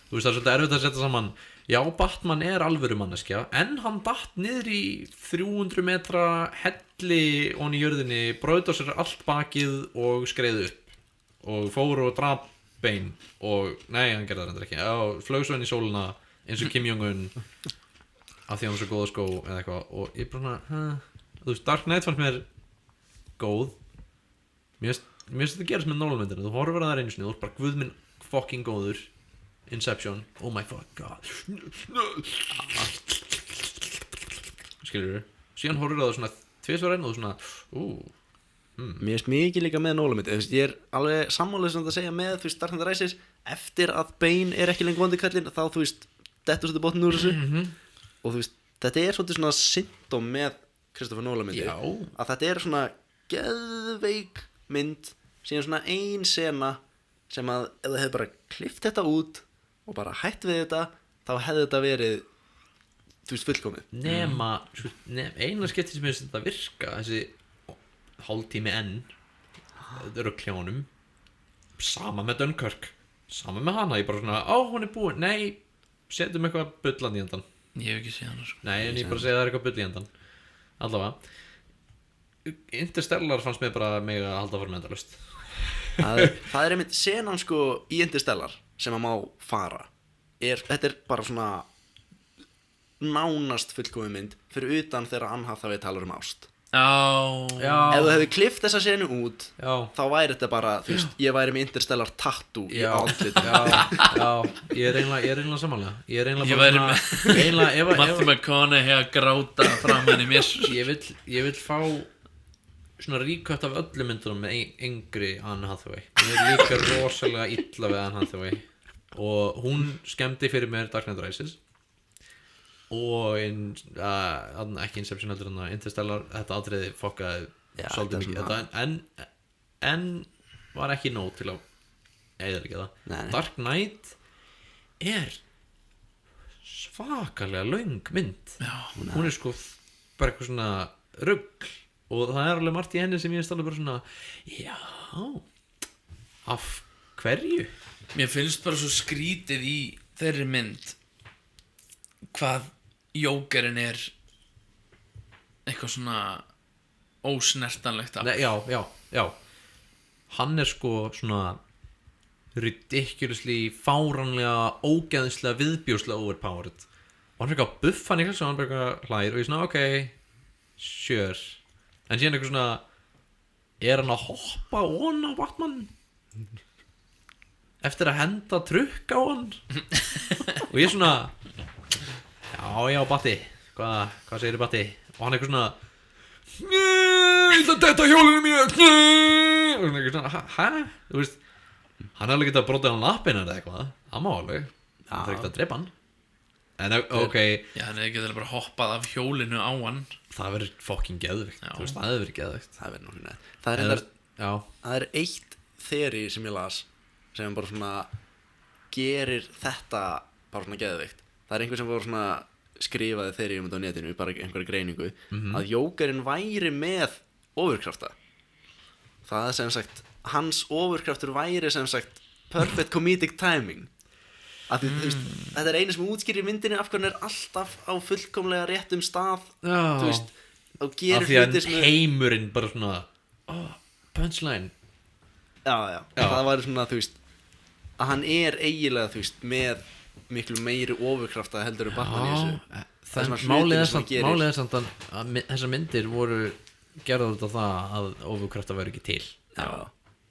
þú veist það er svolítið erfitt að setja saman, já Batman er alvöru manneskja, en hann datt niður í 300 metra helli onni í jörðinni, braut á sér allt bakið og skreið upp og fór og drap bein og, nei hann gerði það reyndar ekki, flög svo inn í sólina eins og Kim Jong-un af því hann var svo góð að skó eða eitthvað, og ég bara þú veist, Dark Knight fannst mér góð, mér finnst þetta gerist með Nolan-myndina, þú horfir að það einu sinni, þú er bara guð minn fucking góður, Inception, oh my fuck god skilur þú, síðan horfir það svona tvisvar enn og þú svona, Mér finnst mikið líka með Nolan-myndi, ég er alveg sammálaður sem þetta segja með, þú veist, Dark Knight Rises eftir að Bane er ekki lengur vondi kallinn, þá þú veist, dettur svolítið botnin úr þessu og þú veist, þetta er svolítið svona symptom með Christopher Nolan-myndi, að þetta er svona geðveik mynd, síðan svona ein sena sem að ef það hefði bara klippt þetta út og bara hætt við þetta, þá hefði þetta verið, þú veist, fullkomið nema eina skipti sem ég finnst þetta virka, þessi hálftími enn ruggljónum, sama með Dunkirk, sama með hana, ég bara svona, hún er búin, nei setjum eitthvað bullan í endan, Ég hef ekki séð hana sko. nei en ég bara segi það er eitthvað bull í endan, allavega Interstellar fannst mér bara mig að halda fyrir endalaust. það er einmitt senan sko í Interstellar sem að má fara þetta er bara svona nánast fullkomið mynd fyrir utan þegar Anne Hathaway talar um ást. Já Ef þú hefði klippt þessa senu út þá væri þetta bara, þú veist, ég væri með Interstellar tattoo í andlit ég er eiginlega samanlega, ég er Ég væri með Matthew McConaughey að gráta fram henni mér ég vil fá svona ríkött af öllum myndunum með yngri Anne Hathaway, hún er líka rosalega illa við Anne Hathaway og hún skemmdi fyrir mér Dark Knight Rises og ekki Inception heldur en Interstellar, þetta atriði fokkaði svolítið mikið þetta, en var ekki nóg til að eyðileggja það. Nei. Dark Knight er svakalega löng mynd, hún er sko bara eitthvað svona rugl og það er alveg margt í henni sem ég er alveg bara svona, af hverju? Mér finnst bara svo skrítið í þeirri mynd hvað Jókerinn er eitthvað svona ósnertanlegt Nei, já hann er sko svona ridiculously fáránlega ógeðslega viðbjóslega overpowered og hann er eitthvað buff hann eitthvað svo hann bara eitthvað hlær og ég svona ok sure en síðan eitthvað svona er hann að hoppa on á Batman eftir að henda trukk á hann og ég svona já Batti hvað segir Batti og hann eitthvað svona þetta hjólinu mínu og hann eitthvað svona þú veist hann er alveg getað að brota hann lappina eða eitthvað hann má alveg hann þarf ekkert að drepa hann en ok Já, hann hefði getað bara hoppað af hjólinu á hann það verður fucking geðvikt þú veist það hefur verið geðvikt það verður nú hérna það er eitt þeorí sem ég las sem bara svona gerir þetta bara svona geðvikt það er einhver sem var svona skrifaði þeirri um þetta á netinu bara einhverja greiningu að Jókerinn væri með ofurkrafta það er sem sagt hans ofurkraftur væri sem sagt perfect comedic timing að þú veist, þetta er einu sem útskýrir í myndinni af hvernig hann er alltaf á fullkomlega réttum stað þú veist, og gerir af því hluti að heimurinn bara svona punchline já. Það væri svona, þú veist að hann er eiginlega, þú veist, með miklu meiri ofurkrafta heldur Batman í þessu málið er samt að þessar myndir voru gerðar út af það að ofurkrafta væri ekki til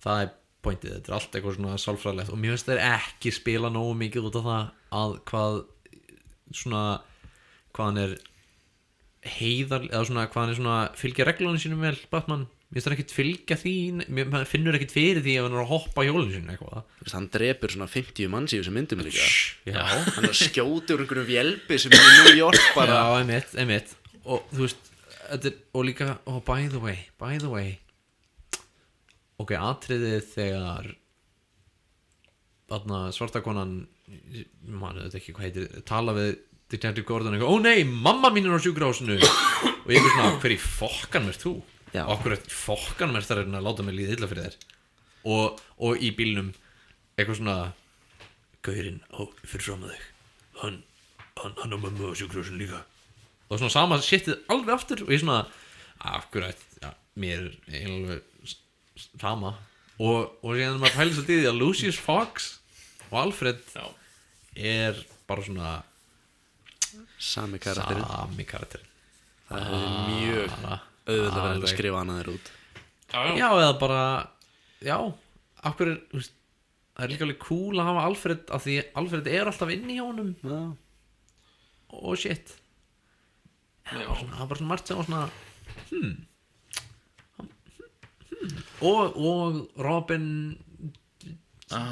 það er pointið, þetta allt eitthvað svona sálfræðilegt og mér finnst þeir ekki spila nógu mikið út af það að hvað hann er heiðar, eða svona hvað hann er svona fylgja reglunum sínum vel, Batman. Mér finnst hann ekkert fylgja því, maður finnur ekkert fyrir því ef hann er að hoppa hjólinu sínu eitthvað. Hann drepur svona 50 manns í þessum myndum líka. Já, Hann er að skjóta úr einhverjum vélbi sem er í New York bara. já, einmitt og þú veist, þetta er, og líka, by the way ok, atriðið þegar þarna svartakonan man þetta ekki hvað heitir, tala við Detective Gordon eitthvað, ó nei, mamma mín er á sjúkrahúsinu og ég er svona, hver í fokkan ert þú? Já. Okkur er fokkan mér þar að láta mig líða illa fyrir þér og í bílnum eitthvað svona gaurinn fyrir fram að þig hann á mömmu á sjúkrahúsinu líka og svona sama shitið alveg aftur og ég svona akkurat, ja, mér er alveg sama og síðan maður pælir svolítið í því að Lucius Fox og Alfred er bara svona Sami karakterinn. Það hefði mjög auðvitað verið að skrifa hana þér út. já, eða bara já, akkur er þú veist, það er líka alveg cool að hafa Alfred af því Alfred er alltaf inn í honum Já. og shit það var bara svona margt sem var svona og Robin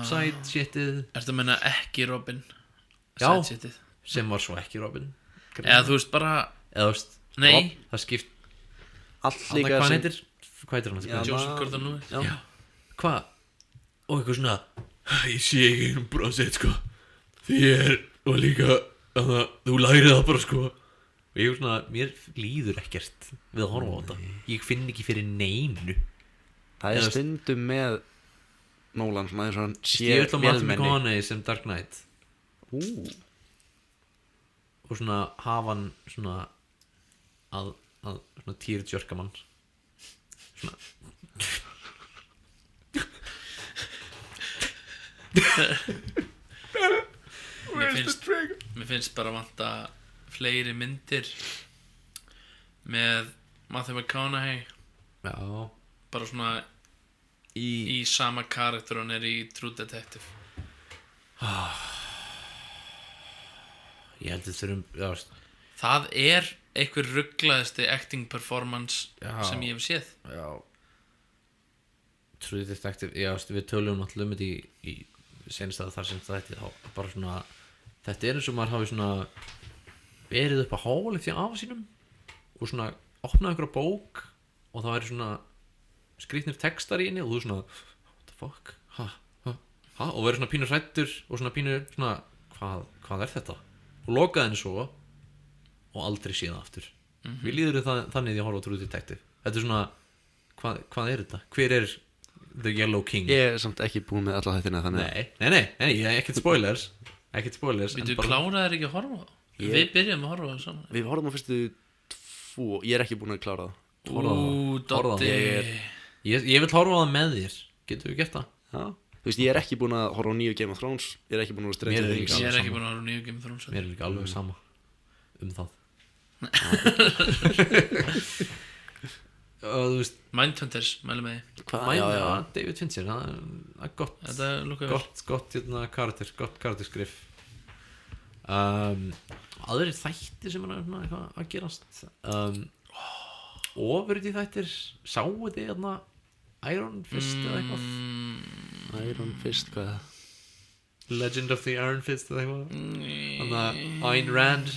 side shitið Ertu að menna ekki Robin? Já. Side shitið. sem var svo ekki Robin Eða þú veist bara eða þú veist, Nei. það skipt Allt Anna, líka hvað sem heitir hann? Já, Joseph Gordon-Lewis. Já. Hvað? Og eitthvað svona ég sé ekki einhvern brosið sko þér og líka þú lærið það bara sko og ég er svona, mér líður ekkert við að horfa á þetta, ég finn ekki fyrir neinu. Það Eða- er stundum með Nolan svona eins og hann sé Ég vil að Matthew vélmenni. McConaughey sem Dark Knight og svona hafa hann svona að svona týrjörka mann svona Mér finnst bara vanta fleiri myndir með Matthew McConaughey já, bara svona í sama karakter hann er í True Detective. ég held að þurfum já, veist, Það er einhver rugglaðasti acting performance Já. sem ég hef séð. já True Detective, já, veist, við tölum náttúrulega um þetta í senst að þar sem þetta þá bara svona, þetta er eins og maður hafi svona verið upp á háli því afa sínum og svona opnaði einhverja bók og það væri svona skrýtnir textar í henni og þú svona what the fuck, ha, og verið svona pínu hræddur og svona pínu svona, hvað er þetta og lokaði henni svo og aldrei séð það aftur. Við líður þannig því að horfa á True Detective. Þetta er svona hvað er þetta? Hver er The Yellow King? Ég er samt ekki búin með alla þættina þannig Nei, ekkert spoilers Við kláraðir ekki að horfa á það. Við byrjum að horfa á það saman. Við horfum á fyrstu 2. Ég er ekki búin að klára það. Horfðu á Dotti. Ég vil horfa á það með þér. Getur við gert það? Já. Þú veist, ég er ekki búin að horfa á nýju Game of Thrones. Ég er ekki búin að Mér Stranger er Things. líka Ég er alveg ekki sama. búin að horfa á nýju Game of Thrones. Mér er líka alveg sama það. Og þú veist Mindhunters, mælum með því. Já. David Fincher, það er gott Þetta lukka vel. gott karakterskrif. Aðrir þættir sem er eitthvað að gerast ofurði þættir sáu þið hérna Iron Fist eða eitthvað Iron Fist, hvað? Legend of the Iron Fist eða eitthvað þannig að Ayn Rand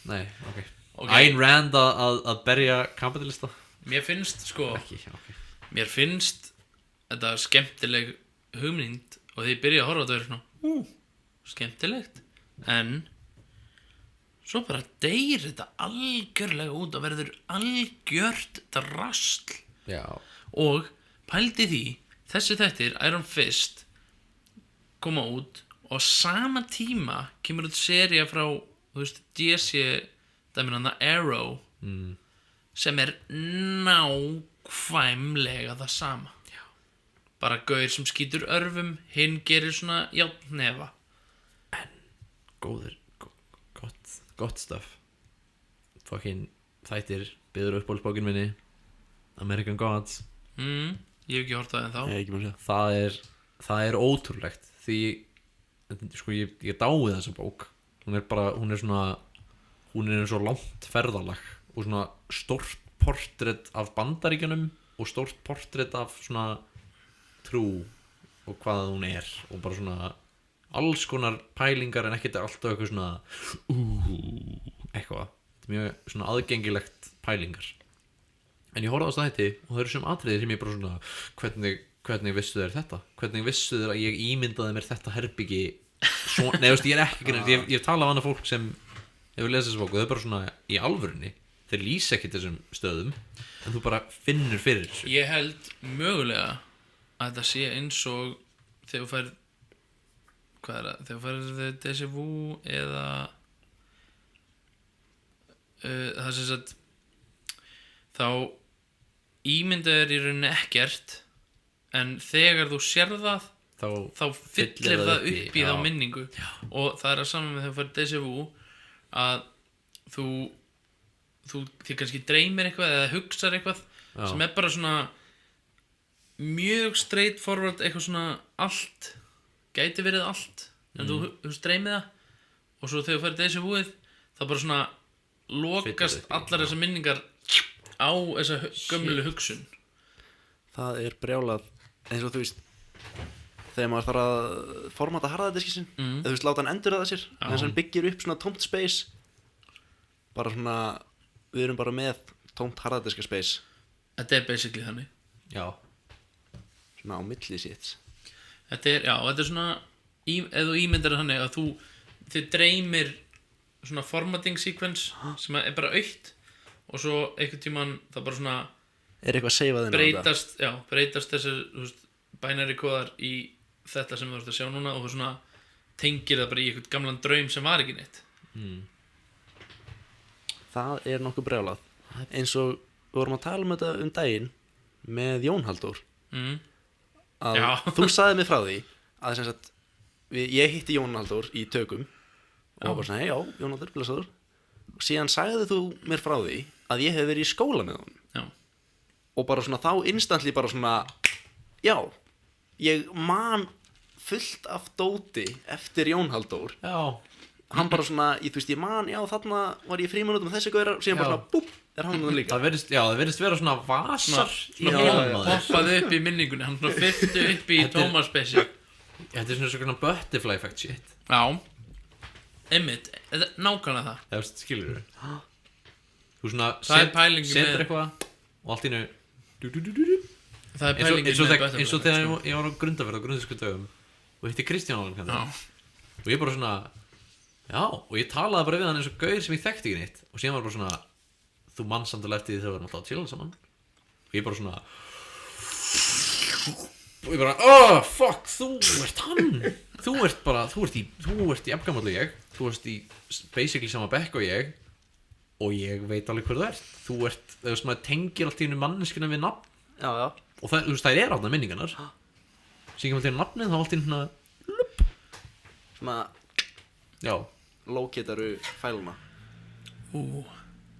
nei, ok, Ok. Ayn Rand að berja kapitalista Mér finnst sko ekki, ok Mér finnst þetta skemmtileg hugmynd og því ég byrja að horfa á þetta verið svona skemmtilegt en svo bara deyr þetta algjörlega út og verður algjört drasl já, og pældi því þessi þættir Iron Fist koma út og á sama tíma kemur út sería frá þú veist DC dæminn hann Arrow sem er nákvæmlega það sama já. Bara gaur sem skýtur örfum hinn gerir svona játnefa góður gott stuff fucking þættir byður uppbólsbókin minni American Gods ég hef ekki hort það en þá Ég er ekki búin að segja. það er það er ótrúlegt því sko ég dái þessa bók. Hún er eins og langt ferðalag og svona stórt portrett af Bandaríkjunum og stórt portrett af svona trú og hvað hún er og bara svona alls konar pælingar en ekkert alltaf eitthvað svona eitthvað. Þetta er mjög svona aðgengilegt pælingar. En ég horfði á þætti og það eru sem atriðir sem ég bara svona hvernig vissu þér þetta? Hvernig vissu þér að ég ímyndaði mér þetta herbyggi svona, nei, ég er ekki grunn, ég hef talað af annað fólk sem hefur lesið þessu bók og þau er bara svona í alvörunni, þeir lýsa ekki þessum stöðum en þú bara finnur fyrir þessu. Ég held mögulega að þetta sé eins og þegar þú færð hvað er það, þegar þú færð déjà vu eða það sem sagt þá ímyndaður í rauninni ekkert en þegar þú sér það þá fyllir það upp í þá minningu og það er að saman með þegar þú færð déjà vu að þið kannski dreymir eitthvað eða hugsar eitthvað sem er bara svona mjög straight forward eitthvað svona allt gæti verið allt en þú dreymið það og svo þegar þú færð déjà vuið þá bara svona lokast allar þessar minningar á þessa gömlu hugsun. Það er brjálað eins og þú veist þegar maður þarf að formata harðadiski sinn eða þú veist láta hann endur að það sér þess að hann byggir upp svona tómt space bara svona við erum bara með tómt harðadiska space. Þetta er basically þannig. Já. Svona á milli sitt. Þetta er svona ef þú ímyndar þannig að þið dreymir svona formatting sequence sem er bara autt og svo einhvern tímann það bara svona er eitthvað seifað inn á þetta breytast þessir binary kóðar í þetta sem þú ert að sjá núna og þú svona tengir það bara í einhvern gamlan draum sem var ekki neitt. Það er nokkuð brjálað eins og við vorum að tala um þetta daginn með Jón Halldór að þú sagði mig frá því að sem sagt ég hitti Jón Halldór í tökum og bara svona, já, Jón Halldór, blessaður og síðan sagði þú mér frá því að ég hef verið í skóla með honum og bara svona þá instantly bara svona já, ég man fullt af dóti eftir Jón Halldór hann bara svona, ég man, já, þarna var ég fríminútum með þessi gaurar og síðan bara svona, búp, er hann líka það verðist vera svona vasar poppaði upp í minningunni hann svona fyrstu upp í Thomas Basic. Þetta er svona butterfly effect shit. Já, einmitt, nákvæmlega það skilur þú svona setur eitthvað og allt í einu það er pælingin eins og þegar ég var á Grundarfjörð á grundarskuttöfum og hitti Kristján Álan og ég bara svona já, og ég talaði bara við hann eins og gaur sem ég þekkti ekki neitt og síðan var bara svona þú mann samt alveg eftir því þegar við varum alltaf að chilla saman og ég bara svona og ég bara fuck, þú ert hann þú ert í afgamallu ég þú ert í basically sama bekk og ég veit alveg hver þú ert þú ert, þú veist, maður tengir allt í einu manneskina við nafn og það, þú veist, það er alltaf minningarnar síðan maður til nafnið þá allt í einu svona já, lókitaru fæluna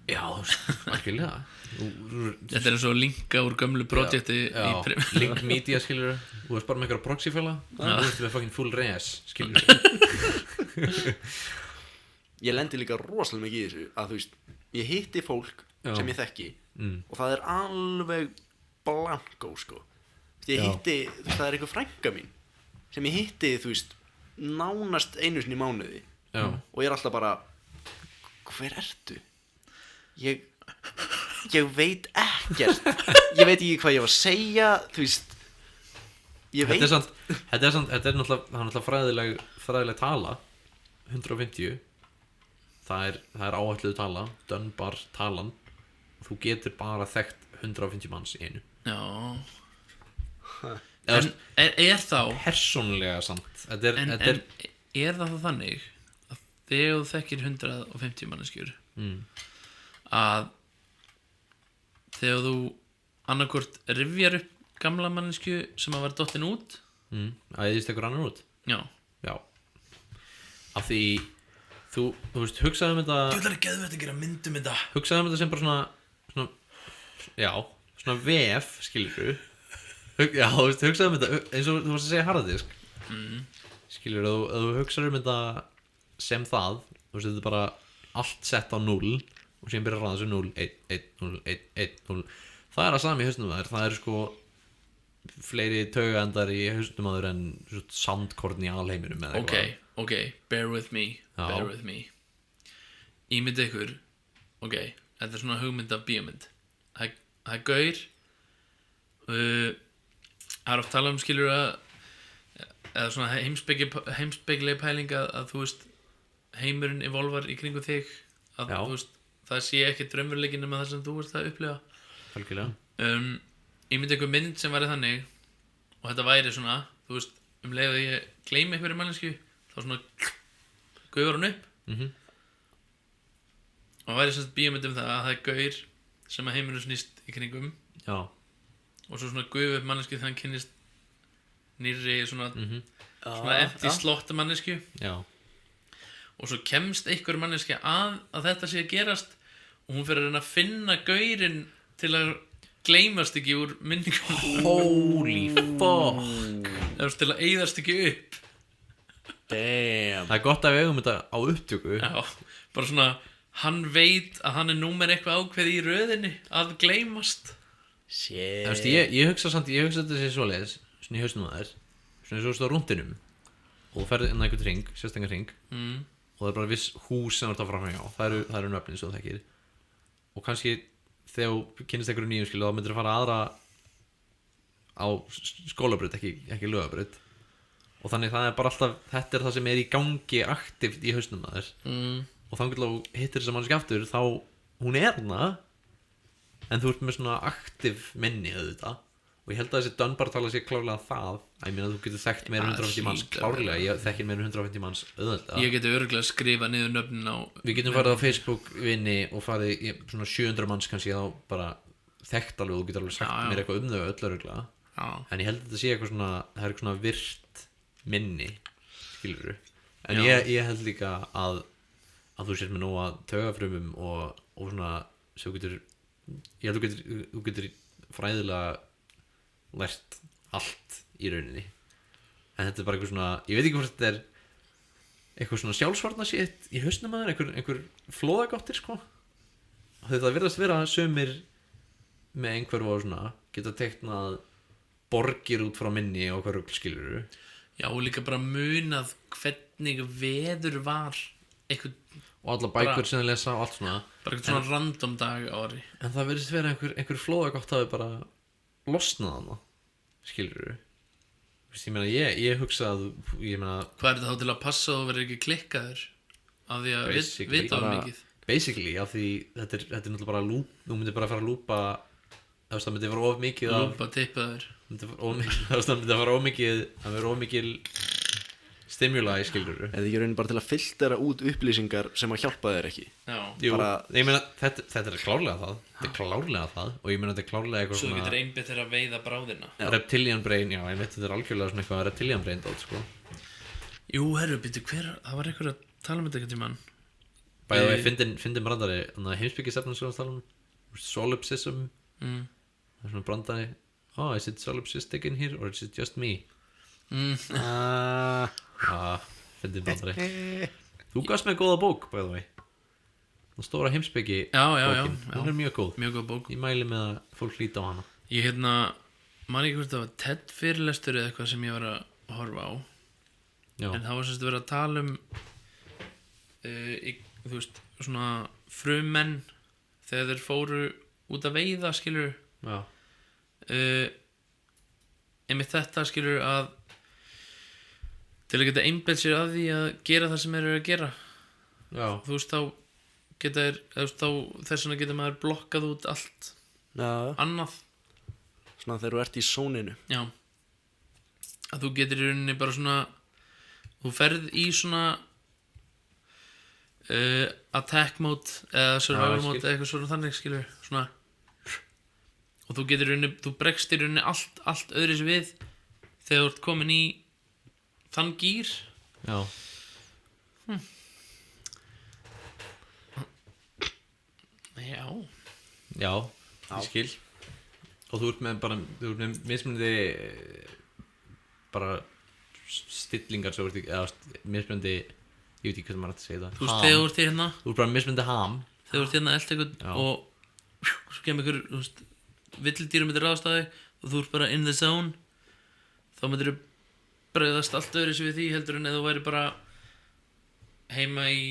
já, þú veist, algjörlega þetta er eins og linka úr gömlu projekti link media, skilur þú veist bara með eitthvað proxyfæla þú veist við fucking full res, skilur ég lendi líka rosalega mikið í þessu að þú veist, ég hitti fólk sem ég þekki og það er alveg blankó sko ég hitti, þú veist, það er eitthvað frænka mín sem ég hitti, þú veist nánast einu sinni í mánuði og ég er alltaf bara hver ertu? Ég veit ekkert ég veit ekki hvað ég var að segja þú veist ég veit þetta er náttúrulega fræðileg tala 150 það er áætluð tala Dunbar talan þú getur bara þekkt 150 manns í einu en er þá persónulega samt er það þannig að þegar þú þekkir 150 manneskjur að þegar þú annarkvort rifjar upp gamla mannesku sem að vera dottin út að eðist einhver annar út já af því þú veist, hugsaðu þetta þú ætlar að geðvægt að gera myndum þetta hugsaðu þetta sem bara svona já, svona vef, skilur Já, þú veist, hugsaðu um þetta eins og þú varst að segja harðadisk skilur, ef þú hugsaðu um þetta sem það, þú veist, þetta er bara allt sett á 0 og síðan byrjar að ræða þessu 0, 1, 1, 0, 1, 1, 0 það er að sami í hausnum þær, það eru sko fleiri taugaendar í hausnum aður en sandkorn í alheiminum eða Ok, bear with me Já. Bear with me Ímynd ykkur Ok, þetta er svona hugmynd af bíómynd Það er gaur Það er oft talað um skilur að eða svona heimspekileg pæling að þú veist heimurinn evolvar í kringu þig að Já. þú veist það sé ekki draumurleikin nema það sem þú ert að upplifa algjörlega Ég myndi einhver mynd sem væri þannig og þetta væri svona, þú veist, leið að ég gleymi einhverju mannesku þá svona gauður hann upp og það væri sem sagt bíómynd um það að það er gaur sem að heimurinn snýst í kringum Já, og svo svona gauður upp mannesku þegar hann kynnist nýrri svona, svona Já, empty slot mannesku já, og svo kemst einhver manneski að þetta sé að gerast og hún fyrir að reyna að finna gaurinn til að gleymast ekki úr minningum holy fuck eða til að eyðast ekki upp damn. Það er gott að við eigum þetta á upptöku Já, bara svona hann veit að hann er númer eitthvað ákveð í röðinni að gleymast Shit. Þú veist, ég hugsa samt, ég hugsa þetta sé svoleiðis svona í hausnum að þér svona eins og þú veist á rúndinum og þú ferð inn að einhvern ring, sérstengar ring og það er bara viss hús sem þú ert að fara hjá það eru nöfnin svo það þekkir og kannski þegar þú kynnist einhverju nýjum skilu þá myndir þú fara aðra á skólabraut, ekki lögabraut og þannig það er bara alltaf þetta er það sem er í gangi aktivt í hausnum að þér og þannig að þú hittir þess að mannski aftur þá hún er hana en þú ert með svona aktiv minni auðvitað og ég held að þessi Dunbar-tala sé klárlega það að ég meina að þú getur þekkt meira en 150 manns klárlega, ég þekkir meira en 150 manns auðvitað Ég geti örgulega skrifa niður nöfnin á við getum farið á Facebook vinni og farið í svona 700 manns kannski þá bara þekkt alveg og þú getur alveg sagt Já. mér eitthvað um þau öll öruglega Já, en ég held að þetta sé eitthvað svona það er eitthvað svona virt minni skilurðu en Já. ég held líka að þú sér með nú að taugafrumum og svona svo getur ég held að þú getur fræðilega lært allt í rauninni en þetta er bara eitthvað svona ég veit ekki hvort þetta er eitthvað svona sjálfsvarna sétt í hausnum að þér einhver flóðagáttir sko þetta virðast vera sumir með einhverfu og svona geta teiknað borgir út frá minni og hvað rugl skilurðu Já, og líka bara munað hvernig veður var eitthvað, og alla bækur sem þið lesa og allt svona bara eitthvað svona random dag á ári en það virðist vera einhver flóðagátt hafi bara losnað hana skilurðu ég meina ég hugsa að ég meina Hvað er þetta þá til að passa og verður ekki klikkaður af því að Basically vita bara- mikið basically af því þetta er náttúrulega bara lúp þú myndir bara fara að lúpa það myndir fara of mikið af Lúpa tippaður það myndir fara of mikið það verður of mikil stimuli skilurðu Eða ekki raunin bara til að filtera út upplýsingar sem að hjálpa þér ekki Já, Jú, bara- ég meina þetta er klárlega það þetta er klárlega það og ég meina þetta er klárlega eitthvað svo svona getur einbytt þeirra að veiða bráðina reptilian brain já ég veit þetta er algjörlega svona eitthvað reptilian brain dót sko Jú, herru, býttu, það var eitthvað að tala um þetta eitthvað tímann bæðið við fyndin brandari heimsbyggisefnum sem við tala um solipsism það er svona brandari is it solipsistic in here or is it just me fyndin brandari þú gafst með góða bók bæðið við það stóra heimsbyggi Já, bókin hún er mjög góð Mjög góð bók ég mæli með að fólk hlýta á hana Ég man ekki hvort það var TED fyrirlestur eða eitthvað sem ég var að horfa á já, en það var semst verið að tala um þú veist, svona frumenn þegar þeir fóru út að veiða skilur já, einmitt þetta skilur að til að geta einbeitt sér að því að gera það sem þeir eru að gera já, þú veist þá geta þeir þú veist, þá þess vegna geta maður blokkað út allt Já, annað svona þegar þú ert í sóninu já að þú getur í rauninni bara svona þú ferð í svona attack mode eða survival Já, ég skil. mode eða eitthvað svona þannig skilur svona og þú getur í rauninni þú bregst í rauninni allt öðris við þegar þú ert komin í þann gýr já. já Já, ég skil og þú ert með mismunandi bara stillingar svo ert ekki, eða mismunandi, ég veit ekki hvernig maður ætti að segja það, Þú veist, þegar þú ert hérna þú ert bara mismunandi ham. Þegar þú ert hérna eld eitthvað og svo kemur ykkur, þú veist, villidýrum myndir ráðast að þig og þú ert bara in the zone, þá myndir þú bregðast allt öðru sem við því heldur en eða þú væri bara heima í,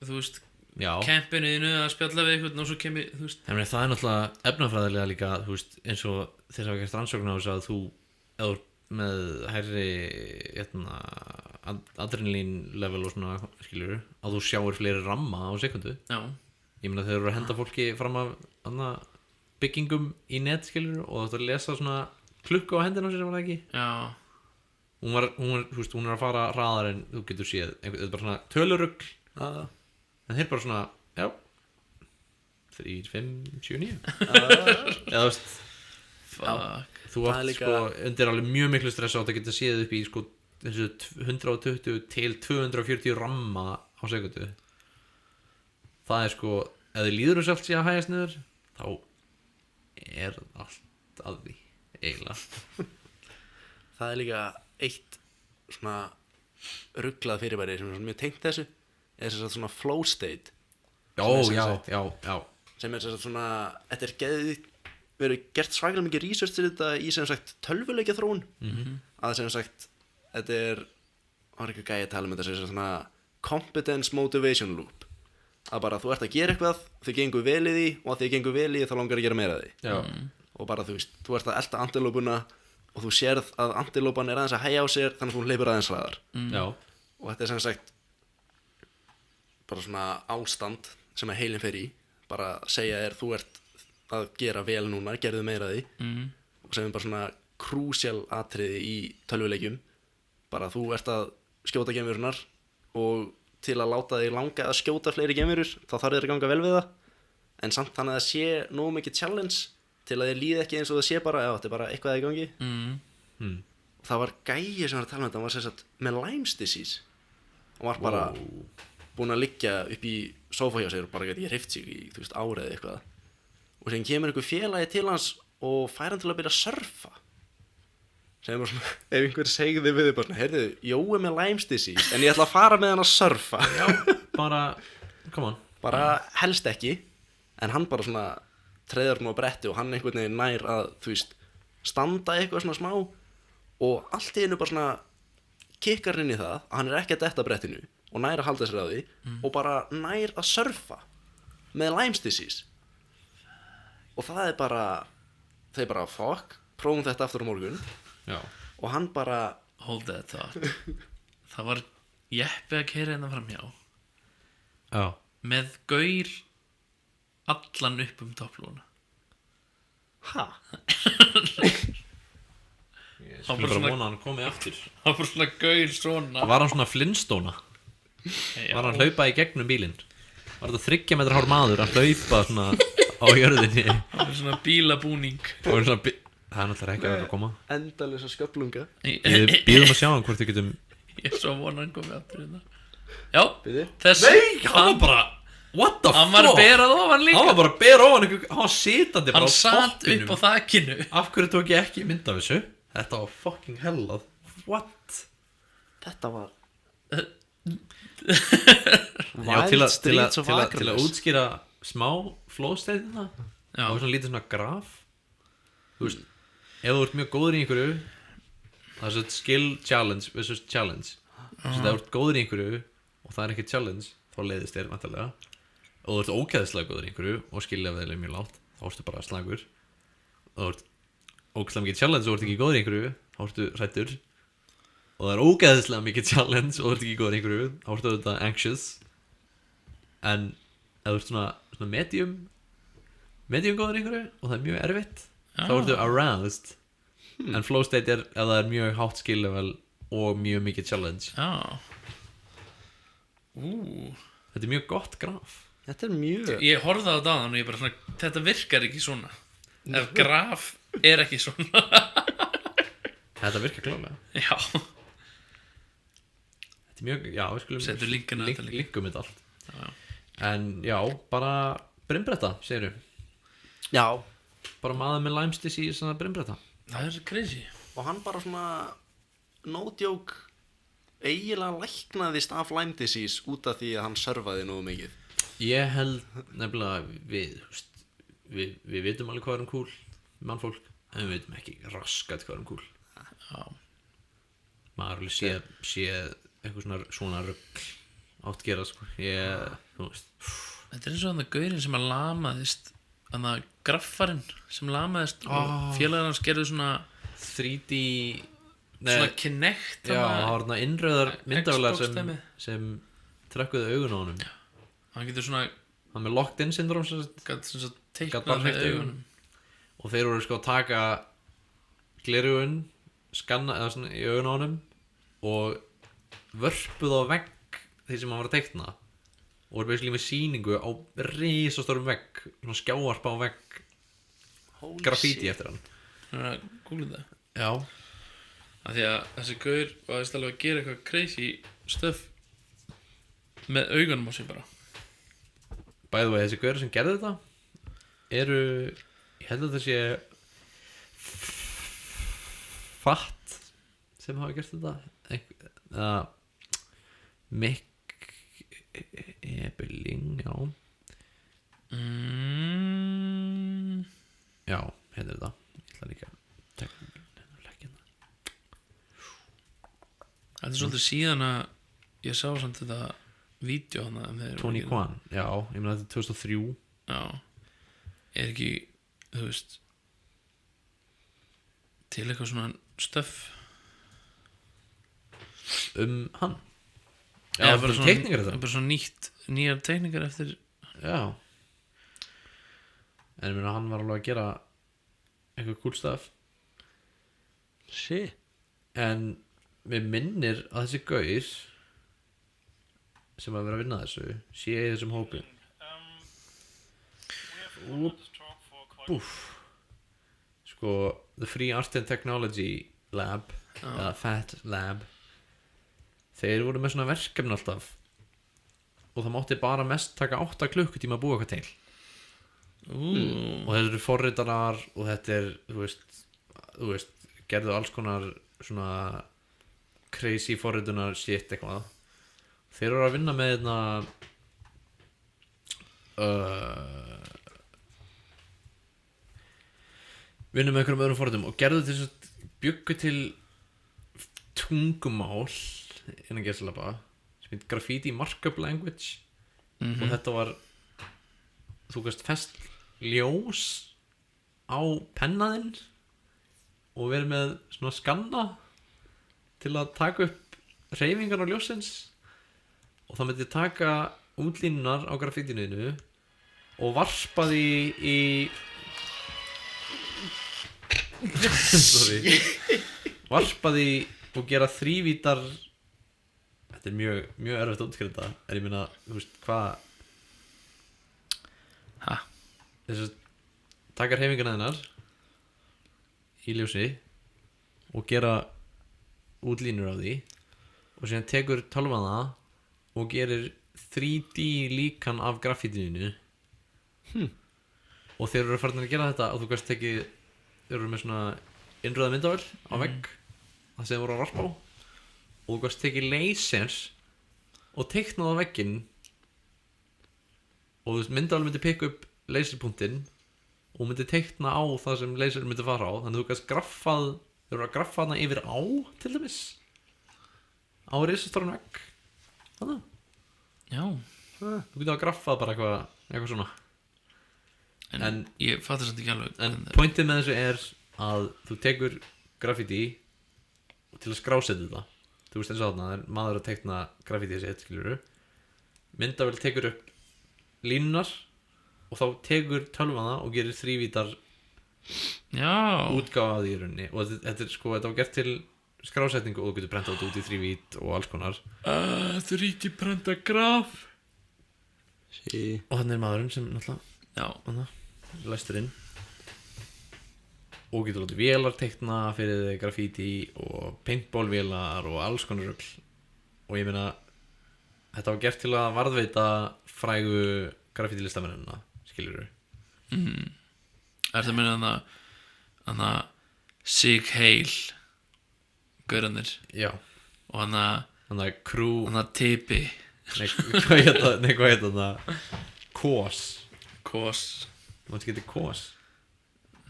þú veist, Já, campinu þínu að spjalla við eitthvað og svo kemur, þú veist, en það er náttúrulega efnafræðilega líka, þú veist, eins og þeir hafa gert rannsókn á þessu að þú, eða þú ert með hærri adrenalín level og svona, skilur, að þú sjáir fleiri ramma á sekundu. já, Ég meina þeir eru að henda fólki fram af byggingum í net, skilur, og þú ert að lesa svona klukku á hendina á sér, var það ekki? já, Þú veist, hún er að fara hraðar en þú getur séð, þetta er bara svona tölurugl, en þeir bara svona, já, 3, 5, 7, 9. Eða þú veist, fuck þú Það ert er líka- sko undir alveg mjög miklu stress á að geta séð upp í sko þessu 120 til 240 ramma á sekundu. Það er sko, ef þið líður þess allt sé að hægast niður, þá er allt að því eiginlega. Það er líka eitt svona rugglað fyrirbæri sem er svona mjög tengt þessu, er þess að svona flow state Já, sem já, sagt- já. sem er þess að svona, þetta er verið gert svakalega mikið research til þetta í sem sagt tölvuleikja þróun að sem sagt, þetta var ekki gæði að tala um þetta sem svona competence motivation loop, að bara þú ert að gera eitthvað, þið gengur vel í því og að þið gengur vel í því þá langar að gera meira af því. Já. Og bara þú veist, þú ert að elta antilópuna og þú sérð að antilópan er aðeins að hægja á sér þannig að þú hleypur aðeins hraðar. Já. Og þetta er sem sagt bara svona ástand sem að heilin fer í, bara að segja þér þú ert að gera vel núna, gerðu meira af því og sem er bara svona krúsjál atriði í tölvuleikjum, bara þú ert að skjóta geimverunar og til að láta þig langa að skjóta fleiri geimverur þá þarf þér að ganga vel við það, en samt þannig að það sé nógu mikið challenge til að þið líði ekki eins og það sé bara, já, þetta er bara eitthvað í gangi. Það var gæi sem var að tala um þetta, hann var sem sagt með Lyme's disease og var bara búinn að liggja upp í sófa hjá sér og bara gæti hreift sig í, þú veist, árið eða eitthvað, og sem kemur einhver félagi til hans og fær hann til að byrja að surfa, sem er bara svona, ef einhver segði við þig bara svona, heyrðu, Jói með Lyme's disease en ég ætla að fara með hann að surfa. Já, bara, come on. Bara helst ekki, en hann bara svona treður hann á bretti og hann einhvern veginn nær að, þú veist, standa eitthvað svona smá og allt í einu bara svona kikkar inn í það að hann er ekki að detta brettinu og nær að halda sér á því og bara nær að surfa með Lyme's disease. Og það er bara, þeir bara fuck, prófum þetta aftur á morgun. Já. Og hann bara, hold that thought það var jeppi að keyra hérna fram hjá Já. með gaur allan upp topplúna. ha? Ég Hann skulle bara bara svona- vona að hann komi aftur. Það var svona gaur svona Var hann svona Flintstona? Já. Var hann hlaupa í gegnum bílinn? Var þetta 3 metra hár maður að hlaupa svona á jörðinni? Það var svona bílabúning Og svona það er náttúrulega ekki að vera að koma. Endalisa sköflunga. Við býðum að sjá hann hvort við getum. Ég svo vona hann komið aftur hérna. Já, Bíddu. þess Hann var bara, what the Hann var berað ofan líka. Hann var bara að bera ofan einhver, hann var sitandi bara Hann á satt toppinum. upp á þakinu. Af hverju tók ég ekki mynd af þessu? Þetta var fucking hellað. What? Þetta var Já, til Streets of að Akranes. útskýra smá flowstate-ina. Já. Það var svona lítið svona graf. Þú veist, ef þú ert mjög góður í einhverju, það er svona skill challenge versus challenge. Þess að ef þú ert góður í einhverju og það er ekki challenge, þá leiðist þér vantarlega. Og þú ert ógeðslega góður í einhverju og skilllevelið er mjög lágt, þá ertu bara slagur. Og þú ert ógeðslega mikið challenge og þú ert ekki góður í einhverju, þá ertu hræddur. Og það er ógeðslega mikið challenge og þú ert ekki góður í einhverju, þá ertu auðvitað anxious. En ef þú ert svona medium góður í einhverju og það er mjög erfitt, þá ertu aroused. En flow state er ef það er mjög hátt skill level og mjög mikið challenge. Já. Þetta er mjög gott graf. Þetta er mjög Ég horfði á þetta og ég bara svona, þetta virkar ekki svona. Ef graf er ekki svona. Þetta virkar klálega. Já. Þetta er mjög, já, við skulum Settu linkinn á þetta líka. linkum þetta allt. Já. En já, bara brimbretta, segirðu. Já, bara maður með Lyme disease svona brimbrætta. Það er crazy. Og hann bara svona no joke eiginlega læknaðist af Lyme disease út af því að hann servaði nógu mikið. Ég held nefnilega við vitum alveg hvað cool mannfólk, en við vitum ekki raskat hvað cool. Já. Maður alveg sé eitthvað svona rugl átt gera sko. Þú veist. Þetta er eins og þannig gaurinn sem að lamaðist, þannig að graffarinn sem lamaðist og félagar hans gerðu svona 3D svona Kinect. Já, það var þarna innröðar myndavélar Xbox dæmi. sem trekkuðu augun á honum. Hann getur svona Hann með locked-in syndrom sem sagt, gat sem sagt gat bara teiknað hreyft með augun. augunum. Og þeir voru sko að taka gleraugun, skanna eða svona í augun á honum og vörpuð á vegg þeir sem hann var að teikna og voru basically með sýningu á risastórum vegg, svona skjáarpa á vegg, graffiti eftir hann. Það er að googla það. Já. Af því að þessi gaur varðist alveg að gera eitthvað crazy stuff með augunum á sig bara. By the way, þessi gauður sem gerði þetta eru, ég held að það sé Fatt sem hafa gert þetta Mick Ebeling, já Já, hérna þetta ég ætla líka að tekna leggina. Þetta er svolítið síðan að ég sá samt þetta vídeo hana Tony Kwan, já, ég meina þetta er 2003 Já. Er ekki, þú veist, til eitthvað svona stöff hann eða Já, bara bara svona, teikningar þetta bara svona nýjar teikningar eftir. Já. En ég meina hann var alveg að gera eitthvað cool stuff. Shit. En mér minnir að þessi gaur sem að vera að vinna að þessu sé í þessum hópi. Búf. Sko, The Free Art and Technology Lab eða FAT Lab, þeir voru með svona verkefni alltaf og það mátti bara mest taka 8 klukkutíma að búa eitthvað til. Og þetta eru forritarar og þetta er, þú veist gerðu alls konar svona crazy forritunar shit eitthvað. Þeir eru að vinna með þetta vinna með einhverjum öðrum forritum og gerðu þess að bjuggu til tungumál innan gæsalappa sem heit graffiti markup language og þetta var þú veist fest ljós á pennaðinn og verið með svona skanna til að taka upp hreyfingar á ljósins og það myndi taka útlínunar á graffitinuðinu og varpa því í sorry varpa því og gera þrívítar. Þetta er mjög erfitt að útskýra en ég meina, þú veist, hvað þess að taka hreyfingarna þinnar í ljósi og gera útlínur á því og síðan tekur tölvan það og gerir 3D líkan af graffitinu og þeir eru farin að gera þetta og þú kannst tekið, þeir eru með svona innröða myndavél á vegg það sem voru að varpa á og þú kannst tekið lasers og teiknað á vegginn og þú veist myndavél myndi pikka upp laserpunktinn og myndi teikna á það sem laser myndi fara á, þannig að þú kannst graffað, þeir eru að graffa hana yfir á til dæmis á risastóran vegg þannig Já. þú getur að graffað bara eitthvað svona En ég fattar samt ekki alveg. en pointið með þessu er að þú tekur graffiti og til að skráseta þetta þú veist eins og þarna, það er maður að teikna graffiti sitt, skilurðu myndavél tekur upp línunar og þá tekur tölvan það og gerir þrívítar Já. útgáfa af því í rauninni og þetta er sko, þetta var gert til skrásetningu og þú getur prentað út í þrívít og alls konar 3D prenta graf. Sí. og þannig er maðurinn sem náttúrulega Já. læstur inn og getur látið vélar teikna fyrir þig graffiti og paintball vélar og alls konar rugl og ég meina þetta var gert til að varðveita frægu graffiti listamennina skilurðu Er það meina hann að Sig Heil gaurarnir Já, og hann að crew Tipi Nei, hvað heit það? Kós Kos Mátti geti Kós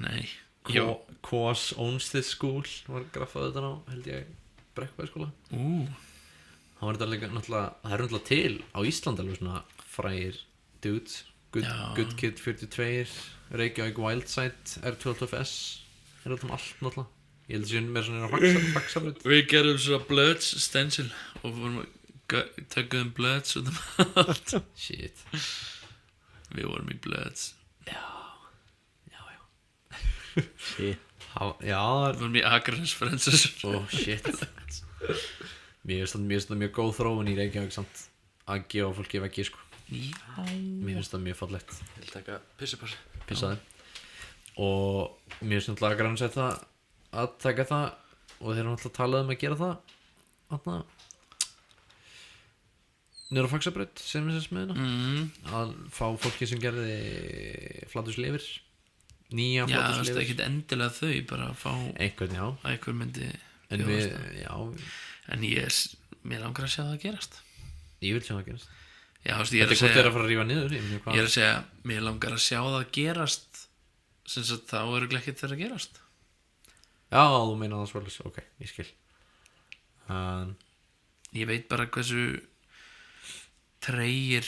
Nei Jó. Kós owns this school var graffað þetta á, held ég, Brekkubæðskóla. Það var þetta líka náttúrulega, það er náttúrulega til á Íslandi alveg svona frægir dudes, Good Kid 42, Reykjavík Wildside, R12FS, er alltaf allt náttúrulega. Ég held að séu mér svona að faxafröð. Við gerum svona Bloods stencil og tökum Bloods út allt. Shit. Við vorum í Bloods. Shit. Já, Við vorum í Akranes Francis. oh shit. Mér finnst það mjög góð þróun í Reykjavík samt að gefa fólki veggi sko. Mér finnst það mjög fallegt. Ég vil taka pissupar. Pissaði. Og mér finnst náttúrulega grannsætt að taka það og þeir eru náttúrulega talað að gera það þarna niður á Faxabraut sem er þessi smiðina að fá fólki sem gerði flaturslifir nýja Já, það er flaturslifir ekkert endilega þau, bara að fá einhvern, já, að einhver myndi en bjóðast við, það. já, En mér langar að sjá það gerast. ég vil sjá það gerast Já, þú veist, ég er þetta að er hvort þeir segja að fara að rífa niður Ég er að segja, mér langar að sjá það gerast sem sagt þá er ekki þeirra að gerast. já, þú meina það svolítið, ok, ég skil Ég veit bara hversu tregir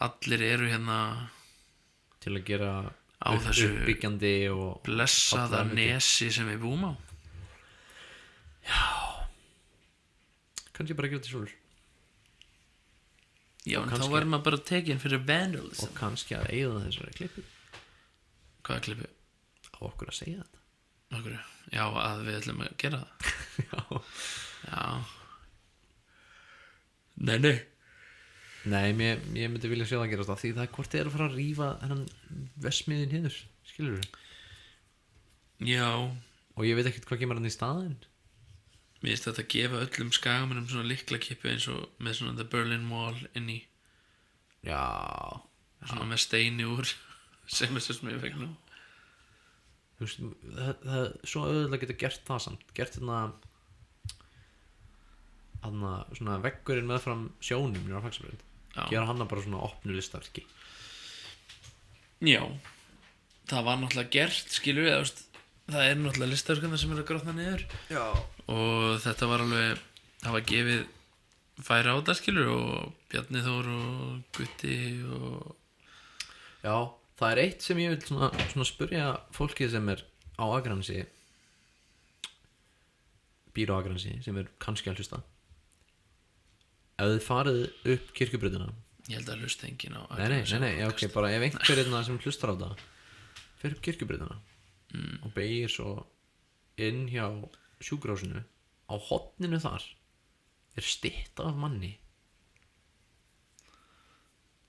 allir eru hérna til að gera á þessu uppbyggjandi og blessaða fallega hluti. nesi sem við búum á. kannski bara gera þetta sjálfur Já, Og en kannski- þá verður maður bara tekin fyrir vandalism. og kannski að eigða þessari klippu Hvað er klippu? á okkur að segja þetta Okkur? Já, að við ætlum að gera það. já. Já. Nei. Nei, ég myndi vilja sjá það gerast það því það er hvort þið er að fara að rífa þennan vesmiðin hinnur, skilur þú? Já, Og ég veit ekkert hvað kemur hann í staðinn. mér finnst þetta að gefa öllum skagamennum svona lyklakippu eins og með svona The Berlin Wall inn í Já, svona með steini úr sem er sem ég fekk nú. þú veist, það er svo auðvitað geta gert það samt, gert þarna svona veggurinn meðfram sjónum nýra á Faxabraut, Já. gera hana bara svona opnu listaverki. Já, það var náttúrulega gert, skilur við, það er náttúrulega listaverkana sem eru að grotna niður. Já. Og þetta var alveg, það var gefið færi á það, skilur, og Bjarni Þór og Gutti og Já, það er eitt sem ég vil svona spurja fólkið sem er á Akranesi, býr á Akranesi, sem er kannski að hlusta. Ef þið farið upp kirkjubrautina, ég held að hlusta enginn á nei, já, ok, bara ef einhver hérna sem hlustar á það fer upp kirkjubrautina og beigir svo inn hjá sjúkrahúsinu, á horninu þar er stytta af manni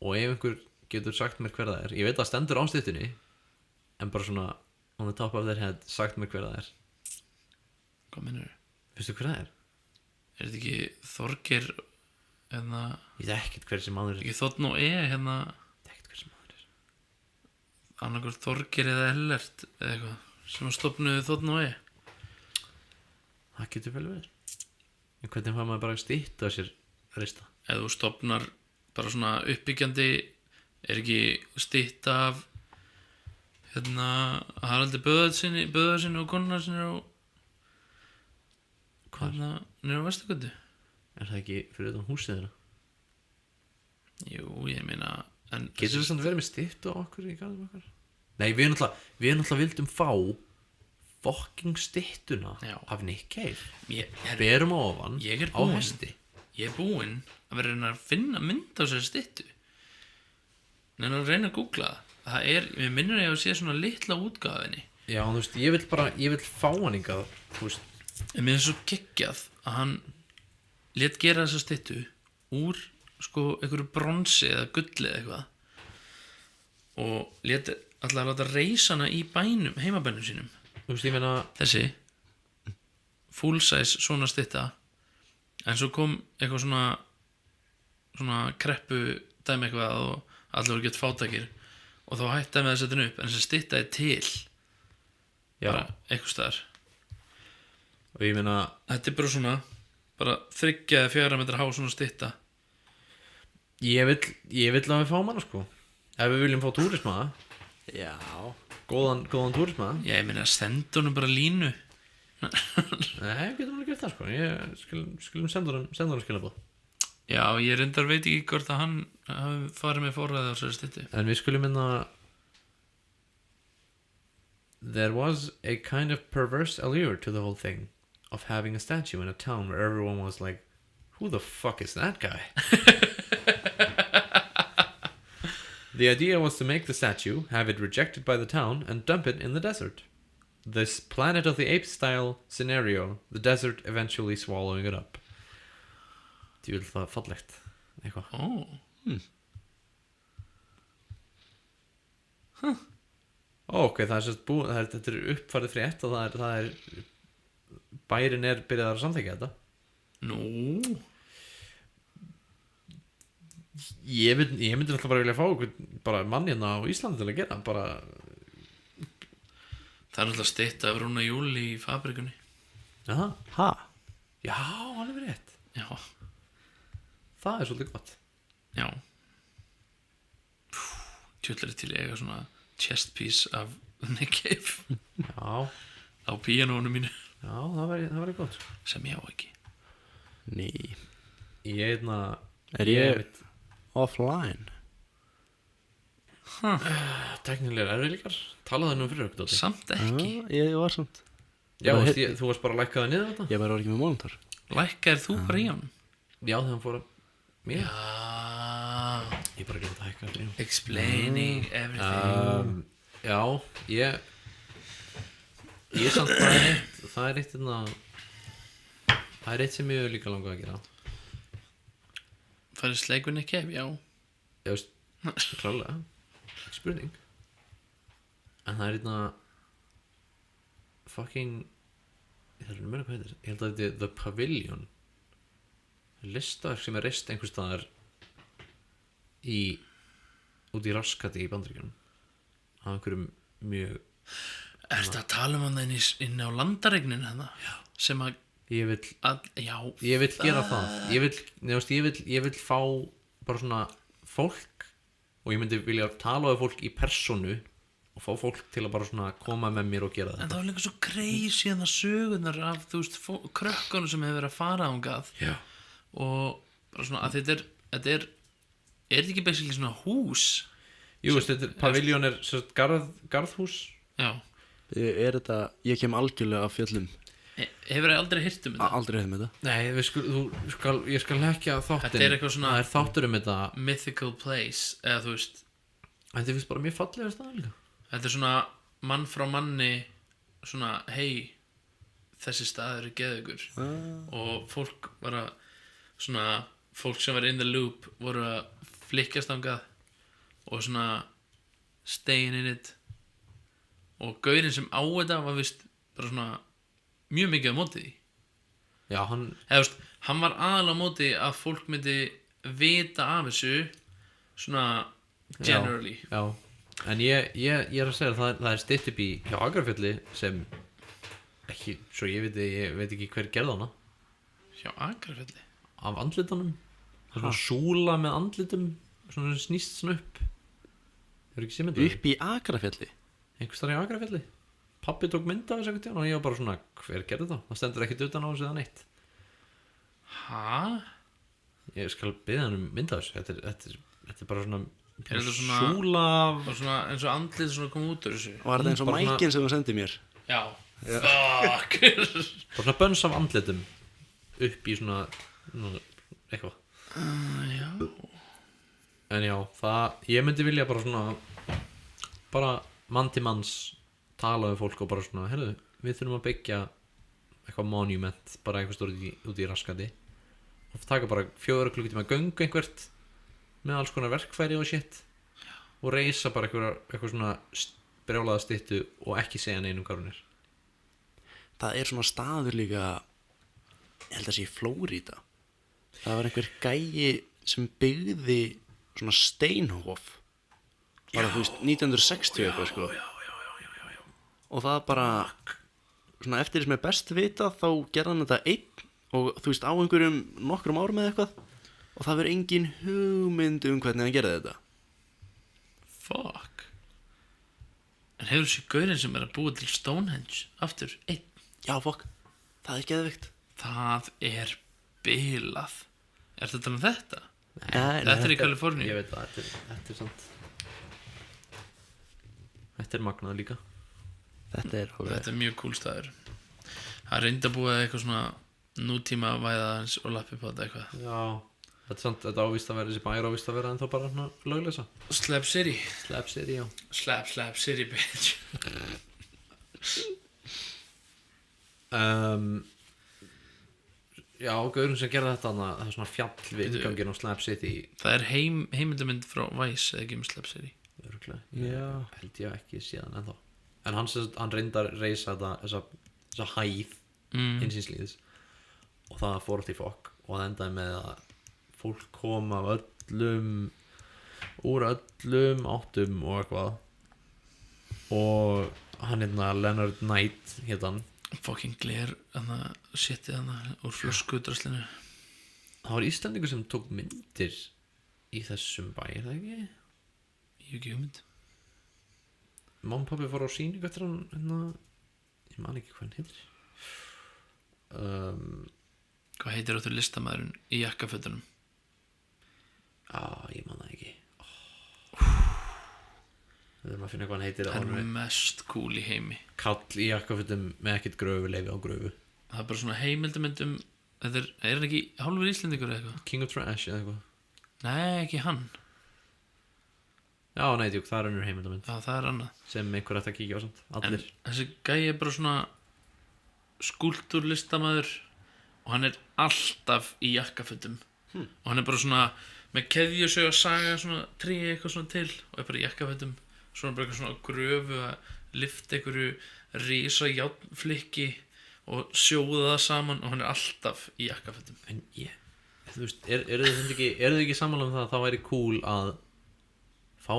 og ef einhver getur sagt mér hver það er, ég veit að það stendur á styttunni en bara svona on the top of their head sagt mér hver það er. Hvað minnur þau? Veistu hver það er? Er þetta ekki Þorgeir hérna, Ég veit ekkert hver sem maður er. ekki Þotn og hérna Ég veit ekkert hver sem maður er. annarkur Þorgeir eða Ellert eða eitthvað sem stofnuðu Þotn og Það getur vel verið. En hvernig fær maður bara stytta sér reista? ef þú stofnar bara svona uppbyggjandi, er ekki stytta af hérna Haraldi Böðarsinni og konar sinni á Hvar? hérna niður á Vesturgötu. Er það ekki fyrir utan húsið þeirra? Jú, ég meina en Getur það samt verið með styttu á okkur í garðum okkar? Nei, við náttúrulega vildum fá fucking styttuna Já. af Nick Cave. ég Berum á ofan Ég er á búinn. hesti. er búinn að vera að reyna að finna mynd á þessari styttu en að reyna að googla það er, mér minnir að ég að sé svona litla útgáfinni. Já, þú veist, ég vil fá hann yngað, þú veist. En mér er svo geggjað að hann lét gera þessa styttu úr sko einhverju bronsi eða gulli eða eitthvað og lét alltaf láta reisa hana í bænum, heimabænum sínum. Þú veist, ég meina, Þessi full size svona stytta en svo kom eitthvað svona kreppu dæmi eitthvað og allir voru gett fátækir og þá hætta með að setja hann upp, en þessi stytta er til Já, bara einhvers staðar. og ég meina Þetta er bara svona bara 3-4 metra há svona stytta. ég vill að við fáum hana sko. Ef við viljum fá túrisma, Já. góðan túrisma. Ég meina sendur honum bara línu. Nei, getum við gert það sko. Skulum senda hann skilabóð. Já, ég reyndar veit ekki hvort að hann hafi farið með forræði á þessari styttu. En við skulum minna There was a kind of perverse allure to the whole thing of having a statue in a town where everyone was like, who the fuck is that guy? The idea was to make the statue, have it rejected by the town, and dump it in the desert. This Planet of the Apes style scenario, the desert eventually swallowing it up. Djúvill það fallegt. Eitthvað. Ok, það er sérst búið, þetta er uppfærið frétt og það er bærin er byrjað að samþykja þetta. Nú, Ég myndi alltaf bara vilja fá bara mann hérna á Íslandi til að gera bara, það er alltaf stytta af Rúna Júl í fabrikunni. jaha, Ha? já, alveg rétt. Já, Það er svolítið gott. já. Tjöldur til ég eiga svona chest piece af Nick Cave Já, á píanónu mínu já, það væri gott. sem ég á ekki. Ný. Ég einna Er ég offline? teknilega erfiðleikar. Talaðu nú fyrir okkur, Dóti. Samt ekki. Ég var samt. Já, bara þú varst bara að lækka það niður þetta. Ég bara var ekki með monitor. Lækkaðir þú bara í honum? Já, þegar hann fór að mér. Já, Ég bara glemt að hækka það. explaining everything. Já, ég samt það er eitt það er eitt sem ég líka langað að gera. Færið sleik við Nick Cave, já. Ég veist, klálega ekki spurning. En það er fucking ég þarf að muna hvað heitir. Ég held að þetta er The Pavilion, listaverk sem er reist einhvers staðar út í raskati í Bandaríkjunum af einhverjum mjög. Ertu að tala um hann inn á landaregnin hérna? Já. Sem að, Ég vill já, gera það. Ég vill fá bara svona fólk og ég myndi vilja tala við fólk í personu og fá fólk til að bara svona koma með mér og gera en þetta. það var líka svo crazy hérna sögunar af, þú veist, krökkunum sem hefur verið að fara ángað Já. og bara svona að þetta er ekki basically svona hús? Jú, veist, þetta Pavilion er sérst garðhús. Já. Er þetta, ég kem algjörlega af fjöllum. Hefur þið aldrei heyrt um þetta? Aldrei hefði með þetta. Nei, ég skal ekki að þáttin. Þetta er eitthvað svona- Það er þáttur um þetta. Mythical place, eða þú veist, En þetta finnst bara mjög fallega staðar líka. þetta er svona mann frá manni, svona, hei, þessi staður er geðugur. Og fólk var að, svona, fólk sem var in the loop voru að flikkast ángað og svona staying in it. Og gaurinn sem á þetta var vist bara svona mjög mikið á móti því. Já, hann Eða, veist, hann var aðalega á móti að fólk myndi vita af þessu svona generally. Já, en ég er að segja að það er stytt upp í hjá Akrafjalli sem ekki, svo ég veit ekki hver gerði hana Hjá Akrafjalli. af andlitunum. Það er svona súla með andlitum svona snýst svona upp. Hefur ekki séð mynda? Upp í Akrafjalli? Einhvers þar í Akrafjalli. Pabbi tók mynd af þessu einhvern tímann og ég var bara svona, hver gerði það? Það stendur ekkert utan á þessu eða neitt. Hæ? Ég skal biðja hann um mynd af þessu. Þetta er bara svona Er þetta svona- súla af... Og svona eins og andlið svona kom út úr þessu. Var þetta eins og Bara svona- mækin sem þú sendið mér? Já. Fuck. bara svona bönns af andlitum upp í svona eitthvað. Já. En já, ég myndi vilja bara svona bara mann til manns tala við fólk og bara svona, heyrðu, við þurfum að byggja eitthvað monument, bara einhver stór út í raskati og taka bara 4 klukkutíma göngu einhvert með alls konar verkfæri og shit og reisa bara eitthvað svona brjálaða styttu og ekki segja neinum hvað hún er. Það er svona staður líka, ég held að sé í Flórída. Það var einhver gæi sem byggði svona steinhof bara þú veist 1960 eitthvað sko og það bara svona eftir sem er best vitað þá gerði hann þetta einn og þú veist á einhverjum nokkrum árum eða eitthvað og það verður engin hugmynd hvernig hann gerði þetta. Fuck. En hefur þessi gaurinn sem er að búa til Stonehenge aftur einn? Já, fokk, það er geðvikt. Það er bilað. Er þetta um þetta? Nei, Þetta er í Kaliforníu. Ég veit það, þetta er sant. Þetta er magnað líka. þetta er alveg Þetta er mjög cool staður. Það reyndi að búa eitthvað svona nútíma væða hans og lappi på þetta eitthvað. Já, þetta er sant, þetta ávist að vera, þessi bæri ávist að vera en þá bara hérna lögleysa. Slap City. Slap City, já. Slap City, bitch. Já, gaurum sem gerði þetta þarna, það er svona fjall við inganginn á Slap City. Það er heimildamynd frá Vice eða ekki um Slap City. Örugglega. Já, held ég ekki síðan ennþá. En hann reyndar reisa þessa hæð hinsinsliðis og það fór til fokk og það endaði með að fólk kom af úr öllum áttum og eitthvað og hann Leonard Knight hét hann. Fucking gler shitið úr flöskudraslinu. Það var Íslendingur sem tók myndir í þessum bæ, er það ekki? Ég hef ekki hugmynd. Mamma og pabbi fór á sýningu eftir hann ég man ekki hvað hann heitir. Hvað heitir áttur listamæðurinn í jakkafötunum? Ég man það ekki. Við þurfum að finna hvað hann heitir. Það er mest cool í heimi. Kall í jakkafutum með ekkert gröfuleyfi á gröfu. Það er bara svona heimildamyndum. Er hann ekki hálfur Íslendingur eða eitthvað? King of Trash eða eitthvað. Nei, ekki hann. Já, nei, djúk, það er önnur heimildamynd Það er annað. sem einhver ætti að kíkja á samt. En Allir. þessi gæi er bara svona skúlptúrlistamæður og hann er alltaf í jakkafötum og hann er bara svona með keðjusög að saga svona trí eitthvað svona til og er bara í jakkafötum svona bara eitthvað svona gröfu að lyfta einhverju risa járnflikki og sjóða það saman og hann er alltaf í jakkafötum. En þú veist, eru þið ekki sammála um það að það væri cool að fá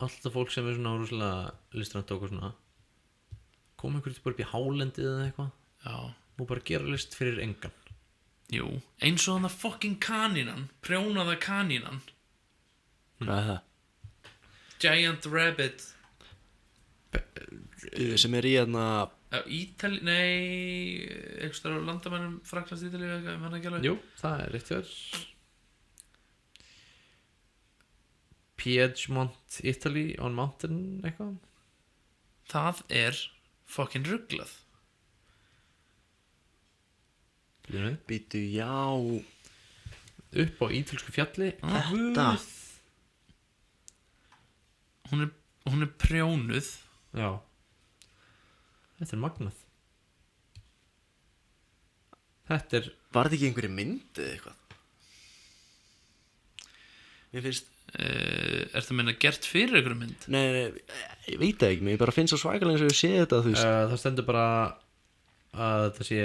alltaf fólk sem er svona rosalega listrænt og svona koma einhverju bara upp í hálendið eða eitthvað Já, og bara gera list fyrir engan. jú, eins og hann að fucking kanínan, prjónaða kanínan, Hvað er það? Giant Rabbit Sem er í hérna Ítali, nei eitthvað stær á landamænum Frakklands Ítali eða eitthvað, ég man ekki alveg. Jú, það er rétt hjá Piedmont, Italy on Mountain eitthvað. Það er fucking rugglað. Býtu, já Upp á ítölsku fjalli. Þetta Hún er prjónuð. Já. Þetta er magnað. Þetta er Var þetta ekki einhverju mynd eða eitthvað? Mér finnst Ertu að meina gert fyrir einhverju mynd? Nei, ég veit það ekki, mér bara finnst svo svakalega eins og ég sé þetta, þú veist það stendur bara að þetta sé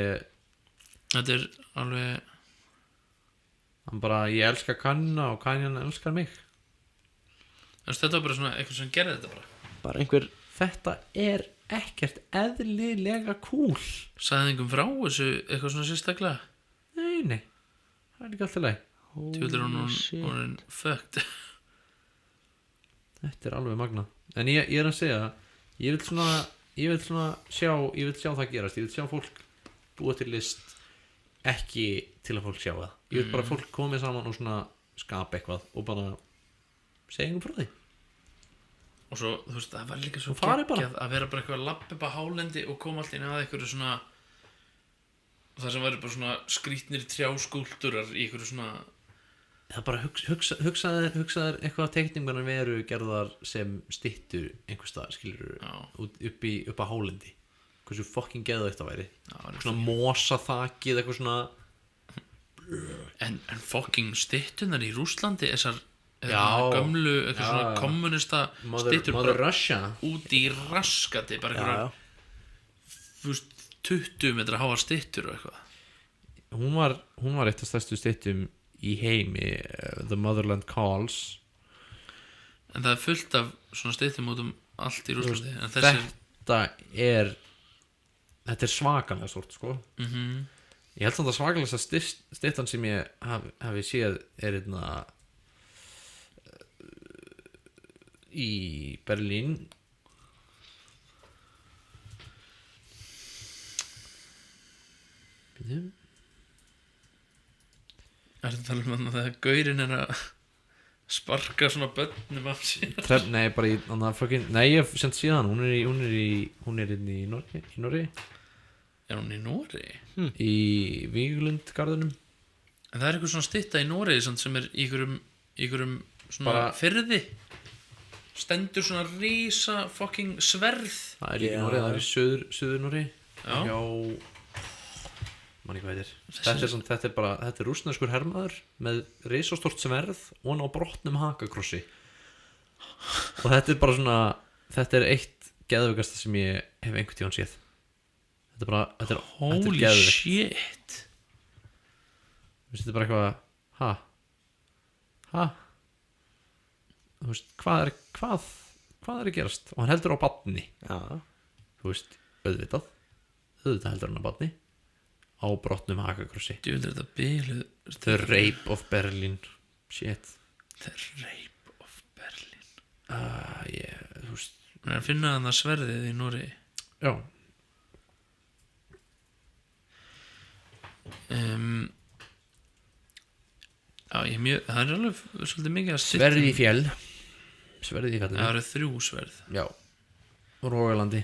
Þetta er alveg hann bara, ég elska Kanja og Kanja elskar mig. Þetta var bara svona eitthvað sem gerði þetta bara. Bara einhver Þetta er ekkert eðlilega cool. Sagði einhverjum frá þessu eitthvað svona sérstaklega? Nei, það er líka alltaf leið. Tjóðlir hún fucked. Þetta er alveg magnað. En ég er að segja ég vil sjá það gerast. Ég vil sjá fólk búa til list ekki til að fólk sjá það. Ég vil bara fólk komið saman og svona skapa eitthvað og bara segja einhver frá því. Og svo, þú veist, það var líka svo Og farið bara. geggjað að vera bara eitthvað að lappa upp á hálendi og koma allt inn að eitthvað svona það sem væri bara svona skrýtnir trjáskúlptúrar í eitthvað svona Það bara hugsaðir eitthvað að teikningarnar veru gerðar sem styttur einhvers staðar, skilur Já. upp á hálendi. Hversu fucking geðveikt það væri. Já, Svona mosa þakið, eitthvað svona. en fucking styttunar í Rússlandi þessar Já. gömlu eitthvað Já. svona kommunista Mother styttur Russia. bara út í raskati bara Já, eitthvað, já, þú veist, 20 metra háar styttur og eitthvað. Hún var eitt af stærstu styttum í heimi, The Motherland Calls. En það er fullt af svona styttum út allt í Rússlandi. En þessi þetta er svakalega stort sko. Ég held samt að svakalega styttan sem ég hafi séð er einna í Berlín. Býtum. Er þetta tala um að þegar gaurinn er að sparka svona börnum af sín? Nei, bara í nei, ég hef sendt síðan. Hún er inn í Noregi. Er hún í Noregi? Í Víglundgarðinum. En það er eitthvað svona stytta í Noregi sem er í einhverjum svona Bara- firði. Stendur svona rísa fucking sverð. Það er í Noregi, það er í söður Noregi. Já. Hjá manni hvað þetta er bara, þetta er rússneskur hermaður með risastórt sverð og hann á brotnum hakakrossi. Og þetta er bara svona, þetta er eitt geðveikasta sem ég hef einhvern tímann séð. Þetta er bara, þetta er Holy geðveikt. shit. Þetta er bara eitthvað, þú veist, hvað er að gerast? Og hann heldur á barni. Já. Þú veist, auðvitað heldur hann á barni á brotnum hakakrossi. Djúvel er þetta bíluð. The Rape of Berlin. Shit. The Rape of Berlin. Þú veist, Það er að finna þannig sverðið í Noregi. já. Já, það er alveg svolítið mikið að styttum. Sverðið í fjell. Sverðið í fjallinu. Það eru 3 sverð. Já. Rógalandi.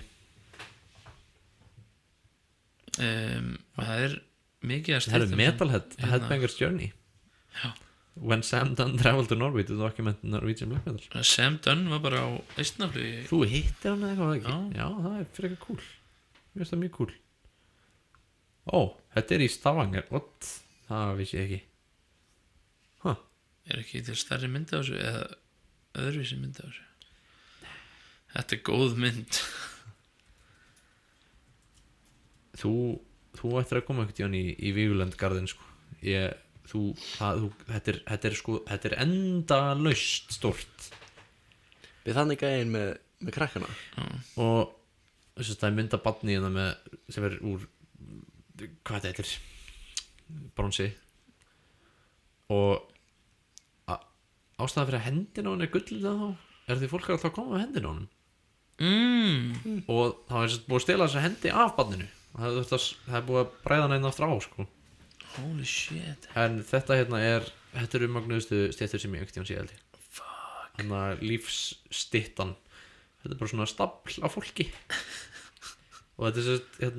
Það er mikið að Það styttum. er Metalhead, Hérna. Headbanger's Journey. Já. When Sam Dunn traveled to Norway to document Norwegian black metal. Sam Dunn var bara á Eistnaflugi. Þú hittir hann eða eitthvað ekki? Já. Já, það er fyrir eitthvað cool. Mér finnst það mjög cool. Þetta er í Stavanger. What? Það vissi ég ekki. Er ekki til stærri mynd á þessu eða öðruvísi mynd á þessu? Þetta er góð mynd. Þú ættir að koma einhvern tíðan í Vígulandgarðin sko. Þetta er endalaust stórt. Við þannig gæðin með krakkana. Og þess að það er mynda barni hérna með sem er úr hvað þetta heitir bronsi og ástæða fyrir að hendina á hann er gullið þá er því fólk er alltaf að koma með hendina á hann og það er búið að stela þessa hendi af barninu og það er búið að bræða hann einn aftur á sko. Holy shit. En þetta hérna þetta eru magnuðustu stéttur sem ég einhvern tímann sé held ég. Þannig að lífsstyttan þetta er bara svona stafl af fólki og þetta er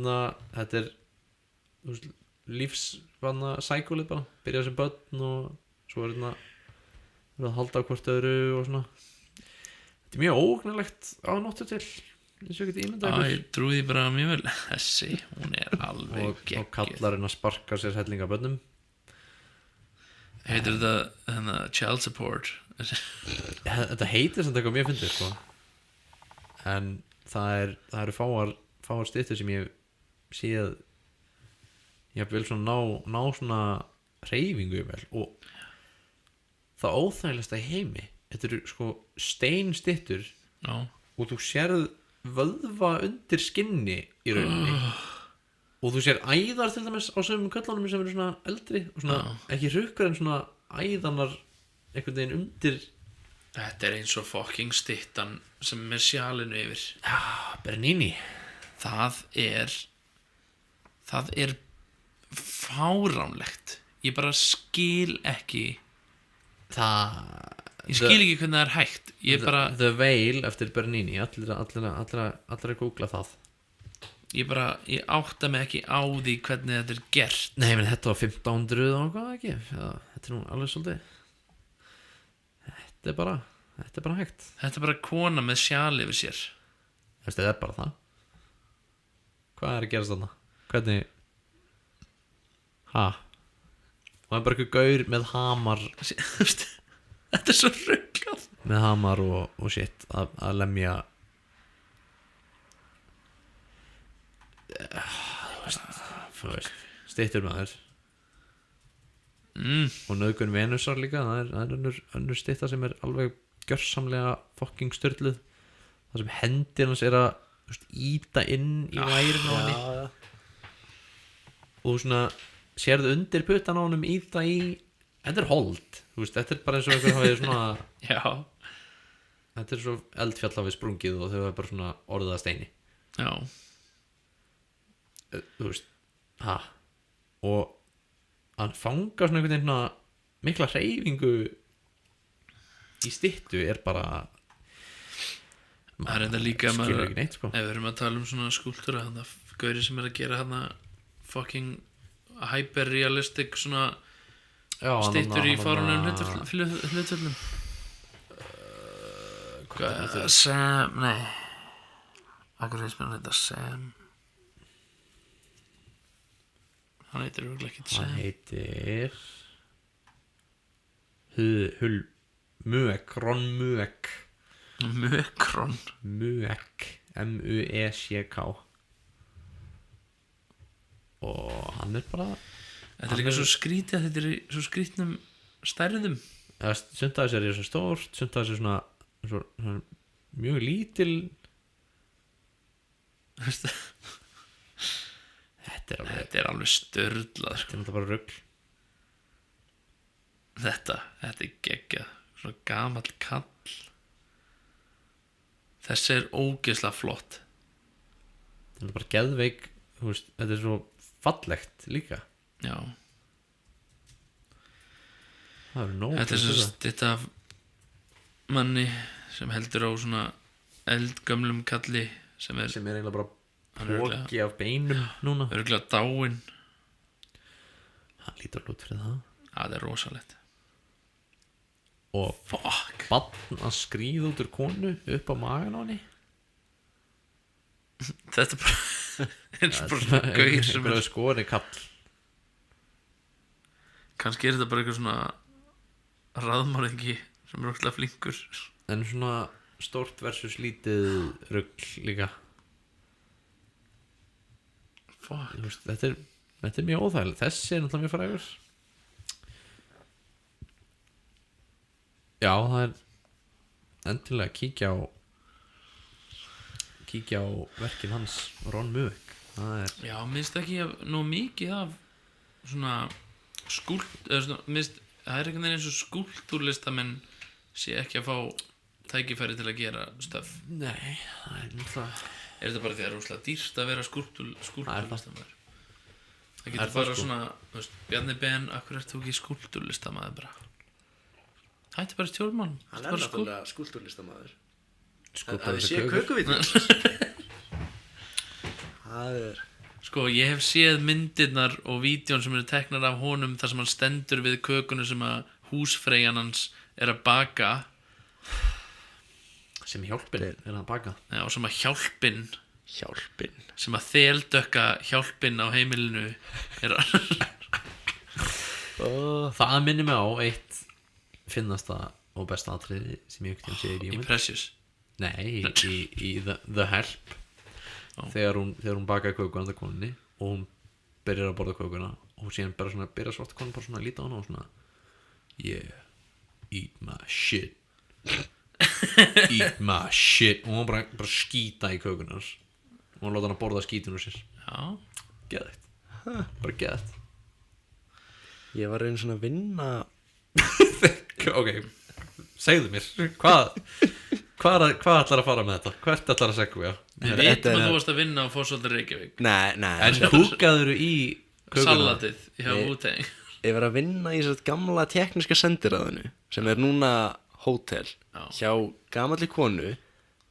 þetta er lífsvanna sækulið bara, byrja sem börn og svo er að halda á hvort öðru og svona þetta er mjög ógnarlegt á nóttu til eins og ekki ímynda Ég trúi því bara mjög vel. Þessi, hún er alveg og kallarinn að sparka sér hellinga börnum. Heitir þetta child support? Þetta heitir samt eitthvað mjög fyndið sko. En það eru fáar styttur sem ég séð ég vil svona ná svona hreyfingu vel og það óþægilegsta í heimi þetta eru sko steinstyttur Já. og þú sérð vöðva undir skinni í rauninni og þú sér æðar til dæmis á sömum köllunum sem eru svona eldri og svona ekki hrukkur en svona æðanar einhvern veginn undir. Þetta er eins og fucking styttan sem er sjalinu yfir. Bernini. Það er fáránlegt. Ég bara skil ekki. Ég skil ekki hvernig það er hægt. The Veil eftir Bernini. Allir að googla það. Ég átta mig ekki á því hvernig þetta er gert. Nei, menn þetta var 1500 og hvað ekki. Þetta er nú alveg svolítið. Þetta er bara hægt. Þetta er bara kona með sjal yfir sér. Þetta er bara það. Hvað er að gerast þarna? Hvernig og það er bara eitthvað gaur með hamar Þetta er svo rugglað. með hamar og shit að lemja þú veist styttur maður og nauðgun Venusar líka það er önnur stytta sem er alveg gjörsamlega fucking störluð þar sem hendir hans er að þú veist, íta inn í lærin á henni já. og þú svona sérðu undir puttan á honum íta í þetta er hold, þú veist, þetta er bara eins og einhver hafið svona, Já, þetta er svo eldfjall hafið sprungið og þau hafa bara svona orðið að steini já, þú veist, og að fanga svona einhvern veginn svona mikla hreyfingu í styttu er bara það er enda líka ef skilur maður- ekki neitt sko ef við erum að tala um svona skúltúra þannig að gauri sem er að gera hann fucking hyperrealistic svona Já, styttur í hann- fárunum hann- hlutvöllum hvað er þetta? Sam, nei Akkur veist mér hann heita Sam Hann heitir örugglega ekkert Hann Sam heitir Hull Möek, Ron Möek Mökron Möek M-U-E-C-K og hann er bara Þetta er líka svo skrítið Þetta er í svo skrítnum stærðum sumt af þessu er svo stórt, sumt af þessu er svona mjög lítil Þetta þetta er alveg störlað sko. þetta er náttúrulega bara rugl Þetta er geggjað Svona gamall kall Þessi er ógeðslega flott þetta er bara geðveik þú veist, þetta er svo fallegt líka Já það er nóg Þetta er fyrir svo þetta af manni sem heldur á svona eldgömlum kalli sem er sem er eiginlega bara Hann er örugglega- póki af beinum núna örgulega dáinn hann lítur út fyrir það Það er rosalegt og Fuck bann að skríða út úr konu upp á magan á henni Þetta er bara eins og bara svona gaur sem er einhverja skori kall kannski er þetta bara eitthvað svona raðmæringi sem er okkur flinkur en svona stórt versus lítið rugl líka Fuck Þú veist, þetta er mjög óþægilegt þessi er náttúrulega mjög frægur já það er endilega kíkja á verkin hans Ron Möek það er Já, minnst ekki nú mikið af svona skúlt eða svona, minnst, það er einhvern veginn eins og skúltúrlistamenn sé ekki að fá tækifæri til að gera stöf nei það er náttúrulega Er þetta bara því að það er úrslega dýrt að vera skúltúrlistamaður Það getur Er það bara sko? svona þú veist, Bjarni Ben, akkur ert þú ekki skúltúrlistamaður bara Hætti bara stjórnmál Hann er náttúrulega skúltúrlistamaður skúlptúr Það sé kökur. kökuvídeó Það er Sko, ég hef séð myndirnar og vídjón sem eru teknar af honum þar sem hann stendur við kökunu sem að húsfreyjan hans er að baka sem hjálpir er að baka og sem að hjálpin hjálpin sem að þeldökka hjálpin á heimilinu er að það minnir mig á eitt finnasta og besta atriði sem ég ekkert sé í í bíómynd Precious nei, í the Help þegar hún bakaði köku handa koninni og hún byrjar að borða kökuna og síðan bara svona byrjar svarta konin bara svona að líta á hana og svona yeah, eat my shit eat my shit og hún bara skýta í kökunar og hún láta hana borða skítun úr sér Já, geðvægt, bara geðvægt Ég var einu svona að vinna ok, segðu mér hvað ætlar að fara með þetta hvert ætlar að segja við Þetta vitum er- að þú varst að vinna á Fossvaldur Reykjavík Nei en kúkaður í kökuna Salatið hjá Nei. Wu-Tang Ég var að vinna í svo gamla tekniska sendiráðinu sem er núna hótel Já. hjá gamalli konu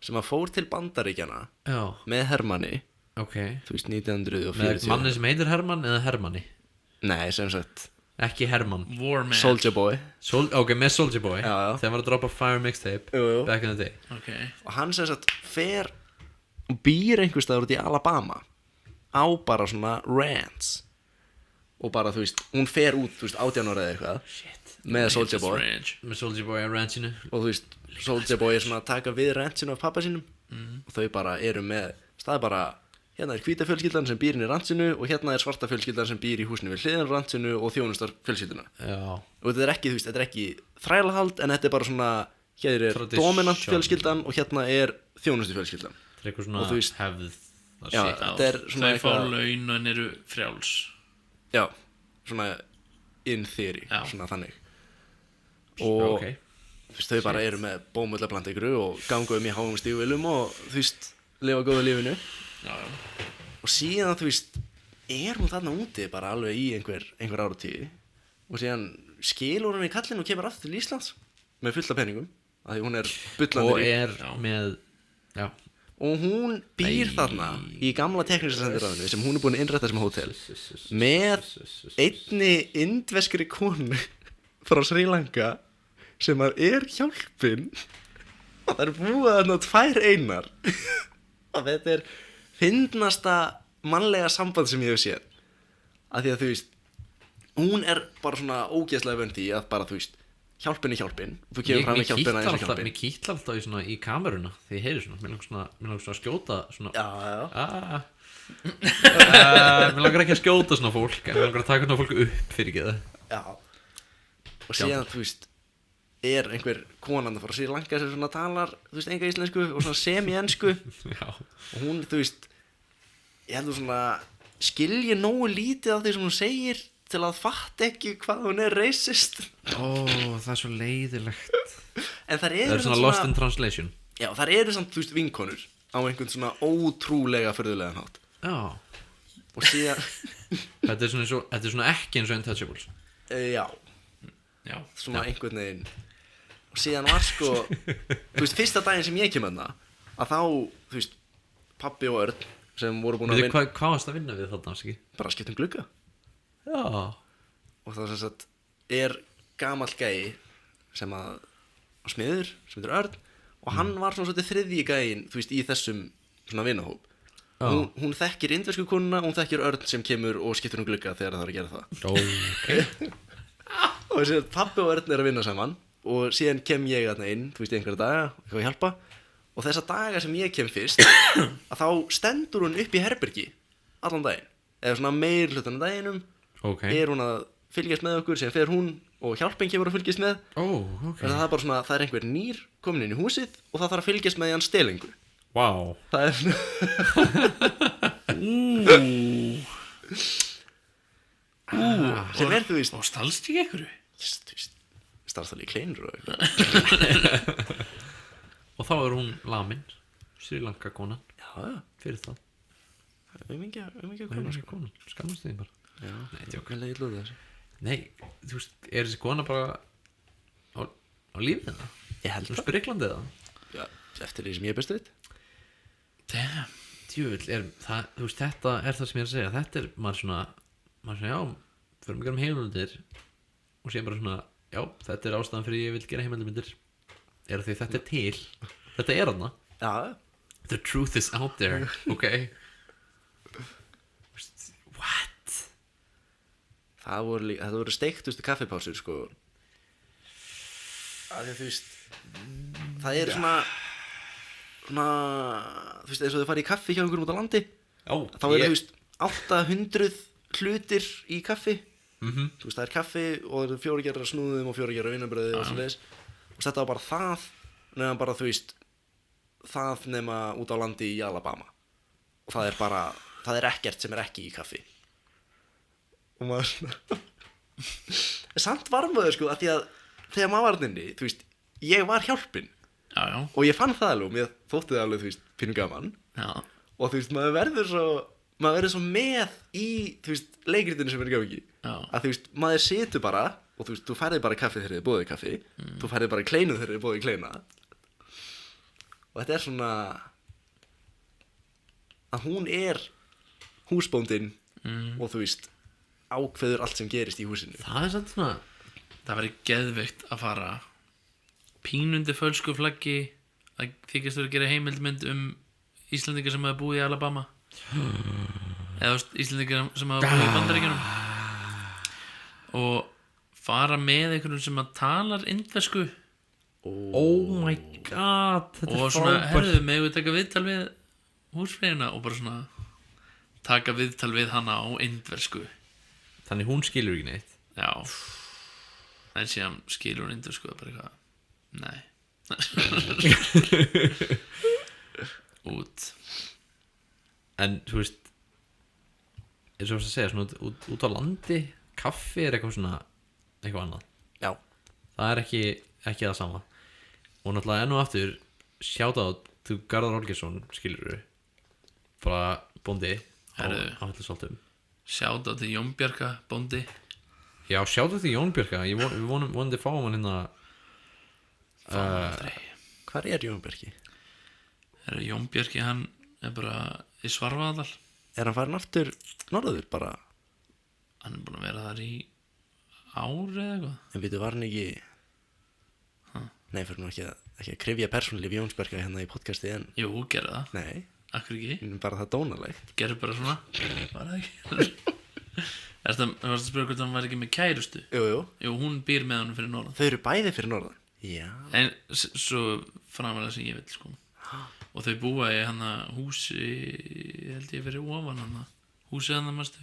sem að fór til Bandaríkjana já, með Hermanni ok þú veist 1940 með manni sem heitir Hermann eða Hermanni Nei, sem sagt ekki Hermann War Man Soulja Boy ok, með Soulja Boy Já, já. þegar var að droppa Fire Mixtape Jú, jú. back in the day Ok, og hann sem sagt fer og býr einhvers staðar út í Alabama á bara svona rants og bara þú veist hún fer út þú veist 18 ára eða eitthvað með Soulja Boy Ranch. með Soulja Boy á ranchinu og þú veist Soulja Boy er svona að taka við ranchinu af pappa sínum og þau bara eru með það er bara hérna er hvíta fjölskyldan sem býr inn í ranchinu og hérna er svarta fjölskyldan sem býr í húsinu við hliðin á ranchinu og þjónustar fjölskylduna já, og þetta er ekki þú veist þetta er ekki þrælahald en þetta er bara svona hér er Tradition. dominant fjölskyldan og hérna er þjónustu fjölskyldan. Það er eitthvað svona Og þú veist- hefð það Já, sé. þetta er svona Þau fá eitthvað- laun en eru frjáls. Já, svona in theory, Já. svona þannig. Og Ok. þú veist, þau bara eru með bómullaplant ykkur og ganga í háum stígvélum og þú veist, lifa góða lífinu. Já, já. Og síðan, þú veist, er hún þarna úti bara alveg í einhver áratíði og síðan skilur hún í kallinu og kemur aftur til Íslands með fulla peningum af því hún er bullandi Og rík. er Já. með Já, Og hún býr þarna í gamla tekníska sendiráðinu sem hún er búin að innrætta sem hótel með einni indveskri konu frá Sri Lanka sem að er hjálpin og það er búið þarna 2 einar og þetta er fyndnasta mannlega samband sem ég hef séð af því að þú veist hún er bara svona ógeðslega vönd í að bara þú veist hjálpin er hjálpin þú kemur fram með hjálpina eins og hjálpin Mér kýtla alltaf í kameruna þegar ég heyri svona. Mér langar svona að skjóta svona. já, já, Ah. Mér langar ekki að skjóta svona fólk, en mér langar að taka svona fólk upp fyrir ekki það. já og síðan þú veist er einhver konan frá Sri Lanka sem svona talar þú veist enga íslensku og svona semi-ensku Já. og hún þú veist ég heldur svona skilji nógu lítið af því sem hún segir til að fatta ekki hvað hún er racist Ó, það er svo leiðilegt. en þar Það eru er svona lost in translation. já, þar eru samt þú veist vinkonur á einhvern svona ótrúlega furðulegan hátt Já. og síðan Þetta er svona ekki eins og Untouchables. já, Já. svona einhvern veginn og síðan var sko þú veist, fyrsta daginn sem ég kem að þá, þú veist, pabbi og Örn sem voru búin að Veitu, hvað varst að vinna við þarna, ekki? bara skipt glugga Já. og það sem sagt er gamall gæi sem að smiður, sem heitir Örn og hann var svona svolítið þriðji gæin þú veist, í þessum svona vinahóp Já. hún þekkir indversku konuna hún þekkir Örn sem kemur og skiptir glugga þegar það er að gera það Ok. og síðan pabbi og Örn er að vinna saman og síðan kem ég þarna inn þú veist, í einhverja daga, eitthvað að hjálpa og þessa daga sem ég kem fyrst að þá stendur hún upp í herbergi allan daginn, eða svona meir hlutan af daginum Ok. er hún að fylgjast með okkur sem fer hún og hjálpin kemur að fylgjast með Ó, ok. það er bara svona, það er einhver nýr komin inn í húsið og það þarf að fylgjast með hann stelingu Vá. það er sem er þú veist Og stalst ekki einhverju? starfstæli í kleinur og eitthvað Og þá er hún lamin. Sri Lanka konan. já, Fyrir það. umingja Nei, konu þessi konan. Skammast þig bara. já, Nei, djók. vel leið lúða þessu Nei, þú veist, er þessi kona bara á lífið það? ég held Þú það spriklandi það? já, eftir því sem ég er bestu veit Damn. Djúvill, þú veist, þetta er það sem ég er að segja. Þetta er maður svona, já, förum við gerum heimilmyndir og séum bara svona, já, þetta er ástæðan fyrir ég vil gera heimilmyndir. Er því þetta er til. Þetta er hana. já, The truth is out there, ok? What? það voru steiktustu kaffipásur sko að því að þú veist það er svona þú veist eins og þau farið í kaffi hjá einhverjum út á landi Já, þá er þú veist 800 hlutir í kaffi þú veist það er kaffi og það eru 4 gerðar snúðum og 4 gerðar vinnabröði og svoleiðis og þetta var bara það nema bara þú veist það nema út á landi í Alabama og það er bara það er ekkert sem er ekki í kaffi og maður svona samt var maður sko að því að þegar maður var þinni þú veist ég var hjálpin Já, já. og ég fann það alveg og mér þótti það alveg þú veist pínu gaman Já. og þú veist maður verður svo með í þú veist leikritinu sem er í gangi Já. að þú veist maður situr bara og þú veist þú færði bara kaffi þegar þið bóðið kaffi þú færði bara kleinu þegar þið bóðið kleina og þetta er svona að hún er húsbóndin og þú veist ákveður allt sem gerist í húsinu það er samt svona, Það væri geðveikt að fara pínundi fölsku flaggi að þykjast verið að gera heimildmynd Íslendingar sem hafa búið í Alabama eða þú veist, Íslendingar sem hafa búið í Bandaríkjunum og fara með einhverjum sem að talar indversku oh my god, þetta og er svona, frábært. herðu, megum við taka viðtal við húsfreyjuna og bara svona taka viðtal við hana á indversku. Þannig hún skilur ekki neitt. Já. En síðan skilur hún indversku bara eitthvað, nei, Út. En þú veist eins og að segja svona út á landi kaffi er eitthvað svona eitthvað annað Já, það er ekki það sama og náttúrulega enn og aftur shout out to Garðar Olgeirsson skilurðu bara bóndi á Herðu. Hellisholtum Sjátt á til Jón Bjarka, bóndi. já shout out til Jón Björka við vonandi fáum hann hérna hvar er Jón Bergi? Jón Bjarki, hann er bara í Svarfaðardal. Er hann farin aftur norður bara? Hann er búinn að vera þar í ár eða eitthvað. En veitu, var hann ekki Nei, fyrir nú ekki að krifja persónulíf Jóns Berga hérna í podcasti en Jú, gerðu það. Nei, Akkur ekki. bara það dónalegt Gerðu bara svona. Var það ekki? Varstu að spyrja hvort hann var ekki með kærustu? Jú, Jú, hún býr með hann fyrir norðan. þau eru bæði fyrir norðan Já, En svo framalega sem ég vil sko. Og þau búa í hana húsi, held ég fyrir ofan hana. Húsið hana, mástu,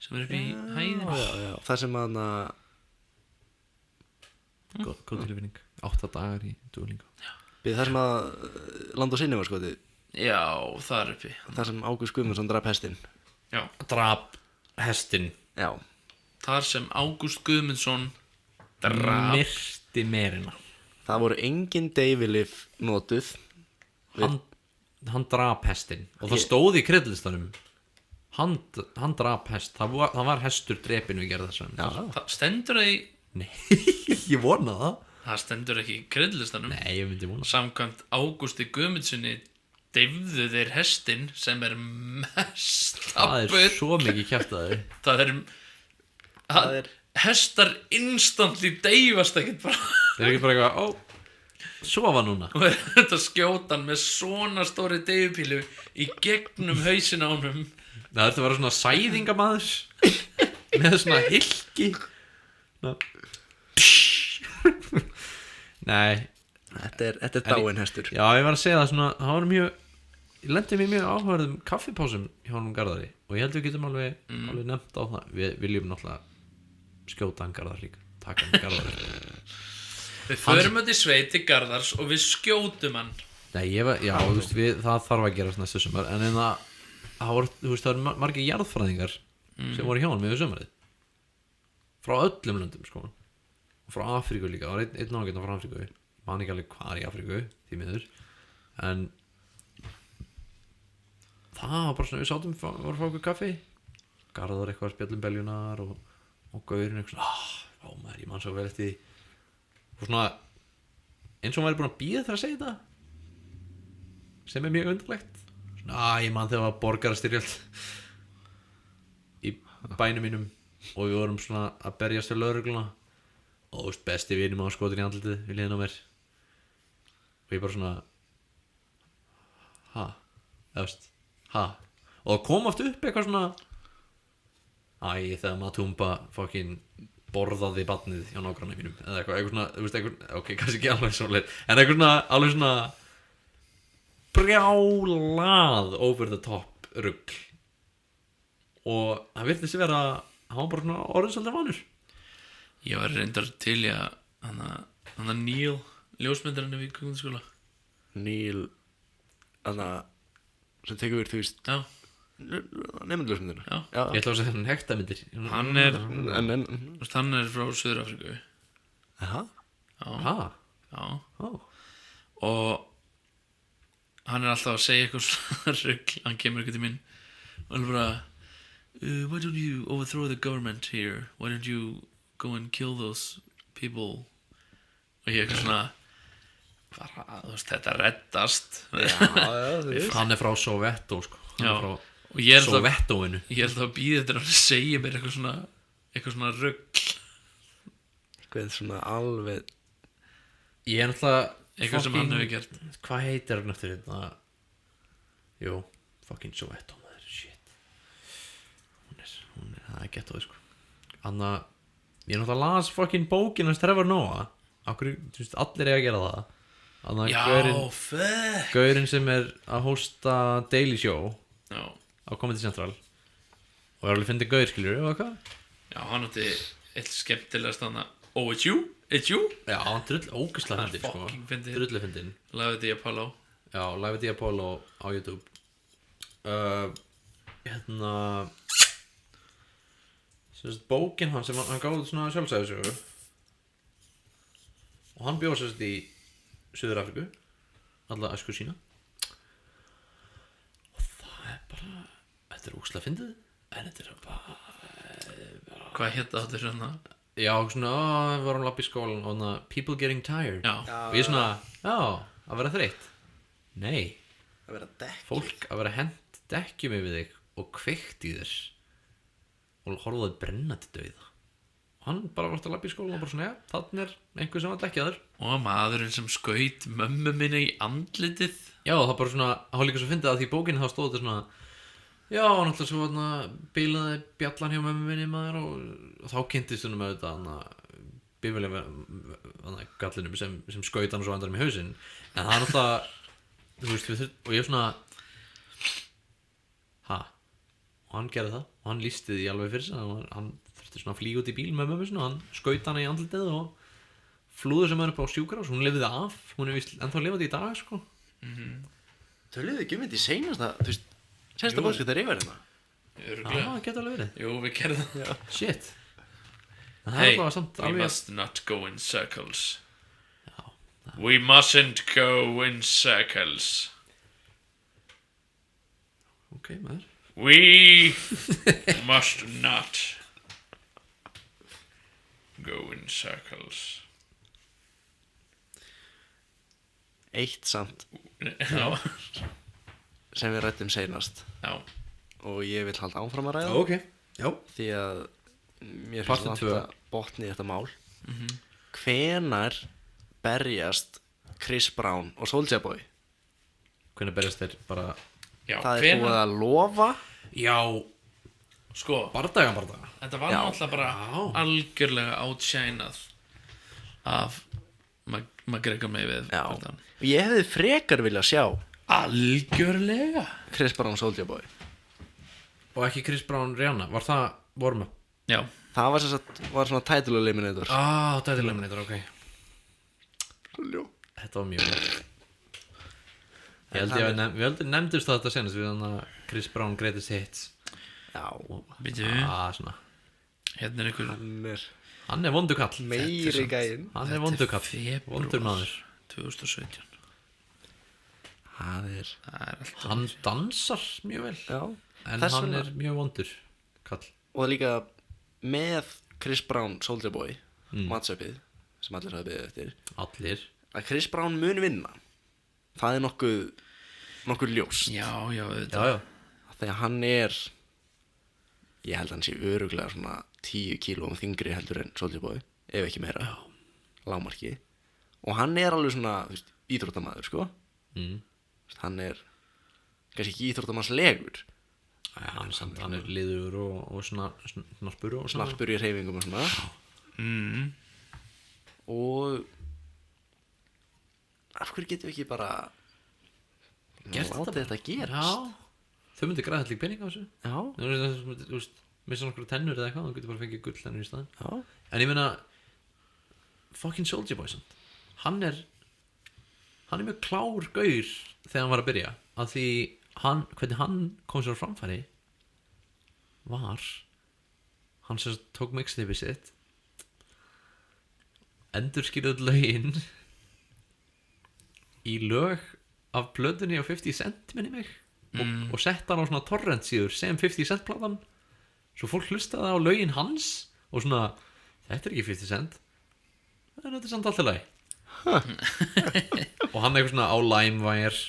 sem er upp í hæðinu. já, það sem hann góð tilfinning 8 dagar í duðlingu það sem að Land og Sinni var skotið Já, það er uppi. það sem Ágúst Guðmundsson drap hestinn Já. drap hestin Já, Þar sem Ágúst Guðmundsson drap. myrti merina það voru engin deyfilif notuð hann drap hestin og það stóð í kreddlistanum hann drap hest það var hestur drepin við gerð þess Já, Það stendur það í, nei, ég vona það það stendur ekki í kreddlistanum. nei, ég myndi vona Samkvæmt Ágústi Guðmundssoni deyfðu þeir hestin sem er mest það að er svo mikið kjaftaði Það er hestar instantly deyfast ekkert bara. það er ekki bara eitthvað, ó, sofa núna Og er þetta skjótan með svona stóri deyfupílu í gegnum hausin á honum. það þurfti að vera svona sæðingamaður með svona hilki nei, þetta er dáin hestur já, ég var að segja það svona það var mjög, ég lendi mér mjög áhugaverðum kaffipásum hjá honum Garðari og ég held við getum alveg nefnt á það við viljum náttúrulega skjóta hann Garðar líka taka hann Garðari Við förum öll í sveiti Garðars og við skjótum hann. nei, já, þú veist, það þarf að gerast næstu sumar en það voru, þú veist, það eru margir jarðfræðingar sem voru hjá honum yfir sumarið frá öllum löndum sko og frá Afríku líka, það var einn ágætna frá Afríku man ekki alveg hvað er í Afríku því miður en það var bara svona við sátum, voru að fá okkur kaffi Garðar eitthvað að spjallum beljunar og gaurinn eitthvað svona maður, ég man svo vel eftir því og svona eins og hann væri búin að bíða þegar að segja þetta sem er mjög undarlegt svona, ég man þegar var borgarastyrjöld í bænum mínum og við vorum svona að berjast við lögregluna og þú veist, besti vinum á skotin í andlitið við liðin á mér og ég bara svona eða veist og það kom oft upp eitthvað svona þegar Matumba fokkin borðaði barnið hjá nágranna mínum eða eitthvað svona, þú veist, eitthvað, ok, kannski ekki alveg svo leið en eitthvað svona, alveg svona brjálað over the top rugl og það virtist vera hann var bara svona orðin svolítið vanur Ég var reyndar til í að hann Níl, ljósmyndarinn við kvikmyndaskóla. Níl sem tekur við, þú veist Já, nefndlöfsmyndina Já. ég ætla að segja hann hektamyndir hann er en frá Suður-Afríku. aha, ha, Já. ó Og hann er alltaf að segja eitthvað svona rugl. Hann kemur eitthvað til minn og hann er bara why don't you overthrow the government here? Why don't you go and kill those people? Og ég eitthvað svona bara, þú veist, þetta reddast. hann er frá Sovetto sko. hann Já. er frá Og ég er alltaf Sovettoinu Ég held að býða þetta að segja mér eitthvað svona rugl. eitthvað svona alveg ég er náttúrulega Eitthvað sem hann hefur gert. hvað heitir hann eftir þetta jú, fucking Sovetto maður, shit hún er það er gett á því sko hann að ég náttúrulega las fucking bókin hans Trevor Noah okkur, þú veist, allir eiga að gera það hann að Já, fuck. gaurinn sem er að hósta Daily Show Já, á Comedy Central og er alveg fyndið gaur, skilur eða hvað já, hann átti eitt skemmtilegast hann Oh, it's you? It's you? Já, hann drull ógeðslega Það er fyndin sko. fucking fyndið. Drullu fyndin. Love it, Apollo. Já, Live at Apollo á YouTube. Hérna sérst bókin hann sem hann gáði svona sjálfsæðisögu og hann bjóð sérst í Suður Afríku alla æsku sína og það er bara þetta er ógeðslega fyndið en þetta er bara Hvað hétta þetta svona? já, svona, við varum að labba í skólan og svona, people getting tired Já. og ég svona, já, að vera þreytt nei, að vera dekk fólk að vera hent dekkjum yfir þig og kveikt í þér og horfðu að brenna til dauða og hann bara var að labba í skólan og bara svona, já, þannig er einhver sem var dekkjaður Og maðurinn sem skaut mömmu minni í andlitið. já, það bara svona, hann var líka svo fyndið að því í bókinni þá stóð þetta svona já, náttúrulega svo þarna bílaði bjallan hjá mömmu minni maður og þá kynntist hún með þetta þarna bífilega gallinum sem skaut hann svo endarum í hausinn en það er náttúrulega þú veist, og ég er svona ha og hann gerði það og hann lýsti því alveg fyrir sig hann þurfti svona að flýja út í bíl með mömmu sinni og hann skaut hana í andlitið og flúður sem er upp á sjúkrahús hún lifði af, hún er vist ennþá lifandi í dag sko. Töluðu ekki um þetta í seinasta þú veist, seinasta bóðskipta er yfir hérna Örugglega. Geta alveg verið Jú, við gerðum það. shit en það Hey, er bara samt we alveg must not go in circles. We mustn't go in circles. ok, maður We must not go in circles. eitt samt Já, sem við rættum seinast já. og ég vil halda áfram að ræða ok, já því að mér Partur finnst tvö. alltaf botni í þetta mál hvenar berjast Chris Brown og Soulja Boy hvernig berjast þeir bara Já, það er búið að lofa já, Sko, bardaga þetta var Já. náttúrulega bara Já. algjörlega outshænað af McGregor Mayweather. já. og ég hefði frekar vilja sjá Algjörlega. Chris Brown og Soulja Boy og ekki Chris Brown Rihanna, var það warm-up? Já, það var, var svona title eliminator það er eliminator, ok þetta var mjög vel. Ég held ég að við nefndust þetta senast við hann að Chris Brown greatest hits já, byrju, svona. hérna er ykkur hann er Hann er vondur kall meiri gæinn Hann er vondur kall febrúar Vondur maður 2017. það er Það er alltaf Hann dansar mjög vel já. En Þess hann vegna- er mjög vondur kall og líka með Chris Brown Soulja Boy matchupið sem allir hafa beðið eftir Allir að Chris Brown mun vinna það er nokkuð ljóst Já, já, Já, auðvitað. já þegar hann er ég held að hann sé öruglega svona 10 kílóum þingri heldur en Soulja Boy ef ekki meira lágmarki og hann er alveg svona þú veist, íþróttamaður sko mm. hann er kannski ekki íþróttamannslegur Hann er liður og snarpur og svona snarpur í hreyfingum og svona og af hverju getum við ekki bara Gert látið þetta gerast Já Þau myndi græða allir pening á þessu já, Þú veist, missa nokkur tennur eða eitthvað Þú getur bara fengið gull tennur í staðinn já. En ég meina Fucking Soulja Boy samt. Hann er mjög klár gaur Þegar hann var að byrja Af því hvernig hann kom sér á framfæri Var Hann sem sagt tók mixtapeið sitt Endurskýrði lögin Í lög Af plötunni á 50 Cent minni mig og sett hann á svona torrent síður sem 50 Cent platan svo fólk hlustaði á lögin hans og svona, þetta er ekki 50 Cent en þetta er samt alltaf lagi og hann eitthvað svona á LimeWire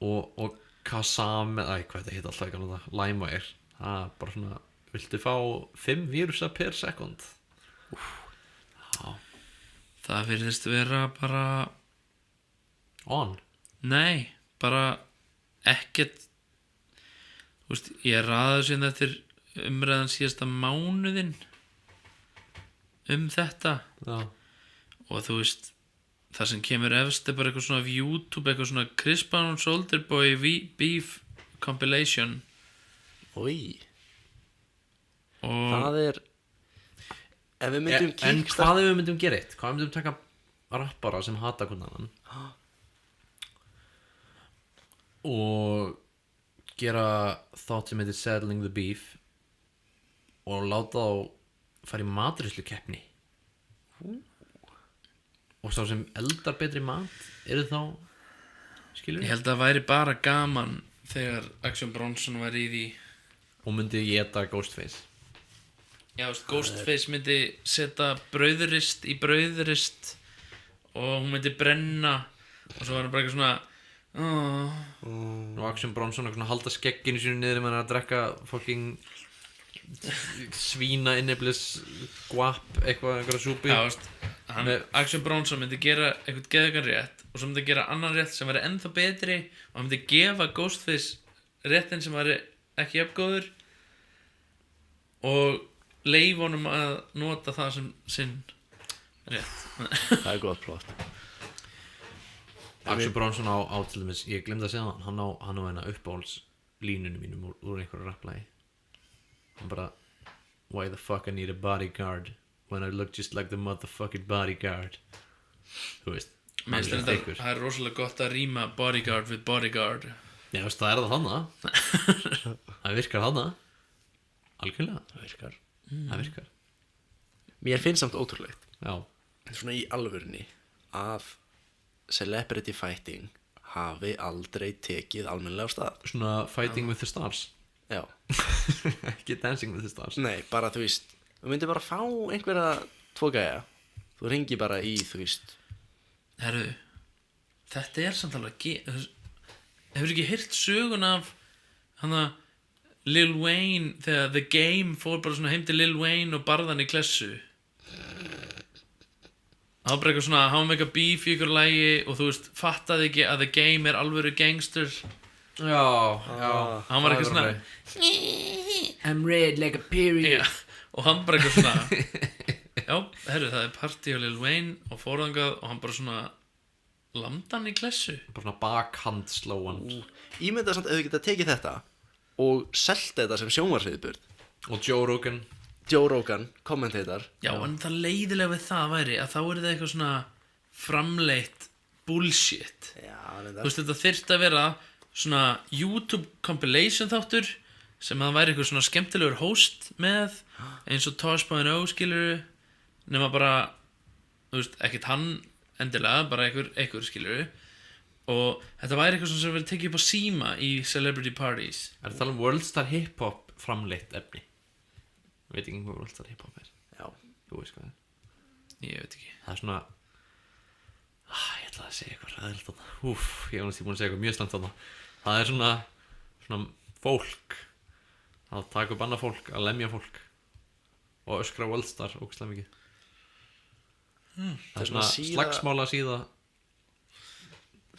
og Kazam eða hvað þetta heit alltaf ekki annað LimeWire, það er bara svona viltu fá 5 vírusa per sekund Það virðist vera bara on Nei, bara ekkert Þú veist, ég raði síðan eftir umræðan síðasta mánuðinn þetta já, og þú veist það sem kemur efst er bara eitthvað svona af YouTube, eitthvað svona Chris Brown Soulja Boy Beef compilation Oj, og það er Ef við myndum En hvað ef við myndum gera eitt? Hvað ef við myndum taka rappara sem hata hvernig annan og gera þátt sem heitir Settling the Beef og láta þá fara í matrislu keppni og sá sem eldar betri mat eru þá skilur Ég held að það væri bara gaman þegar Action Bronson var í því. og myndi geta Ghostface. Já, veist, Ghostface myndi setja brauðrist í brauðrist og hún myndi brenna og svo var hann bara eitthvað svona og Action Bronson að halda skegginu sínu niður með hann að drekka fucking svína inneflis guap einhverja súpi. Já, veist, Action Bronson myndi gera eitthvað geðugan rétt og svo myndi gera annan rétt sem væri ennþá betri og hann myndi gefa Ghostface réttin sem væri ekki jafngóður og leyfa honum að nota það sem sinn rétt. Það gott plott. Action Bronson á til dæmis, ég glemdi að segja hann á eina uppáhaldslínunum mínum úr einhverju rapplagi. Hann bara why the fuck I need a bodyguard when I look just like the motherfucking bodyguard. Þú veist, Mér finnst þetta, það er rosalega gott að rýma bodyguard við bodyguard. Já, veist, það er það þarna. Það virkar þarna. Algjörlega, það virkar. Það virkar. Mér finnst samt ótrúlegt Já. svona í alvörunni að celebrity fighting hafi aldrei tekið almennilega á stað. Svona Fighting with the Stars. Já. Ekki Dancing with the Stars. Nei, bara þú veist, þú myndir bara fá einhverja tvo gæja. Þú ringi bara í, þú veist. Herru, þetta er samt alveg hefur ekki heyrt sögun af hana Lil Wayne þegar The Game fór bara svona heim til Lil Wayne og barðan í klessu. Það var bara eitthvað svona, hann var með eitthvað beef í ykkur lægi og þú veist, fattaði ekki að The Game er alvöru gangster. Já. Hann var eitthvað svona I'm red like a period. Já, og hann bara eitthvað svona já, herru, það er partí á Lil Wayne og fórðangað og hann bara svona lamdan í klessu. Bara svona bakhand slóan. Ímynda samt ef þú geta tekið þetta og selt þetta sem sjónvarsviðburð. Og Joe Rogan. Joe Rogan, kommentator. Já, en það leiðilega við það væri að þá er það eitthvað svona framleitt bullshit. Já, Þú veist, þetta þyrfti að vera svona YouTube compilation þáttur sem að það væri eitthvað svona skemmtilegur host með eins og Tosh.0 skiluru nema bara, þú veist, ekkert hann endilega, bara einhver skiluru og þetta væri eitthvað sem verið tekið upp á síma í celebrity parties. Er það Worldstar Hip Hop framleitt efni? Ég veit ekki hvað Worldstar Hip Hop er. Já. Þú veist hvað það er. Ég veit ekki. Það er svona ég ætlaði að segja eitthvað ræðilegt þarna. Ég var næstum búin að segja eitthvað mjög slæmt þarna. Það er svona fólk að taka upp annað fólk, að lemja fólk og öskra Worldstar ógeðslega mikið. Það er svona slagsmála síða.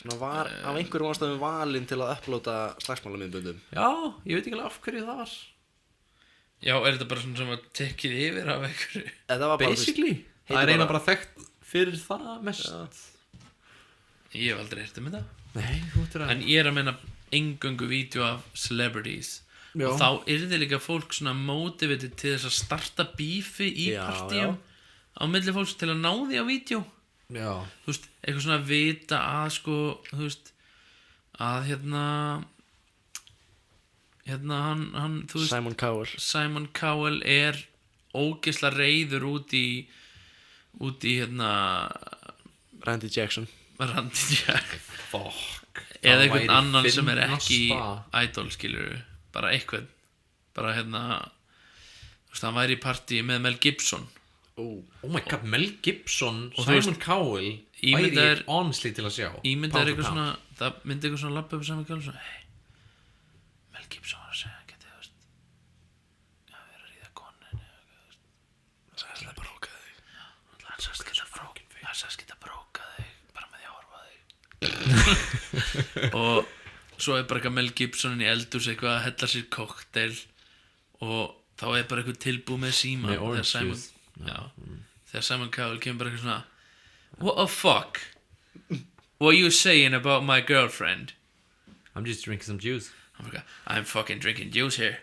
Svona var af einhverjum ástæðum valinn til að upplóta slagsmálamyndböndum. Já, ég veit ekki alveg af hverju það var. Já, er þetta bara svona sem að tekkið yfir af einhverju? Þetta var bara Basically, það er eina bara þekkt fyrir það mest. Ég hef aldrei heyrt um þetta. Nei, þú ert En ég er að meina eingöngu vídeo af celebrities. Já. Og þá yrði líka fólk svona motivated til þess að starta bífi í Já, partíum á milli fólks til að ná því á vídeo. Já. Þú veist, eitthvað svona vita að sko, þú veist að hérna hann, þú veist Simon Cowell. Simon Cowell er ógeðslega reiður út í hérna Randy Jackson. Randy Jack Fuck. eða Það einhvern væri annan sem er ekki finnasta. idol, skilur bara eitthvað bara hérna, þú veist, hann væri í partí með Mel Gibson Oh my god, Mel Gibson, Og þú Simon Cowell ímyndaðir- væri honestly til að sjá. ímyndaður Pound eitthvað for svona pound. það myndi eitthvað svona lappa upp Simon Cowell svona, hey, Mel Gibson var að segja getið, þú veist að vera að ríða konin Það sagði það bara rókaði þig. hann sagðist geta brókað þig bara með því að horfa á þig og svo er bara eitthvað Mel Gibson í eldhús eitthvað að hella sér kokteil og þá er bara eitthvað tilbúið með síma Með orange Simon, juice. þegar Simon Cowell kemur bara eitthvað svona what the fuck what are you saying about my girlfriend I'm just drinking some juice. I'm fucking drinking juice here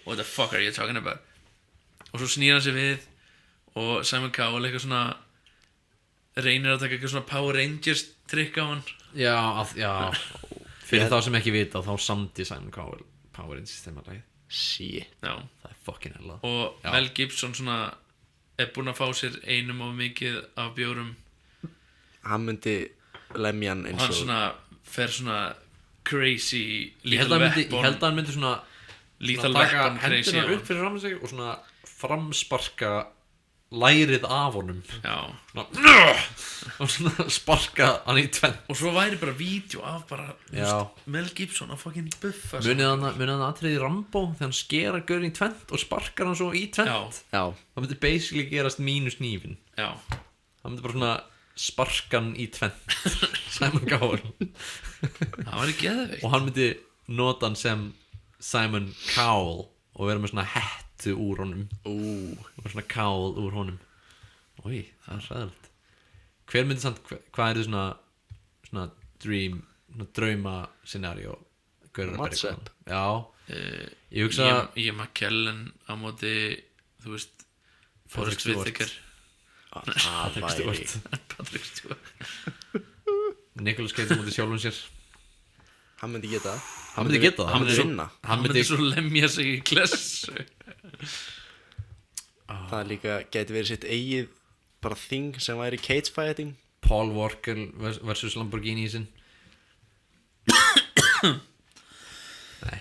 what the fuck are you talking about og svo snýr hann sig við og Simon Cowell eitthvað svona reynir að taka eitthvað svona Power Rangers trikk á hann. Já, fyrir þá sem ekki vita þá samdi Simon Cowell Power Rangers þeimar Shit. Já. það er fucking hella Og Já. Mel Gibson svona er búinn að fá sér einum of mikið af bjórum Hann myndi lemja hann og eins hann og svona fer svona crazy ég held Lethal að hann myndi svona Lethal taka Weapon crazy á hendina hann. upp fyrir fram sig og svona framsparka lærið af honum Já. svona, og svona sparka hann í tvennt. Og svo væri bara vídeo af bara þú Já. veist, Mel Gibson að fucking buffa munið hann atriði í Rambo þegar hann skera gaurinn í tvennt og sparkar hann svo í tvennt. Já. Já, það myndi basically gerast mínus nýfin. Já. það myndi bara svona sparkan í tvennt Simon Cowell Það væri geðveikt. og hann myndi nota hann sem Simon Cowell og vera með svona hettu úr honum og svona Cowell úr honum. Ói, það er ræðilegt. Hver myndi samt, hvað er þið svona dream, svona drauma scenario Matchup. Já, ég hugsa Ian McKellen á móti þú veist Forrest Stewart. Whitaker það væri Patrick Stewart. Nicolas Cage mútið sjálfum sér. Hann myndi geta það. Hann myndi geta það. Hann myndi Hann vinna. Hann myndi svo lemja sig í klessu. Það líka geti verið sitt eigið bara þing sem væri cage fighting. Paul Walker versus Lamborghini í sinn. Nei,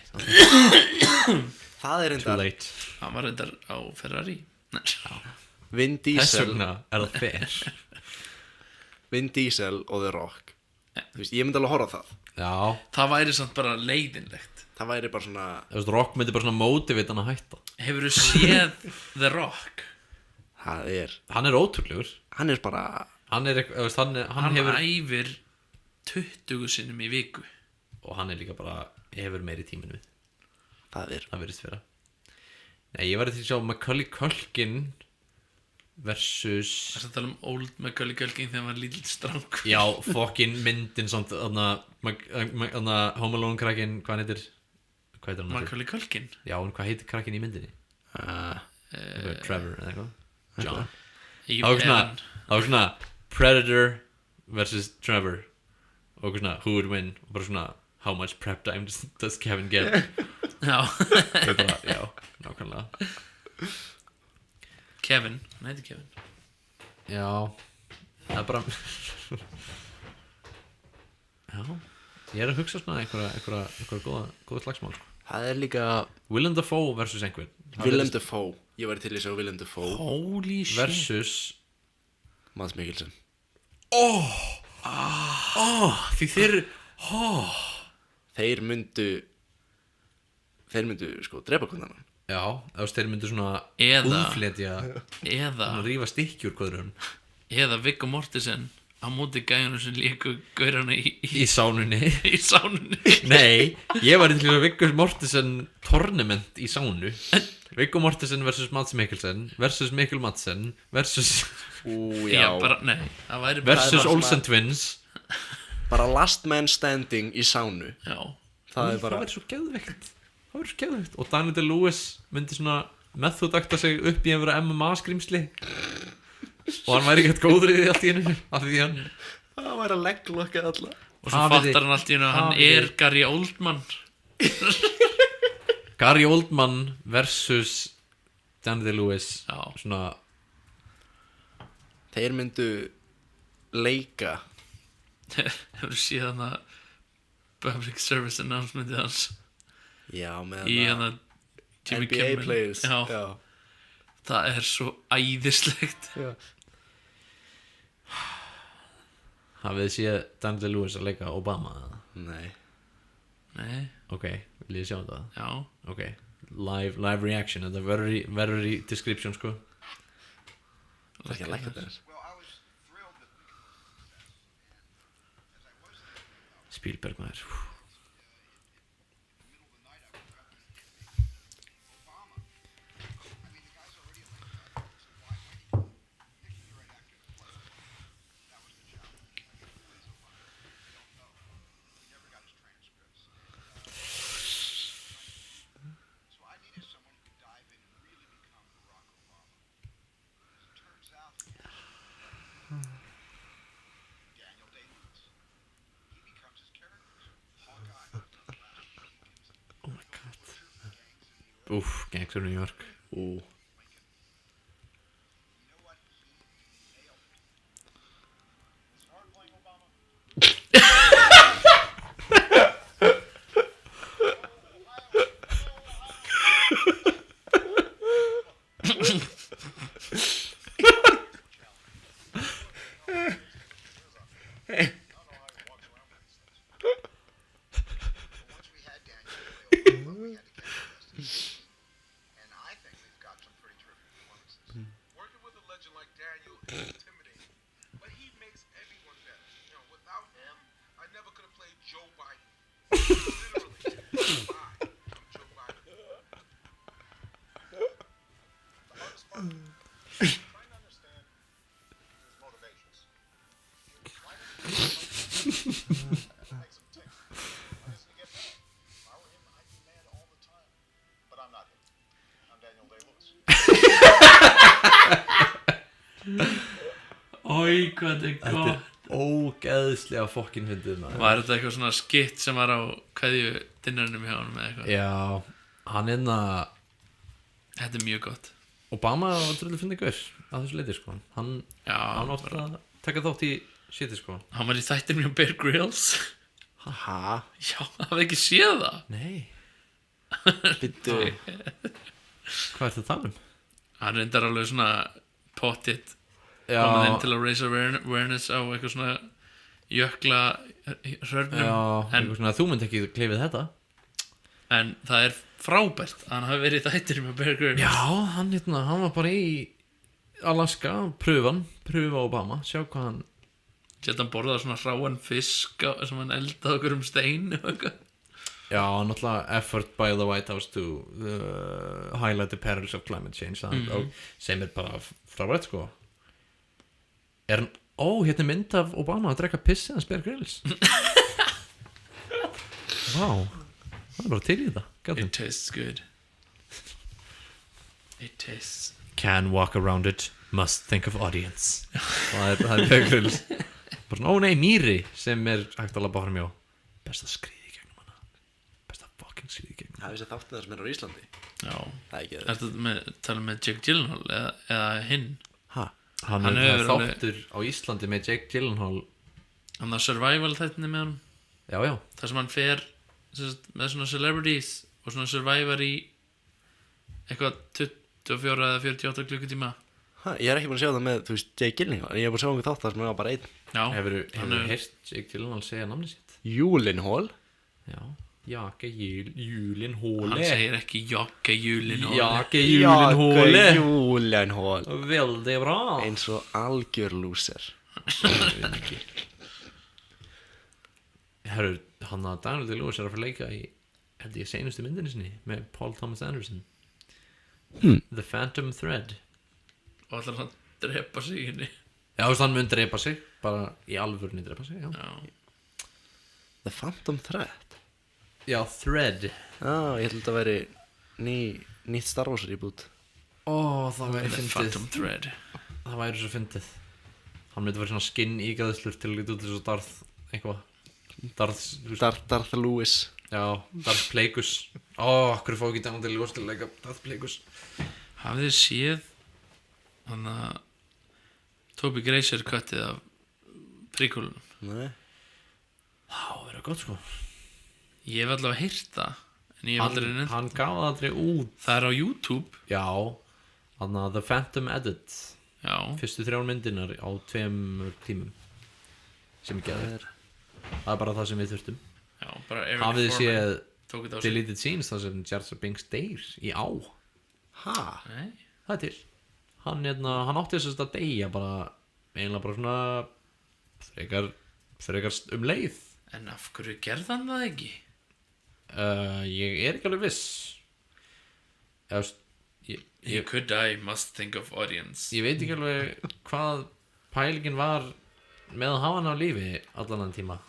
Það er too enda late. Hann var reyndar á Ferrari. Nei. Vin Þess Diesel vegna er það fair. Vin Diesel og The Rock. Þú veist, ég myndi alveg horfa á það. Já, Það væri samt bara leiðinlegt. Það væri bara svona þú veist, Rock myndi bara svona motivate hann að hætta. Hefurðu séð The Rock? Það er Hann er ótrúlegur. Hann er bara Hann er eitthvað, þú veist, hann Hann hefur æfir 20 sinnum í viku. og hann er líka bara hefur meiri tíminu við. Það er Það verðist vera. Nei, ég var til að sjá Macaulay Culkin versus Það er að tala um Old Macaulay Culkin þegar hann var lítill strák. já, fokkin myndin samt þarna Home Alone krakkin, hvað hann heitir? Hvað heitir hann? aftur? Macaulay Culkin. Já, en hvað heitir krakkin í myndinni? Trevor eða eitthvað? John. Það var svona, svona Predator versus Trevor og svona who would win og bara svona how much prep time does Kevin get? Já. Það er bara, já, nákvæmlega. Kevin. Hann heitir Kevin. Já, það er bara já, ég er að hugsa svona einhverja góða slagsmál sko. Það er líka Willem Dafoe versus einhvern. Willem Dafoe. Ég væri til í að sjá Willem Dafoe Holy shit. versus Mads Mikkelsen. því þeir Þeir myndu sko drepa hvernig annan. já, þú veist, þeir myndu svona Eða- úfletja, Eða rífa stykkjur hverjum Eða Viggo Mortensen á móti gæjunum sem líku gaurana í sánunni. í sánunni. Nei, ég var til að Viggo Mortensen tournament í sánu. Viggo Mortensen versus Mads Mikkelsen versus Mikkel Madsen versus Já, bara, nei, það væri bara versus bara Olsen svona- Twins. Bara last man standing í sánu. Já, Það er Það bara verður svo geðveikt. Það verður svo geðveikt. Og Daniel Day-Lewis myndi svona methodakta sig upp í einhverja MMA skrýmsli og hann væri ekkert góður í því allt í einu af því hann Það væri að legglokka alla. og svo Hafiði- fattar hann allt í hennu að hann hafiði- er Gary Oldman. Gary Oldman versus Daniel Day-Lewis. Já. Svona Þeir myndu leika. Hefur séð hann að public service announcementið hans Já, með í hann að Jimmy NBA Kimmel. players. Já, það er svo æðislegt. Já. hafið þið séð Daniel Day-Lewis að leika Obama eða? Nei. Nei, Ok, vil ég sjá þetta? já. Ok, live reaction. Þetta verður í description sko. Það er ekki að leika þetta. Spielberg maður. Gangs of New York. Once we had Daniel, we had to get the rest. And I think we've got some pretty terrific performances. Working with a legend like Daniel is intimidating, but he makes everyone better. You know, without him, I never could have played Joe Biden. Literally, bye. I'm Joe Biden. The hardest part, trying to understand his motivations. Why does he makes him tick? Why doesn't he get mad? If I were him, I'd be mad all the time. But I'm not him. I'm Daniel Day-Lewis. Oj, hvað þetta er Þetta gott. er ógeðslega fokkin fyndið maður. Var þetta eitthvað svona skitt sem var á kveðju dinnarnum hjá honum eða eitthvað? Já, hann Þetta er mjög gott. Obama var dröðlega fyndið gaur að þessu leiti sko. Hann átti Já, að taka þátt í shiti sko. hann var í þættinum hjá Bear Grylls. Ha? Já, hafði ekki séð það. Nei, Bittu. hvað er það að tala um? Hann reyndar alveg svona pottitt Já, komið inn til að raise awareness á eitthvað svona jökla hrörnum já, en, eitthvað svona, þú myndi ekki klifið þetta. en það er frábært að hann hafi verið í þættinum hjá Bear Grylls. Já, hann var bara í Alaska, pröfa Obama, sjá hvað hann. Geta hann borðað svona hráan fisk sem hann eldaði okkur stein og eitthvað. Já, náttúrulega effort by the White House to highlight the perils of climate change og sem er bara frábært sko. Er hann, hérna er mynd af Obama að drekka pissi hans Bear Grylls. Vá, það er bara til í þetta. Got him. It tastes good. It tastes. Can walk around it, must think of audience. Það er Bear Grylls. Bara svona, ó nei, mýri sem er hægt að labba fram hjá. Besta skriði í gegnum hana. Besta fucking skriði í gegnum. Það er þessi þáttu það sem er á Íslandi. Já. Það er ekki það. Ertu tala með Jake Gyllenhaal eða hinn? Ha? Hann Hann er hefur alveg- þáttur á Íslandi með Jake Gyllenhaal. Hann það survival þættinni með hann. Já, já. Það sem hann fer sem sagt, með svona celebrities og svona survivor í eitthvað 24 eða 48 klukkutíma. Ha, ég er ekki búin að sjá það með, þú veist, Jake Gyllenhaal. Ég er búin að sjá einhver þátt það sem var bara einn. Já. Hefur hann er- heyrt Jake Gyllenhaal segja namni sitt? Gyllenhaal. Já. Jake Gyllenhaal. Hann segir ekki Jokke Gyllenhaal. Jake Gyllenhaal. Gyllenhaal. Veldig bra. Eins og algjör lúser. Herru, hann að Daniel Day-Lewis er að fara að leika í held ég seinustu myndinni sinni með Paul Thomas Anderson. The Phantom Thread. Og ætlar hann að drepa sig í henni. Já, þú veist, hann mun drepa sig. Bara í alvörni drepa sig, já. Já. The Phantom Thread. Já, Thread. Ég held að veri nýtt Star Wars reboot. Ó, það væri The fyndið. Phantom Thread. Það væri svo fyndið. Hann myndi vera svona skinn ígæðslur til að líta út þessu Darth eitthvað. Darth Lewis. Já, Darth Plagueis. Hverju fá ekki Daniel Day-Lewis til að leika Darth Plagueis? Hafið þið séð hann að Toby Grazer köttið af príkólunum? Nei. Það verður gott sko. Ég hef allavega heyrt það en ég hef aldrei nefnt. Hann gaf það aldrei út. Það er á YouTube. Já, hann að The Phantom Edit. Já. Fyrstu 3 myndinar á 2 tímum. Sem ekki að það er bara það sem við þurftum. Já, bara Eric Hafið þið Foreman séð tók þetta á sig. Deleted Scenes þar sem Jar Jar Binks deyr í á? Ha? Nei. Það er til. Hann átti þess að deyja bara eiginlega bara svona frekar leið. En af hverju gerði hann það ekki? Ég er ekki alveg viss. He could die, must think of audience. Ég veit ekki alveg hvað pælingin var með að hafa hann á lífi allan þann tíma.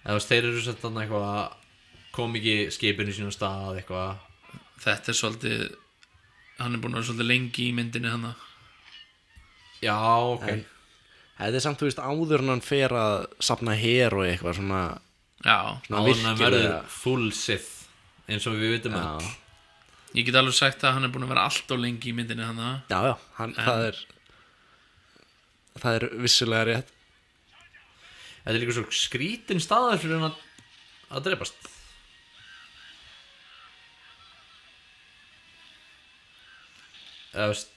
Þeir eru sett þarna eitthvað kom ekki skipinu sínum stað eitthvað. Þetta er svolítið hann er búin að vera svolítið lengi í myndinni hann. Já, ok. Þetta er samt, þú veist, áður en hann fer að safna her og eitthvað svona Já, Svona áður en hann verður virkilega. full Sith eins og við vitum Já, öll. ég get alveg sagt að hann er búin að vera allt of lengi í myndinni hann já, það er vissulega rétt. Þetta er líka svo skrítin staðar fyrir hann að drepast. Eða veist.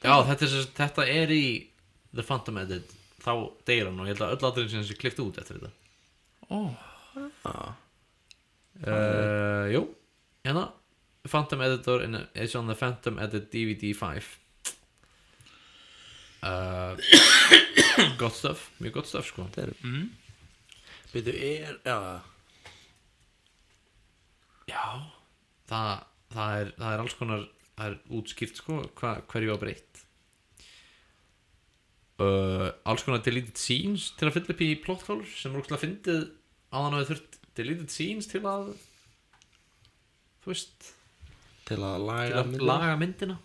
Já, þetta er í The Phantom Edit. Þá deyr hann og ég held að öll aðrið sem þessi klifti út eftir þetta. Jú, hérna Phantom Editor is on the Phantom Edit DVD 5. Gott stöf, mjög gott stöf sko. Byrju, já, Já, það er alls konar, það er útskýrt sko hverju var breytt. Alls konar deleted scenes til að fylla upp í plotthólur sem er ógstlega fyndið á hann að við þurft deleted scenes til að þú veist, til að til að laga myndina.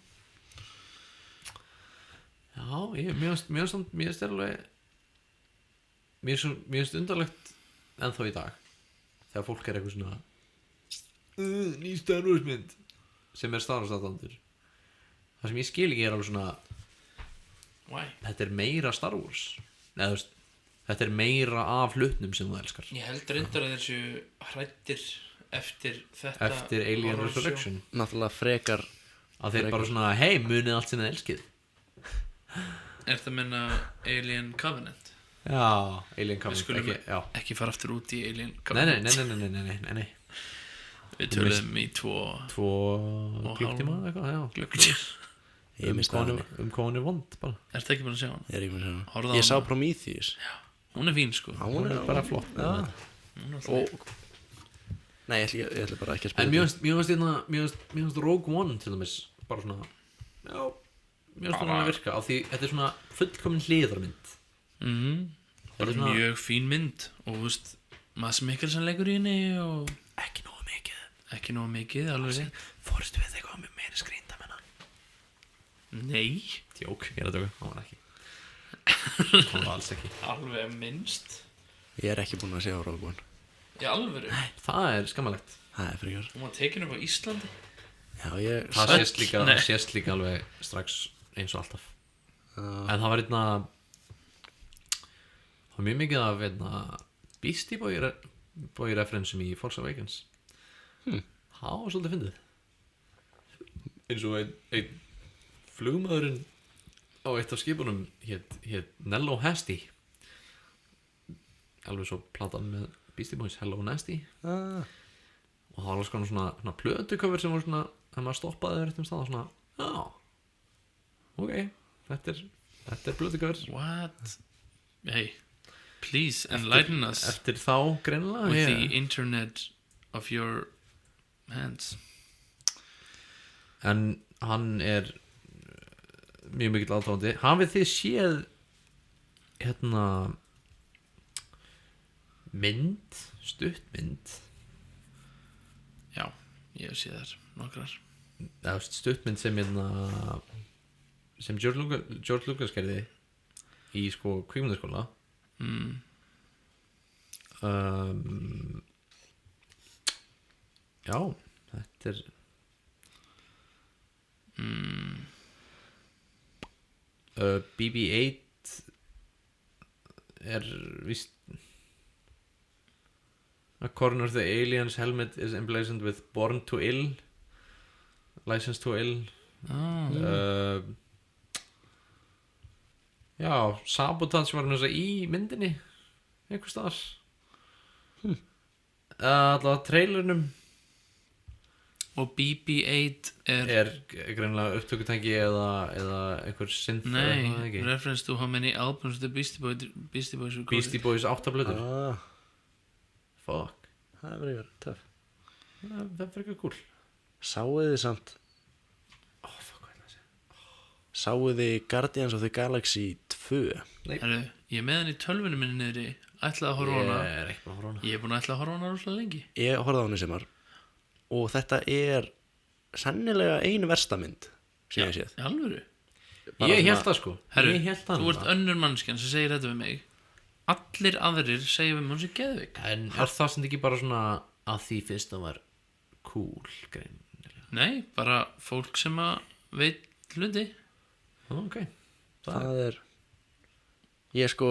Já, mér finnst alveg mér finnst undarlegt ennþá í dag þegar fólk er eitthvað svona ný Star Wars mynd sem er Star Wars aðdandur. Það sem ég skil ekki er alveg svona Why? þetta er meira Star Wars. Nei, þú veist, þetta er meira af hlutnum sem þú elskar Ég held reyndar að þessu hrættir eftir þetta eftir Alien horror show. Resurrection náttúrulega frekar. að þeir bara svona, hei, munið allt sem þið elskið. Er það meina Alien Covenant? Já, Alien Við Covenant skulum ekki, já. ekki fara aftur út í Alien Nei, Covenant. nei. Við töluðum í 2 Tvo klukktíma eitthvað, já. klukkutíma. Ég misti það henni. Hvað hún er vond bara. Er það ekki bara að sjá hann? Ég er ekki með að Horfðu á segja. Ég sá hana. Prometheus. Hún er fín sko. Hún er bara flott. Já. Hún er Og nei, ég ætla bara ekki að spila. En mér finnst Rogue One til dæmis bara svona, já, mér finnst hún að virka af því þetta er svona fullkomin hliðarmynd. Það er svona- mjög fín mynd. Og þú veist, Mads Mikkelsen leikur í henni og Ekki nógu mikið. ekki nóg mikið, alveg rétt. Fórstu við eitthvað með meiri skrýnda menna? Nei, Tjók, ég er að döga, hann var ekki. Hann var alls ekki. alveg minnst. Ég er ekki búinn að sjá Rogue One. Í alvöru. Það er skammalegt. Það er frekar. Hún var tekin upp á Íslandi. Já, ég Það Nei. sést líka alveg strax eins og alltaf. En það var það var mjög mikið af Beastie Boy referensum í Force Awakens. Það var svolítið fyndið. Eins og einn flugmaðurinn á eitt af skipunum hét Nello Hasty. Alveg svo platan með Beastie Boys, Hello Nasty. Og það var alveg svona plötuköfur sem voru svona, þegar maður stoppaði réttum stað og svona, já, ok, þetta er plötuköfur. What? Hey, please enlighten us Eftir þá greinilega with the internet of your hands. En hann er mjög mikill aðdáandi. Hafið þið séð stuttmynd Já, ég hef séð þær nokkrar. eða stuttmynd sem George Lucas gerði í sko kvikmyndaskóla. Já, þetta er BB-8 er víst A corner of the alien's helmet is emblazoned with Born to Ill, License to Ill. Já, Sabotage var hann í myndinni einhvers staðar. Alltaf trailernum Og BB-8 er greinilega upptökutæki eða einhver synth eða Nei, eitthvað, ekki? reference to how many albums the Beastie Boys recorded. Beastie Boys 8 blöður. Fuck, Það er frekar töff. það er fyrir cool. Sáuð þið samt, Fuck, hvað er það að segja? sáuð þið Guardians of the Galaxy 2? Herru, ég er með hann í tölvunum minni niðri. Ætlaði að horfa á hana. Ég er ekki búin að horfa á hana. Ég er búin að ætla að horfa á hana rosalega lengi. Ég horfði á hana í sumar og þetta er sennilega einu versta mynd sem ég hef séð. Í alvöru? Bara Ég svona- held það sko. Herru, Ég hélt það þú ert önnur mannskjan sem segir þetta við mig. allir aðrir segja við hún sé geðvik. En er það sem ekki bara svona að því fyrst það var cool grein? Nei, bara fólk sem að veit hluti. Ok. Það er Ég sko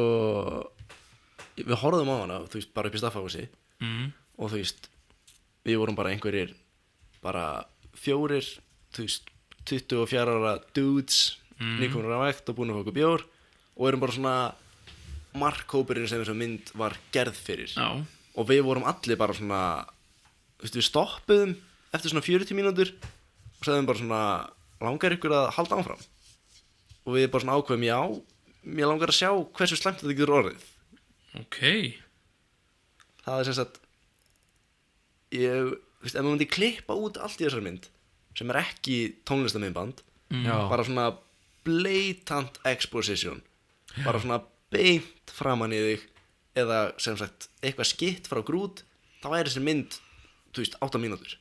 Við horfðum á hana, þú veist, bara upp í Staffahúsi og þú veist við vorum bara einhverjir bara 4, þú veist 24 ára dudes nýkomnir á vegt og búin að fá okkur bjór og erum bara svona markhópurinn sem þessu mynd var gerð fyrir Já, og við vorum allir bara svona þú veist, við stoppuðum eftir svona 40 mínútur og sagðum bara svona langar ykkur að halda áfram og við bara svona ákveðum já, mér langar að sjá hversu slæmt þetta getur orðið. ok. Það er sem sagt ég, þú veist, ef maður myndi klippa út allt í þessari mynd sem er ekki tónlistamindband Já. bara svona blatant exposition bara svona beint framan í þig eða sem sagt eitthvað skitt frá Groot þá væri þessi mynd, þú veist, 8 mínútur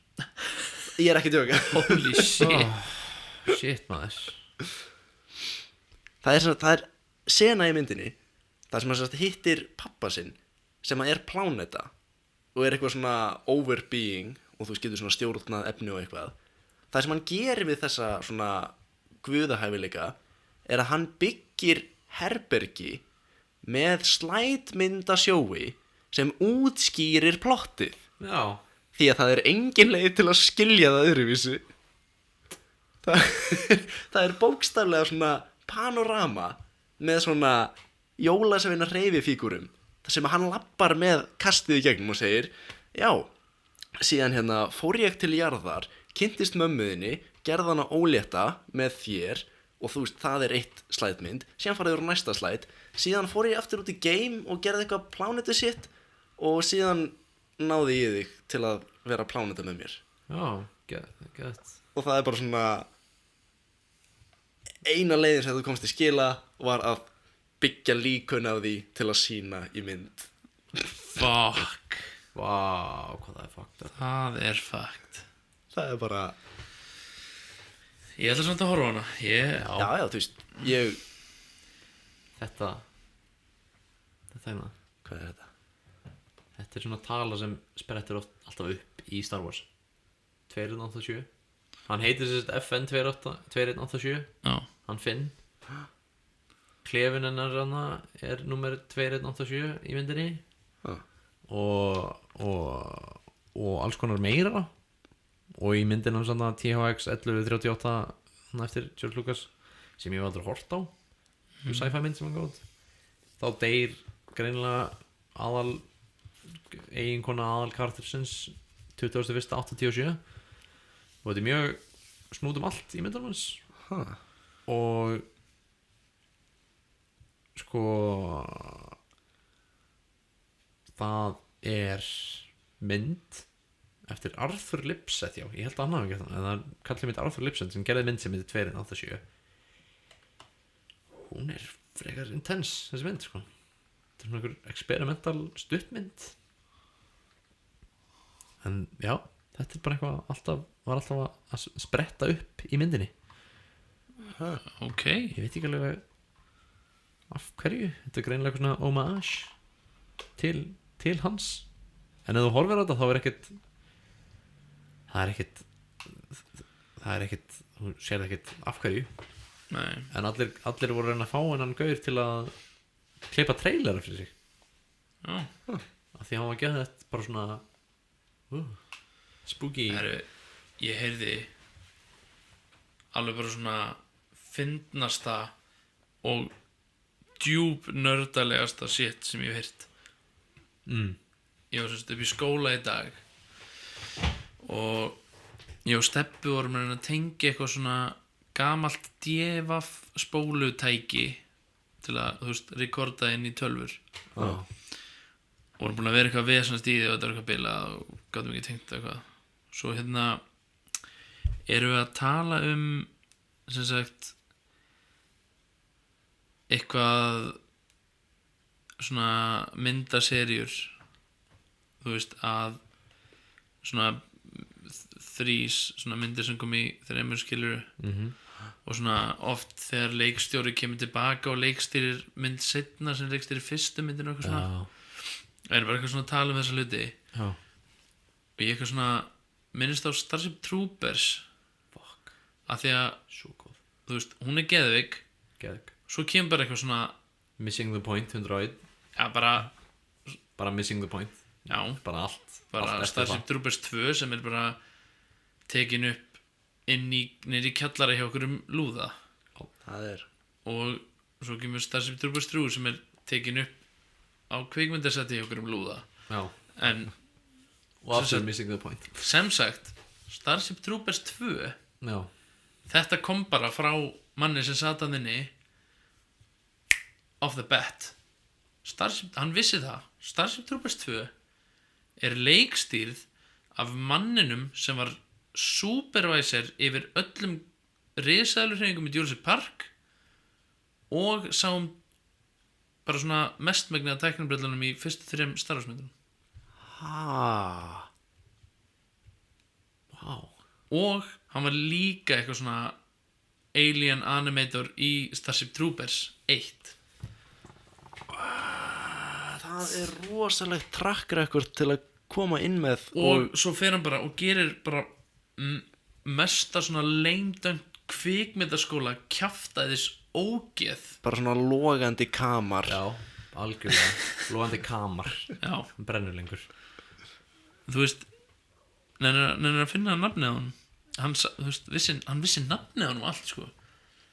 ég er ekki að djóka Holy shit. Shit maður. það er sena í myndinni það sem hann sagt hittir pappa sinn sem að er pláneta og er eitthvað svona overbeing og þú getur svona stjórnað efni og eitthvað það sem hann gerir við þessa svona guðahæfileika er að hann byggir herbergi með slætmyndasjói sem útskýrir plottið Já. því að það er engin leið til að skilja það öðruvísi það er bókstaflega svona panorama með svona jólasveina hreyfifígúrum þar sem hann lappar með kastið í gegnum og segir já, síðan hérna fór ég til jarðar kynntist mömmuðinni, gerði hana ólétta með þér og þú veist, það er eitt slætmynd síðan farið yfir á næsta slæt síðan fór ég aftur út í game og gerði eitthvað pláneti sitt og síðan náði ég þig til að vera pláneta með mér Já, gett. og það er bara svona eina leiðin sem þú komst í skila var að byggja líkun af því til að sína í mynd Fuck. Vá, hvað það er fucked up. Það er fucked. það er bara, Ég ætla samt að horfa á hana. já, þú veist ég, Þetta hérna. hvað er þetta? Þetta er svona tala sem sprettur alltaf upp í Star Wars 287. Hann heitir sérst FN 2187. Já. Hann Finn. Klefin hennar hana er nummer 2187 í myndinni. Já. Og alls konar meira. Og í myndin hans hana THX 1138 hana eftir George Lucas sem ég hef aldrei hort á sci-fi mynd sem hann góð þá deyr greinilega eiginkona aðal karaktersins 21.87 og þetta er mjög snútum allt í myndunum hans og sko það er mynd eftir Arthur Lipsett, já, ég held að hann hafi gert það en það kallir mynd Arthur Lipsett sem gerði mynd sem heitir 287 hún er frekar intense þessi mynd, sko þetta er svona einhver experimental stuttmynd en já, þetta er bara eitthvað var alltaf að spretta upp í myndinni Ok. ég veit ekki alveg af hverju, þetta er greinilega eitthvað svona homage til hans en ef þú horfir á þetta þá er ekkert það er ekkert þú sér ekkert af hverju Nei. en allir voru að reyna að fá hennan gaur til að klippa trailera fyrir sig Já. af því hann var að þetta bara svona spooky Heru, ég heyrði alveg bara svona fyndnasta og djúp nördalegasta shit sem ég hef heyrt. Ég var semst upp í skóla í dag og ég og Stebbi vorum að reyna að tengja eitthvað svona gamalt DVF spólutæki til að, þú veist, rekorda inn í tölvur og vorum búin að vera eitthvað vesennast í því og þetta var eitthvað bilað og gátum ekki tengt eitthvað svo hérna erum við að tala sem sagt eitthvað svona myndaserjur þú veist að svona þrís svona myndir sem kom í þreymur skilur og svona oft þegar leikstjóri kemur tilbaka og leikstýrir mynd seinna sem leikstýrir fyrstu myndinu og eitthvað svona er bara eitthvað svona að tala um þessa hluti já, og ég eitthvað svona minnist á Starship Troopers fuck, af því að svo góð þú veist, hún er geðvik Geðvik. svo kemur bara eitthvað svona Missing the point 101, já bara, bara missing the point, já, bara allt bara allt eftir Starship Troopers 2 sem er bara tekin upp inn í niður í kjallara hjá okkur lúða Það er og svo kemur Starship Troopers 3 sem er tekin upp á kvikmyndasetti hjá okkur lúða já, en og aftur sagt- missing the point sem sagt Starship Troopers 2 já, þetta kom bara frá manni sem sat að inni off the bat Starship, hann vissi það Starship Troopers 2 er leikstýrð af manninum sem var supervisor yfir öllum risaðalur hreyfingum í Jurassic Park og sáum bara svona mestmegni að tæknibrellunum í fyrstu 3 Star Wars myndunum wow og hann var líka eitthvað svona alien animator í Starship Troopers 1 Það er rosalegt track record til að koma inn með og svo fer hann bara og gerir bara mesta svona leimdönd kvikmyndaskóla kjaftaðis ógeð bara svona logandi kamar. já, algjörlega, lóðandi kamar já, hann brennur lengur þú veist nennir að finna nafnið á hann þú veist, hann vissi nafnið á hann og allt sko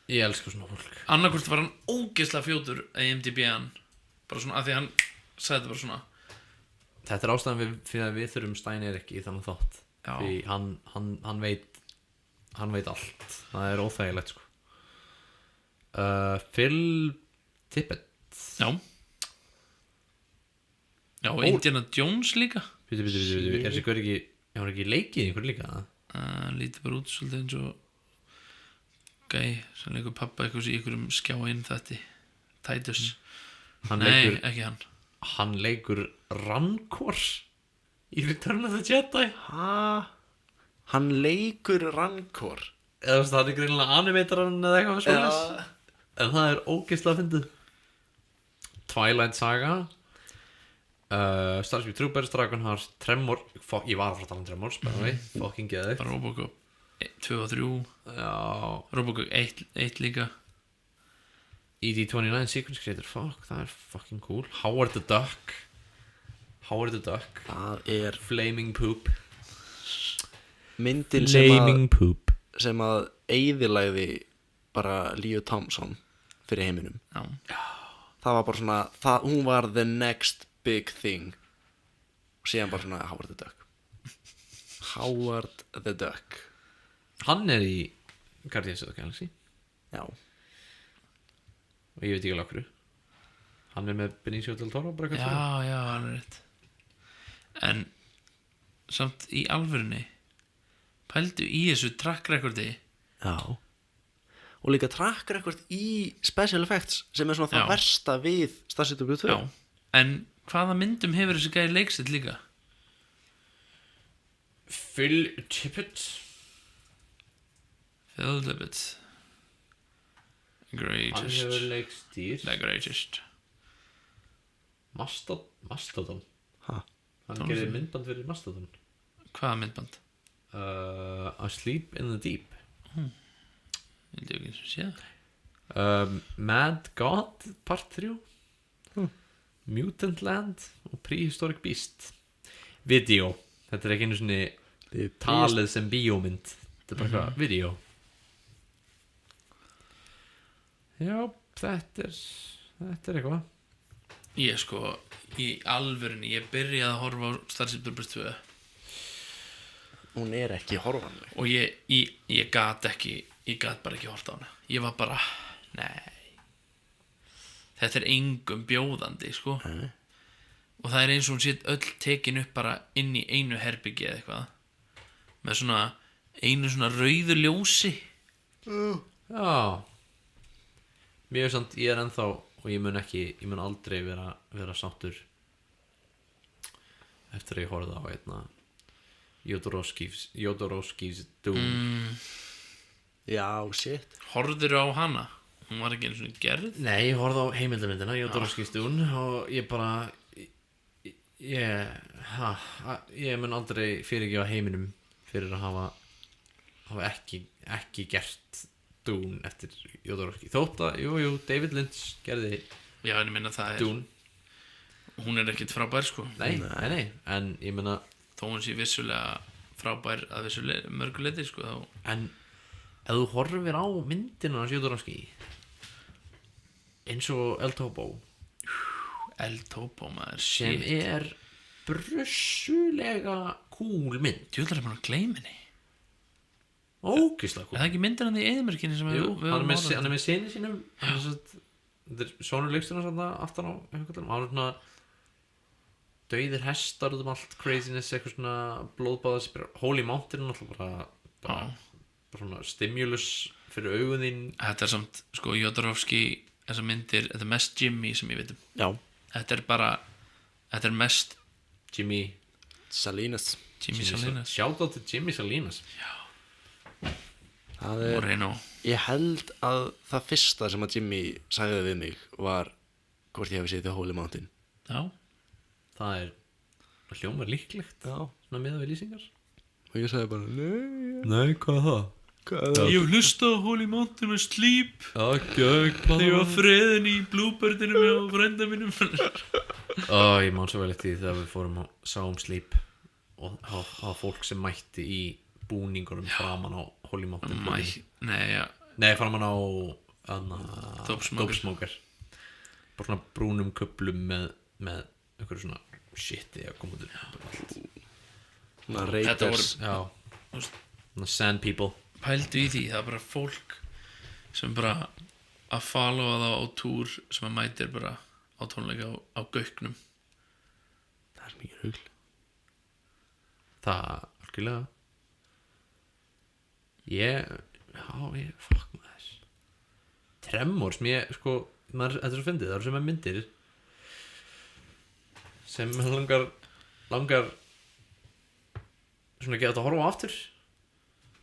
ég elska svona fólk annarkvort var hann ógeðslega fljótur að IMDb-an bara svona að því hann sagði þetta bara svona þetta er ástæðan fyrir að við þurfum Stein Erik í þannig þátt Já. því hann veit allt það er óþægilegt sko Phil Tippett já og Indiana Jones líka er þessi hver ekki er hann ekki leikið einhver líka lítið bara út svolítið eins og gæ sem leikur pappa eitthvað í einhverjum skjáinn þetta Titus hann nei, leikur, ekki hann hann leikur Rancor í Return of the Jedi Hann leikur Rancor. eða þú veist, hann er greinilega animatoran eða eitthvað svona en það er ógeðslega fyndið Twilight Saga Starship Troopers, Dragonheart, Tremor ég var að fara að tala um Tremors fucking geðið bara Robocop 2 og 3 já, Robocop 1 líka ED29 Sequence Creator, fuck, það er fucking cool Howard the Duck Það er Flaming Poop myndin Poop sem að eyðilagði bara Leo Thompson fyrir heiminum. já, Það var bara svona, hún var the next big thing og síðan bara svona Howard the Duck. Howard the Duck. hann er í Guardians of the Galaxy Já. og ég veit ekki alveg hverju hann er með Benicio del Toro bara eitthvað já, hann er rétt en samt í alvörunni pældu í þessu track recordi Já. Og líka track record í special effects sem er svona það Já. versta við Starship Troopers 2. já, en hvaða myndum hefur þessi gæði leikstill líka Phil Tippett Phil Tippett hann greatest hefur leikstýr the greatest Mastodon Ha? hann gerir myndband fyrir Mastodon hvaða myndband Asleep in the Deep ég held ég ekki að sé það Mad God part 3 Mutant Land og Prehistoric Beast Video, þetta er ekki einu svona talið sem bíómynd þetta er bara eitthvað video já, þetta er eitthvað ég sko, í alvörunni ég byrjaði að horfa á Starship Troopers 2 Hún er ekki horfanleg. og ég gat bara ekki horft á hana ég var bara, nei þetta er engum bjóðandi sko og það er eins og hún sétt öll tekin upp bara inn í einu herbyggi eða eitthvað með svona einu svona rauðu ljósi já mér er samt, ég er ennþá og ég mun aldrei vera sáttur eftir að ég horfði á Jodorowskis Doom Já, shit. Horfður á hana? Hún var ekki eins og gerð. Nei, ég horfði á heimildamyndina Jodorowsky-stún og ég bara ég mun aldrei fyrirgefa heiminum fyrir að hafa ekki gert Dune eftir Jodorowsky þótt að, jú, David Lynch gerði Já, en ég minna það Dune. Hún er ekkit frábær sko. Nei, en ég meina Þó hún sé vissulega frábær að mörguleiti sko, þá... en ef þú horfir á myndina hans Jodorowsky eins og El Topo El Topo maður sem er brussulega cool mynd Djúðlar er bara að gleyma henni. ógeðslega Er cool. það ekki myndir hann í eyðimörkinni sem Jú, við hann er horfum á? með sinni sínum þetta er sonur leiksturna svona aftan á einhvern hann er svona dauðir hestar út allt craziness eitthvað svona blóðbáðas Holy Mountain alltaf bara svona stimulus fyrir augun þín. Þetta er samt, sko, Jodorowsky þessar myndir, þetta er mest Jimmy sem ég veit um. Já. Þetta er mest Jimmy Salinas. Salinas Shout out til Jimmy Salinas. Það Moreno. Ég held að það fyrsta sem að Jimmy sagði við mig var hvort ég hafi séð The Holy Mountain. Já. Það hljómar líklegt svona miðað við lýsingar. Og ég sagði bara Nei, hvað er það? Ég hef hlustað á Holy Mountain með Sleep Þegar þegar ég var freðin í Bluebirdinu með frænda mínum. Ég man svo vel eftir því þegar við fórum og sáum Sleep og það var fólk sem mætti í búningunum framan á Holy Mountain Nei, framan á Dope Smoker bara svona brúnum köplum með einhverju svona shiti að koma út Þetta voru svona sand people. Pældu í því, það er bara fólk sem bara að followa það á túr sem að mætir bara á tónleika á gauknum. Það er mikið rugl. Það algjörlega fuck maður Tremors, þetta er svo fyndið, það eru sem að myndir sem langar svona geta að horfa á aftur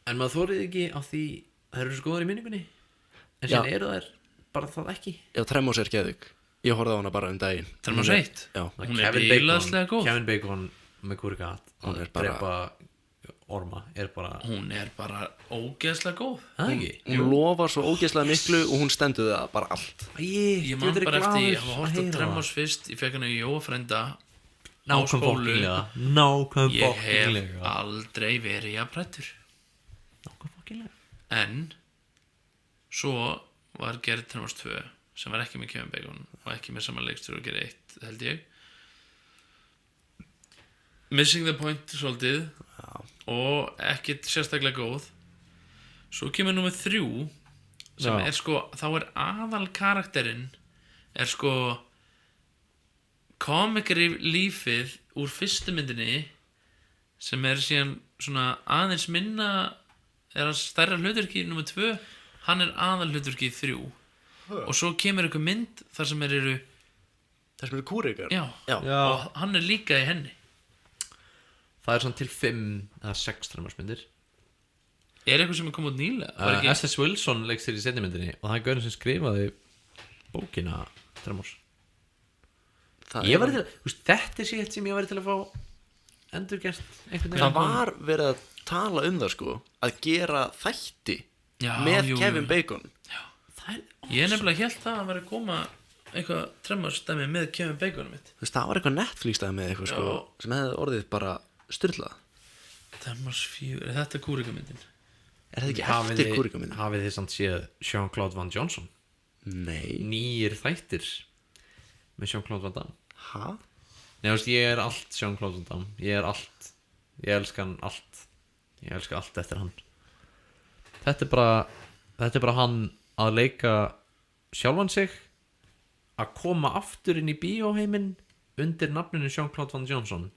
en maður þorið ekki á því það eru svo góðar í minningunni en síðan eru þær bara það ekki. Já, Tremors er geðug. Ég horfði á hana bara daginn. Tremors 1? Já. Hún er bílaðslega góð. Kevin Bacon með Kurigat Hún er bara- drepa orma Hún er bara ógeðslega góð. Það ekki? Hún lofar svo ógeðslega miklu og hún stendur það bara allt. Ég man bara eftir því að hafa hort á Tremors fyrst. Ég fekk hann í Jóa frænda á spólu. Ég hef aldrei verið jafnrættur. En svo var gerð Tremors 2 sem var ekki með Kevin Bacon og ekki með saman leikstur og gerði 1 held ég. Missing the point svolítið og ekkert sérstaklega góð. Svo kemur númer 3 sem er sko, þá er aðal karakterinn er sko comic lífið úr fyrstu myndinni sem er síðan svona aðeins minna er að stærra hlutverki númer 2, hann er aðal hlutverki 3 og svo kemur einhver mynd þar sem eru Það sem eru kúrikar. já, og hann er líka í henni. Það er svona til 5 eða 6 Tremors-myndir. Er eitthvað sem er komið út nýlega? S.S. Wilson leikst þér í seinni myndinni og það er gaurinn sem skrifaði bókina Tremors. Þetta er sétt sem ég væri til að fá endurgert einhvern veginn. Það var verið að tala um það sko að gera þætti með Kevin Bacon. Ég nefnilega held það að vera að koma eitthvað Tremors dæmi með Kevin Bacon mitt. Þú veist, það var eitthvað Netflix dæmi með eitthvað sko sem hefði orðið bara styrlað. Tremors 4, er þetta kúrikamyndin? Er þetta ekki eftir kúrikamyndin? Hafið þið samt séð Jean-Claude Van Johnson? Nei. Nýir þættir með Jean-Claude Van Damme. Hæ? Nei, þú veist, ég er allt Jean-Claude Van Damme. Ég elska hann allt. Ég elska allt eftir hann. Þetta er bara hann að leika sjálfan sig, að koma aftur inn í bíóheiminn undir nafninu Jean-Claude Van Johnson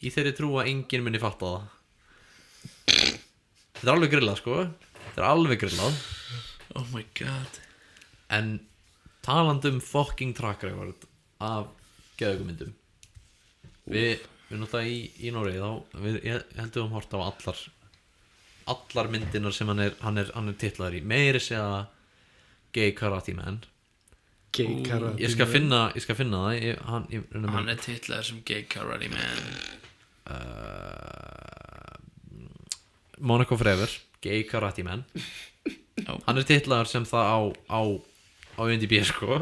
í þeirri trú að enginn muni fatta það. Þetta er alveg grillað sko. Þetta er alveg grillað. Oh my god. En talandi fucking track record af geðugumyndum, við náttúrulega í Noregi þá ég heldum við horft á allar myndinar sem hann er titlaður í, meiri segja Gay Karate Man. Gay Karate Ég skal finna það Hann er titlaður sem Gay Karate Man. Monaco Forever, Gay Karate Man. Já. Hann er titlaður sem það á IMDb sko.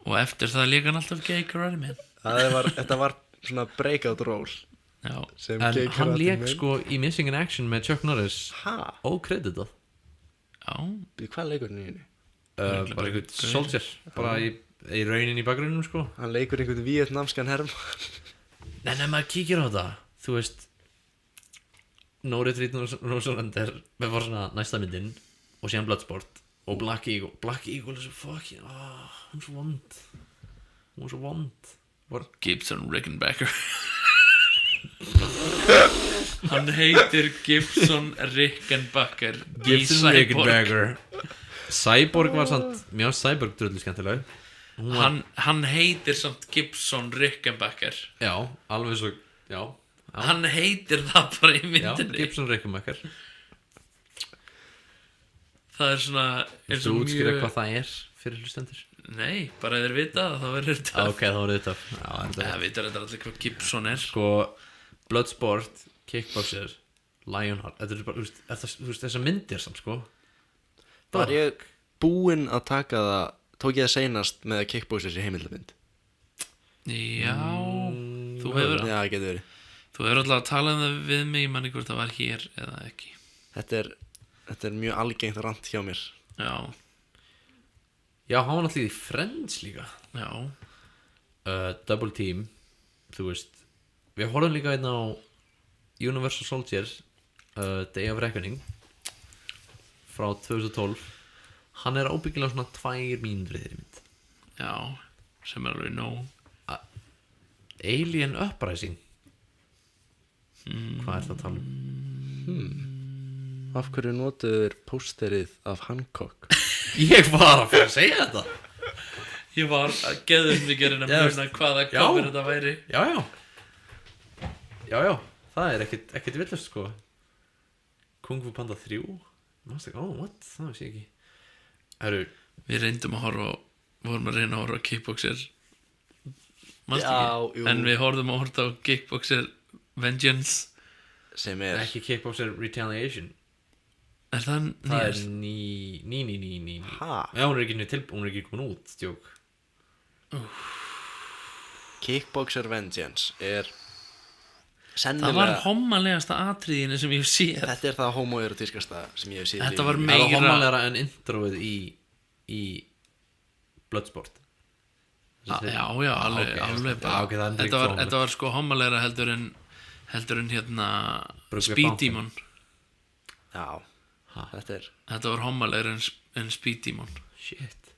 Og eftir það líka hann alltaf Gay Karate Man. Þetta var svona breakout role Já. sem En Gay hann Karate lék Man. sko í Missing in Action með Chuck Norris Ha? ókreditað. Já. Hvað leikur hann í henni? Bara einhvern soldier, bara í raunin í bakgrunum sko. Hann leikur einhvern vietnamskan herm. Nei, maður kíkir á það. Þú veist, No Retreat, No Surrender með var svona næsta myndin og síðan Bloodsport og Black Eagle er svo fucking, hún er svo vond Gibson Rickenbacker. Hann heitir Gibson Rickenbacker í Cyborg. Cyborg var samt, mjög Cyborg drullu skemmtileg. Hann heitir samt Gibson Rickenbacker. Já, alveg svo, já Hann heitir það bara í Já, myndinni. Gibson Rickenbacker. Það er svona Þú útskýra hvað það er fyrir hlustendur? Nei, bara ef þeir vita það, þá verður þetta Ok, þá var þetta Það vitur þetta allir hvað Gibson er. Sko, Bloodsport, Kickboxer, Lionheart. Þetta er bara, þú veist, þessar myndir samt, sko. Var ég búinn að taka það, tók ég það seinast með að Kickboxers í heimildamynd? Já, þú hefur Já, getur verið. Þú hefur alltaf að tala um það við mig, ég manni hvort það var hér eða ekki. Þetta er mjög algengt rant hjá mér. Já, Já, hann var náttúrulega í Friends líka. já, Double Team, þú veist. Við horfum líka einn á Universal Soldier, Day of Reckoning, frá 2012. Hann er ábyggilega svona 2 mínútur í þeirri mynd. já, sem er alveg nóg. Alien Uprising. Hvað er það að tala um? Af hverju notuður pósterið af Hancock? Ég var að fyrir að segja þetta. Ég var að geðum við gerin að Já, muna hvaða já. cover þetta væri. Já, það er ekkert villast sko. Kung Fu Panda 3. What? Það veist ég ekki. Við reyndum að horfa vorum að reyna að horfa á Kickboxer. Manstu Já, ekki? jú. En við horfum að horfa á Kickboxer Vengeance. Sem er Ekki Kickboxer Retaliation. Er það Það er nýjast? ný. Ha? Já, hún er ekki komin út, stjók. Kickboxer Vengeance er Það var sennilega hommalegasta atriðinu sem ég hef séð. Þetta er það homoerotískasta sem ég hef séð í Þetta var lífinu. Það var meira homalega en introið í Bloodsport. Já, alveg, ok, alveg já, bara. ok, það er drengt svo Þetta var sko hommalegra heldur en hérna Brugga Speed Fountain. Demon. Já, Ha? Þetta var hommalegra en Speed Demon. Shit.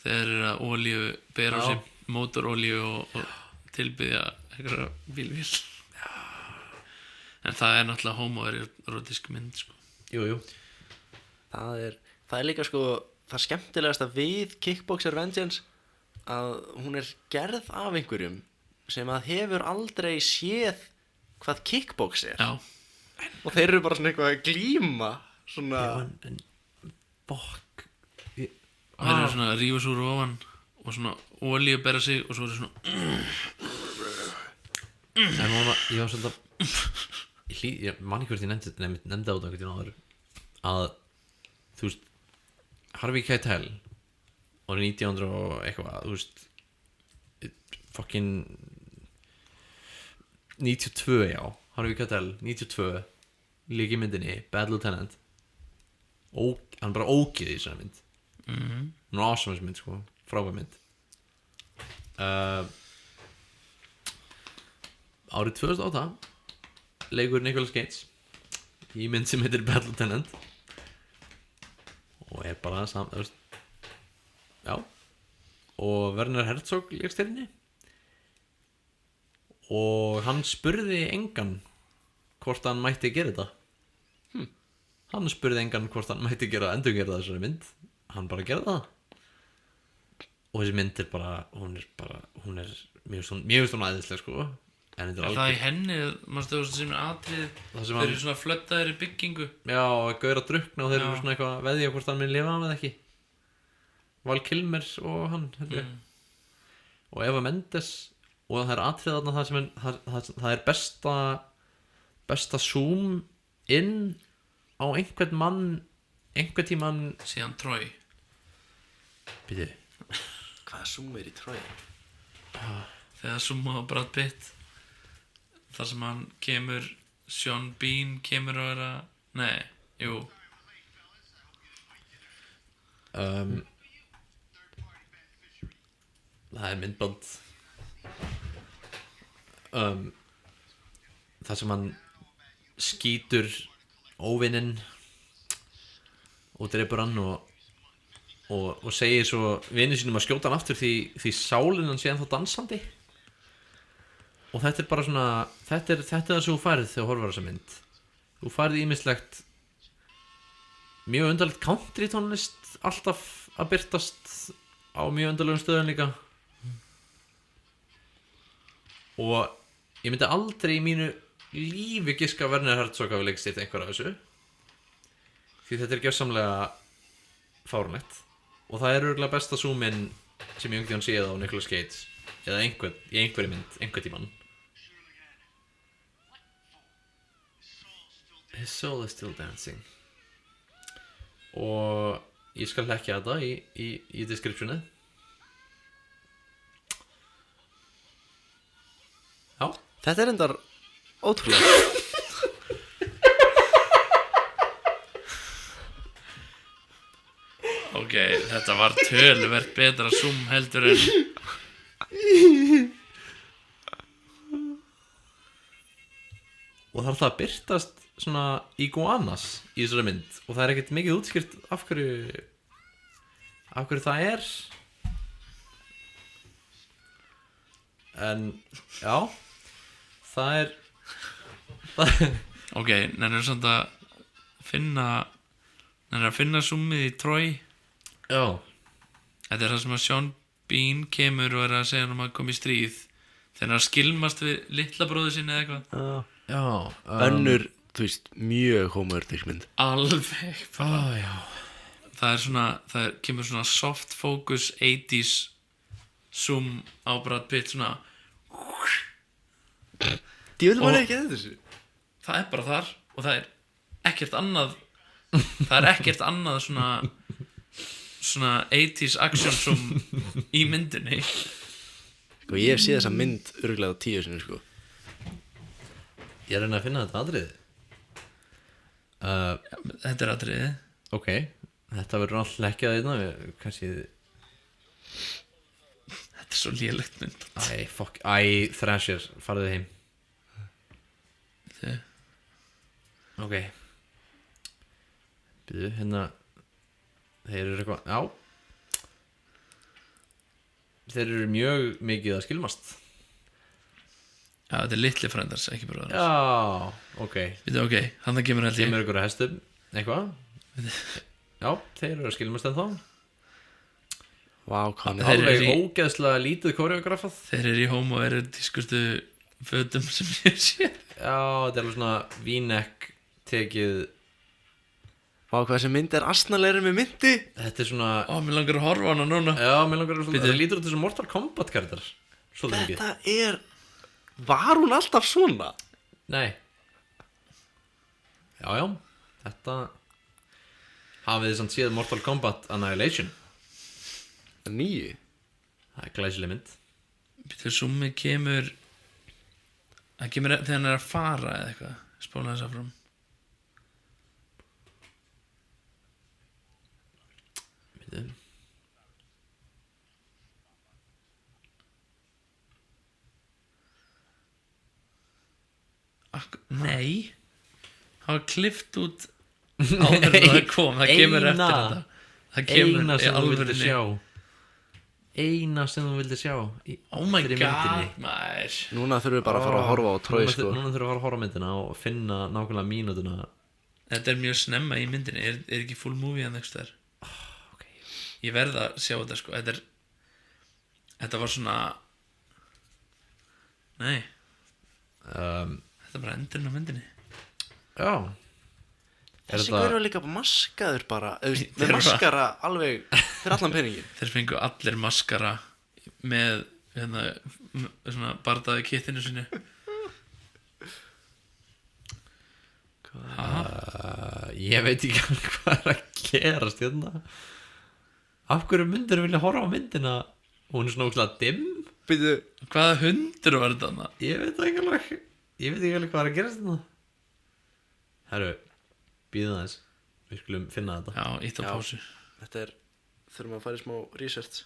Þeir eru að olíu bera á Já. sig mótorolíu og tilbyðja einhverja bílvíl. En það er náttúrulega homoerotísk mynd sko. Jú. það er líka sko það skemmtilegasta við Kickboxer Vengeance að hún er gerð af einhverjum sem að hefur aldrei séð hvað kickbox er. Já, Og þeir eru bara svona eitthvað að glíma svona En fuck. það eru svona að rífa svo úr ofan og svona olíu bera sig og svo eru svona En ég var svolítið ég man ekki hvort ég nefndi á þetta einhvern áður að þú veist Harvey Keitel árið 1900 og eitthvað þú veist fucking 92 já Harvey Keitel 92 líka í myndinni Bad Lieutenant hann bara ógeði í þessari mynd hún er awesome þessi mynd sko frábær mynd árið 2008 leikur Nicolas Cage í mynd sem heitir Bad Lieutenant og er bara þú veist já og Werner Herzog leikst þérinni og hann spurði engan hvort hann mætti gera þetta hann spurði engan hvort hann mætti endurgera þessari mynd hann bara gerði það og þessi mynd er bara hún er mjög svona æðislega sko En þetta Er er það í algjör henni, mannstu þú sem er atrið Það sem þeir hann, eru svona flöttaðir í byggingu? já, gaur að drukna og þeir eru Já. svona eitthvað að veðja hvort hann minn lifa af eða ekki Val Kilmer og hann og Eva Mendes og það er atrið þarna það sem það er besta zoom inn á einhvern mann einhvern tímann Síðan Troy. býtu, Hvaða zoom er í Troy? Þegar summa á Brad Pitt þar sem hann kemur Sean Bean kemur að vera nei, jú það er myndband það sem hann skýtur óvininn og drepur hann og segir svo vinnu sínum að skjóta hann aftur því sálinn hann sé ennþá dansandi og þetta er bara svona þetta er það sem þú færið þegar þú horfir á þessa mynd þú færið ýmislegt mjög undarlegt country tónlist alltaf að byrtast á mjög undarlegum stöðum líka og ég myndi aldrei í mínu lífi giska að Werner Herzog hafi leikstýrt einhver af þessu því þetta er gjörsamlega fárnett og það er örugglega besta zoom-in sem ég einhvern séð á Nicolas Cage eða í einhverri mynd, einhvern tímann His soul is still dancing og ég skal leggja þetta í descriptionið já Þetta er endar ótrúlega. ok, þetta var töluvert betra zoom heldur en og það er það að byrtast svona iguanas í þessari mynd og það er ekkert mikið útskýrt af hverju það er en já það er ok, nennir samt að finna zoomið í Troy já þetta er það sem að Sean Bean kemur og er að segja hann um að koma í stríð þegar hann er að skilmast við litla bróðu sinni eða eitthvað já Önnur, þú veist, mjög homoerotísk mynd. alveg bara já það er svona, kemur svona soft focus 80s zoom á Brad Pitt svona Djöfull var Og- ekki að þessu. það er bara þar og það er ekkert annað svona 80s action zoom í myndinni Sko, ég hef séð þessa mynd örgulega 10 sinni, sko. ég er að reyna að finna þetta atriði þetta er atriði ok þetta verður allt leggjað einna kannski þetta er svo lélegt mynd Thrasher farðu heim Þið- ok byrju hérna þeir eru eitthvað já þeir eru mjög mikið að skilmast já, þetta er litli frændars, ekki bara það já ok ok, hann það kemur held ég kemur ykkur að hestum eitthvað já þeir eru að skilmast ennþá Vá, hvað hann Þeir er. alveg eru í- ógeðslega lítið koreografað þeir eru í homoerotískustu fötum sem ég sé já þetta er alveg svona V-neck tekið Vá, hvað þessi mynd er asnalegri með myndi. þetta er svona ó, mér langar að horfa á hana núna já mér langar að Bíddu. það lítur út þessu Mortal Kombat karakter svolítið mikið Þetta er... Var hún alltaf svona? nei já þetta hafið þið samt séð Mortal Kombat Annihilation Nýju. það er glæsileg mynd Býttu, zoomið kemur það kemur þegar hann er að fara eða eitthvað spóla þess áfram Bíddu. nei það var klift út áður en það kom það kemur Eina. eftir þetta það kemur eina í sem þú vildi alvörunni sjá eina sem þú vildi sjá í oh my allri god myndinni. maður Núna þurfum við bara að fara að horfa á Troy, núna, sko. núna þurfum við að fara að horfa á myndina og finna nákvæmlega mínútuna þetta er mjög snemma í myndinni er ekki full movie en eitthvað þar ok ég verð að sjá þetta sko þetta var svona nei Þetta er bara endurinn á myndinni. Já. Þessi gaur var líka bara maskaður bara, með maskara alveg fyrir allan peningin. Þeir fengu allir maskara með svona bardaði kittinu sinni. Ég veit ekki alveg hvað er að gerast hérna. Af hverju myndir vilja horfa á myndina? Hún er svona ógeðslega dimm. Býtu, Hvaða hundur var þetta þarna? Ég veit ekki alveg hvað er að gerast hérna. Herru, býðum aðeins. Við skulum finna þetta. Já, ítt á pásu. þetta er, þurfum að fara í smá research.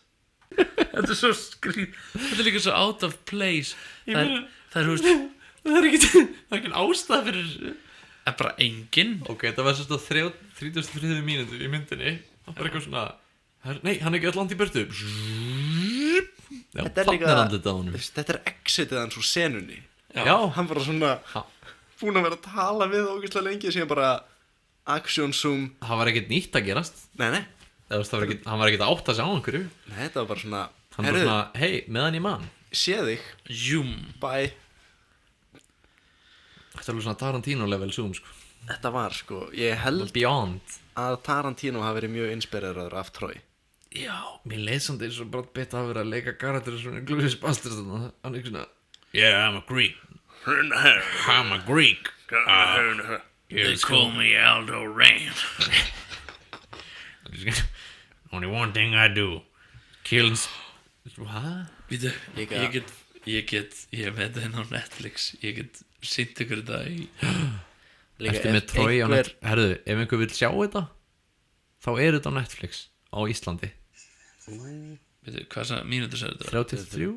Þetta er svo skrýt. Þetta er líka svo out of place. Það er, húst, Það er ekki ástæð fyrir þessu. er bara enginn. Ok, það var svo 33. mínútu í myndinni. Það var eitthvað svona nei, hann er ekki öll land í burtu. Já, Þetta er þannig líka, er andlitið á honum. þetta er exitið hans úr senunni. Já, Hann bara svona Ha. búinn að vera að tala við ógeðslega lengi síðan bara action zoom. það var ekkert nýtt að gerast. Nei, Hann var ekkert átt að sjá einhverju. þetta var bara svona, Hann var svona, hei, meðan ég man. sé þig, Júm. bye. Þetta er alveg svona Tarantino level zoom, sko. Þetta var sko, ég held Beyond. að Tarantino hafi verið mjög inspireraður af Troy. Já, mér leið samt eins og bara betta að vera að leika karakter svona Glorious Bastards. Hann er ekki svona, yeah, I'm a Greek. I'm a Greek. They call me Aldo Rain. Only one thing I do. Kills. Hvað? Vítu, Líka- ég með þetta á Netflix. Ég get sýnt ykkur þetta í Líka Ertu með Troy á einhver, Netflix? Herðu, ef einhver vil sjá þetta, þá er þetta á Netflix á Íslandi. Vítu, hvað sem mínútur sér þetta? 33?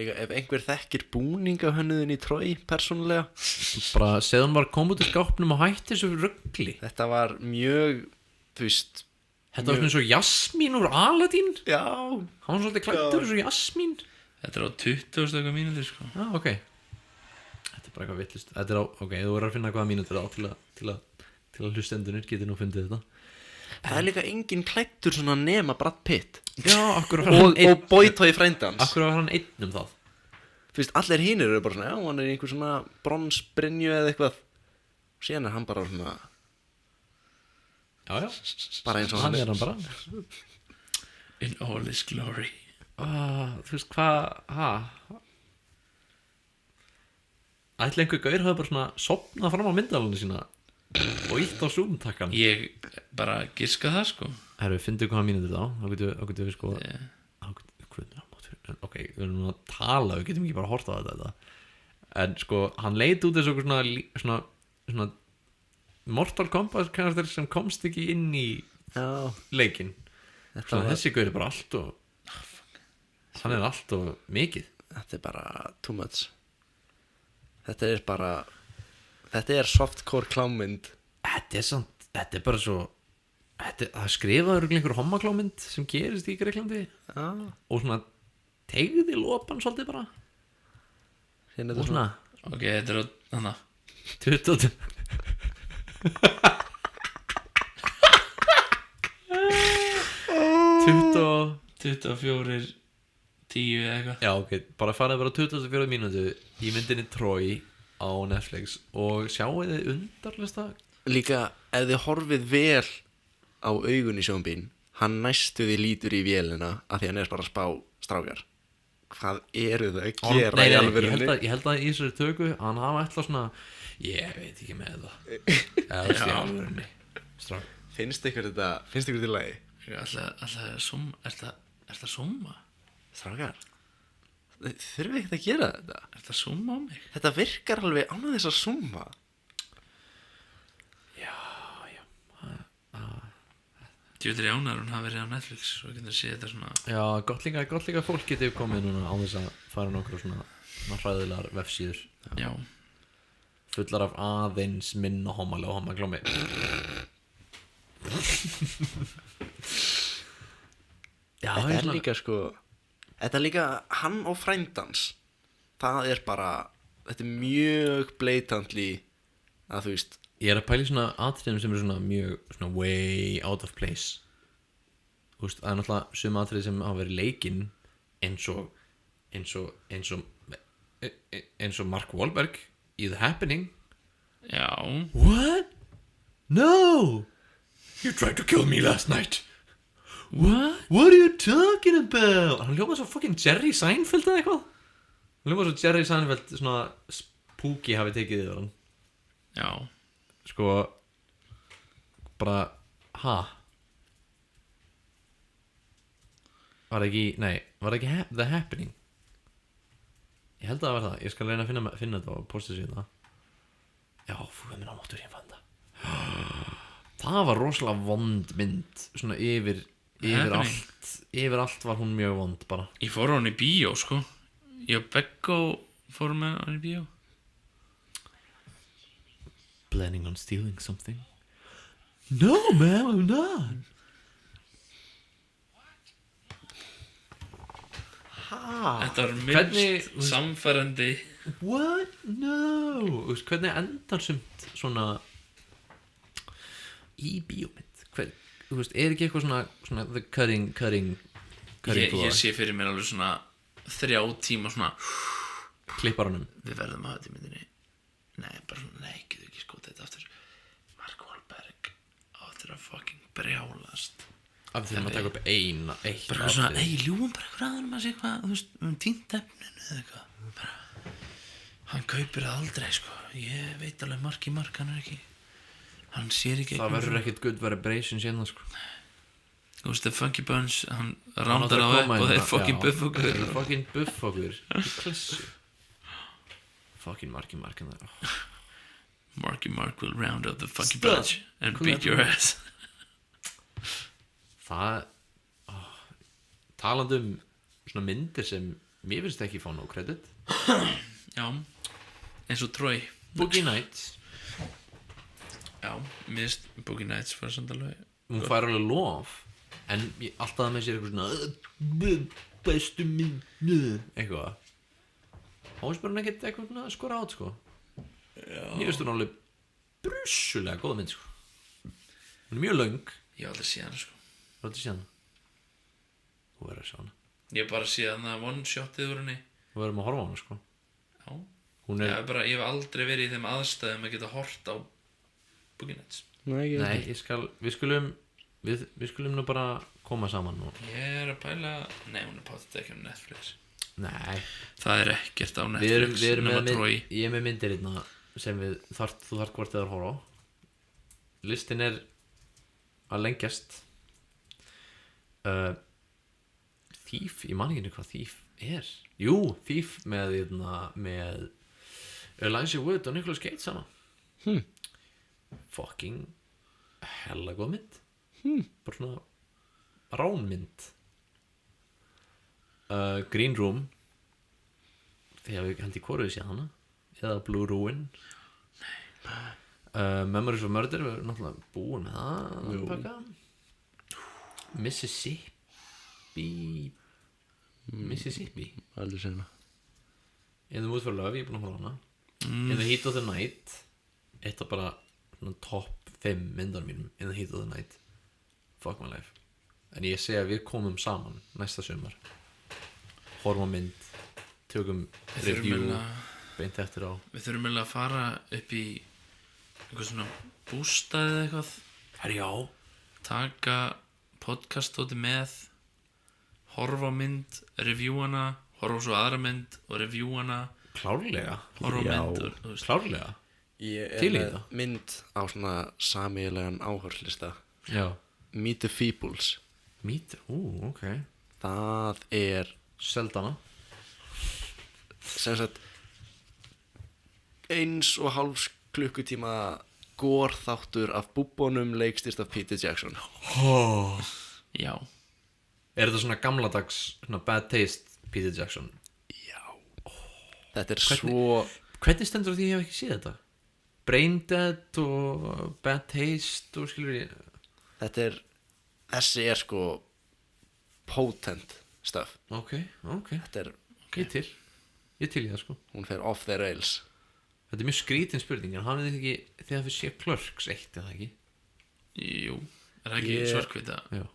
líka ef einhver þekkir búningahönnuðin í Troy persónulega, Bara segðu hann var komið út í skápnum og hætti þessu ruggli. þetta var mjög, þú veist, Þetta var svona eins og Jasmín úr Aladdin. já, Hann var svolítið klættur eins og Jasmín. Þetta er á 20 eitthvað mínútur sko. Já, ok. Þetta er bara eitthvað vittlust. Þetta er á, ok, þú verður að finna hvaða mínútur á til að hlustendunir geti nú fundið þetta. það er líka engin klættur svona nema Brad Pitt Já, akkur var hann og Boytoy frændans. Akkur var hann einn um það. Þú veist, allir hinir eru bara svona, já, hann er í einhver svona bronsbrynju eða eitthvað, síðan er hann bara svona, Já, já. bara eins og Hann hann er er. hann bara. In all his glory. Þú veist hvað, ætli einhver gaur hafi bara svona sopnað fram á myndalunni sína og ítt á zoom-takkan. Ég bara giska það sko. Herru, finndu hvaða mínútur þá getum við sko Yeah. Ok, við erum nú að tala, við getum ekki bara að horta á þetta. En sko, hann leit út þessu svona Mortal Kombat karakter sem komst ekki inn í Já, leikinn. þetta Svona var, þessi gaur er bara allt og hann er allt og mikið. þetta er bara too much. Þetta er softcore klámynd. Þetta er bara svo það skrifaður einhver homaklámynd sem gerist í Greiklandi Já, og svona tegði lopan svolítið bara hérna og þetta svona Ok, þetta er á hana 20 24 10 eða eitthvað. Já, ok, bara farið bara 24 mínútu í myndinni Troy á Netflix og sjáu þið undarlista. Líka, ef þið horfið vel á augun í sjónbín, hann næstu því lítur í vélina af því hann er bara að spá strákar. Hvað eru þau að gera Nei, í ég alvörunni? held að í þessari tökku hann hafa eitthvað svona ég veit ekki með það eða þú veist í alvörunni strák. Finnst ykkur þetta í lagi? Alltaf er það summa? Strákar, þurfum við ekkert að gera þetta? Er það summa á mig? Þetta virkar alveg án þess að summa. Djúður Jánar, hún hafi verið á Netflix og getur séð þetta svona. Já, gott líka fólk getið komið núna á þess að fara nokkur svona hræðilegar vefsíður Já, fullar af aðeins minna homalega og homaglómi. Já, Þetta er líka sko, þetta er líka hann og frændans. Það er bara, þetta er mjög blatantly að þú veist, Ég er að pæla í svona atriðum sem eru svona mjög svona way out of place. Þú veist, það er náttúrulega sum atrið sem hafa verið leikinn eins og eins og Mark Wahlberg í The Happening. Já, What? No! You tried to kill me last night. what? What are you talking about? Hann hljóma svo fucking Jerry Seinfeld eða eitthvað. Hann hljóma svo Jerry Seinfeld, svona spooky hafi tekið yfir hann. Já, Sko, bara, Var það ekki, nei, var það ekki The Happening? Ég held að það var það. Ég skal reyna að finna þetta og posta sér það. Já, fúið mér á móttur ég fann það. Það var rosalega vond mynd. Svona yfir Happening. allt var hún mjög vond bara. ég fór á hann í bíó, sko. Ég og Beggo fórum með hann í bíó. Planning on stealing something? No, ma'am, I'm not. Þetta var Hvernig- minnst samfærandi. What? No. Þú veist, hvernig endar sumt svona í bíómynd? Þú veist, er ekki eitthvað svona the cutting Ég sé fyrir mér alveg svona 3 tíma svona klipparanum. við verðum að hafa þetta í myndinni. Nei, bara svona, nei, getur ekki skotið þetta aftur. Mark Wahlberg áttur að fucking brjálast. Af því að maður taka upp eitt Bara eitthvað svona, ei, ljúum bara eitthvað aðeins að sé eitthvað, þú veist, týnt efninu eða eitthvað. Bara, hann kaupir það aldrei, sko. Ég veit alveg mark í mark, hann er ekki, hann sér ekki Það verður ekkit good vibration sérna, sko. Þú veist, The Funky Bunch, hann rándar á upp og þeir fucking buff okkur. Fucking buff okkur. Í klessu. Fucking marki markin það. Marky Mark will round up the Funky Stop. Bunch and beat your ass. Það talandi svona myndir sem mér finnst ekki fá nóg kredit. Já, eins og Troy. Boogie Nights. Já, mér finnst Boogie Nights fyrir samt alveg. Hún fær alveg lof. En alltaf það með sér eitthvað svona bestu mynd eitthvað. Hún finnst bara ekkert eitthvað svona skora át, sko. Mér finnst hún alveg brussulega góð mynd, sko. Hún er mjög löng. Ég hef aldrei séð hana, sko. Þú verður að sjá hana. Þú verður að sjá hana. Ég hef bara séð hana one-shotið úr henni. Þú verður að horfa á hana, sko. Já. Hún er, Ég hef aldrei verið í þeim aðstæðum að geta hort á Boogie Nights. Nei, nei, við skulum nú bara koma saman og, Ég er að pæla, nei, hún er pottet ekki á Netflix. nei, Það er ekkert á við erum Netflix nema með Troy. ég er með myndir hérna sem þú þarft hvort eða að horfa á. Listin er að lengjast. Thief, ég man ekki hvað Thief er. Jú, Thief með Elijah Wood og Nicolas Cage saman. Fucking hella góð mynd. Bara svona ránmynd. Green Room, þegar við held í hvoruði séð hana, eða Blue Ruin. Memories of Murder, við erum náttúrulega búin með það pakka. Mississippi Aldrei segna. In the Mood for Love, ég er búin að horfa á hana. In the Heat of the Night, eitt af bara svona topp 5 myndar mínum. In the Heat of the Night, fuck my life. En ég segi að við komum saman næsta sumar, horfum á mynd, tökum review beint eftir á. Við þurfum eiginlega að fara upp í eitthvað svona bústað eða eitthvað. Herjá, Taka podcastóti með, horfa á mynd, review hana, horfa á svo aðra mynd og review hana, klárlega. horfa á Já. mynd og, þú veist. Klárlega. Ég Til í með þetta. mynd á svona sameiginlegan áhörslista. Já. Meet the Feebles. Meet, ok. Það er Seldana. sem sagt 1,5 klukkutíma gorþáttur af búbónum leikstýrt af Peter Jackson. Já, Er þetta svona gamladags, svona bad taste Peter Jackson? Já. Þetta er Hvernig- svo Hvernig stendur því ég hef ekki séð þetta? Brain Dead og bad taste og skilur ég. þessi er sko potent stuff. Ok. Þetta er, Ég til í það, sko. hún fer off the rails. Þetta er mjög skrítin spurning, en hafið þið ekki þegar þið sé Clerks 1 eða ekki? jú, er það ekki Ég- svartkvita? Já.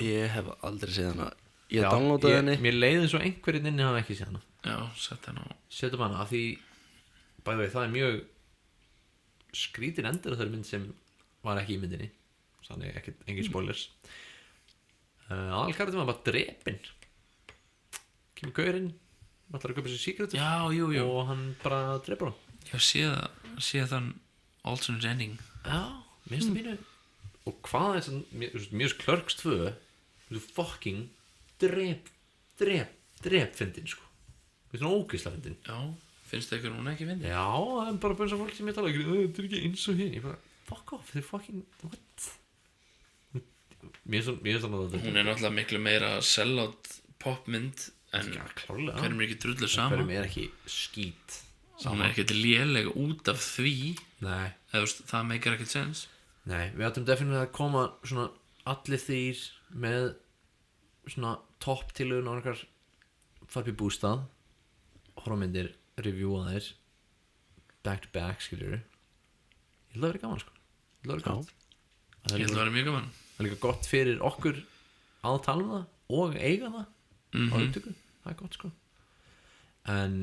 Ég hef aldrei séð hana. Ég downloadaði henni. Mér leiði svo einhverjinn inni hafa ekki séð hana. Já, sett hann á. setjum hana af því bæði vegi það er mjög skrítin endur á þeirri mynd sem var ekki í myndinni þannig engin spoilers aðalkarakterinn var bara drepinn kemur gaurinn ætlar að köpa sér síkretu Já, jú og hann bara drepur hann Já, sé þann alternate ending. já, mér finnst það pínu og hvað er svona mjög Clerks 2 þú fucking drep fyndin sko þú veist svona ógeðslega fyndin Já, finnst það ykkur hún ekki fyndin? já, það er bara bönsa fólk sem ég tala þetta er ekki eins og hinn ég bara, fuck off, þið fucking what mér finnst það að Hún er náttúrulega miklu meira sellout popmynd en já, klárlega hverjum er ekki drullu hverjum saman. er ekki skít Hún er ekkert léleg út af því, nei, eða þú veist, það meikar ekkert sens. nei, við ættum definitílega að koma svona allir þýr með svona topp tilögun á einhver farpi bústað horfmyndir, reviewa þær back to back, skiljur ég held að vera gaman sko ég held að vera gaman það Ég held að vera mjög gaman. er líka gott fyrir okkur að tala um það og eiga það á upptöku, það er gott sko en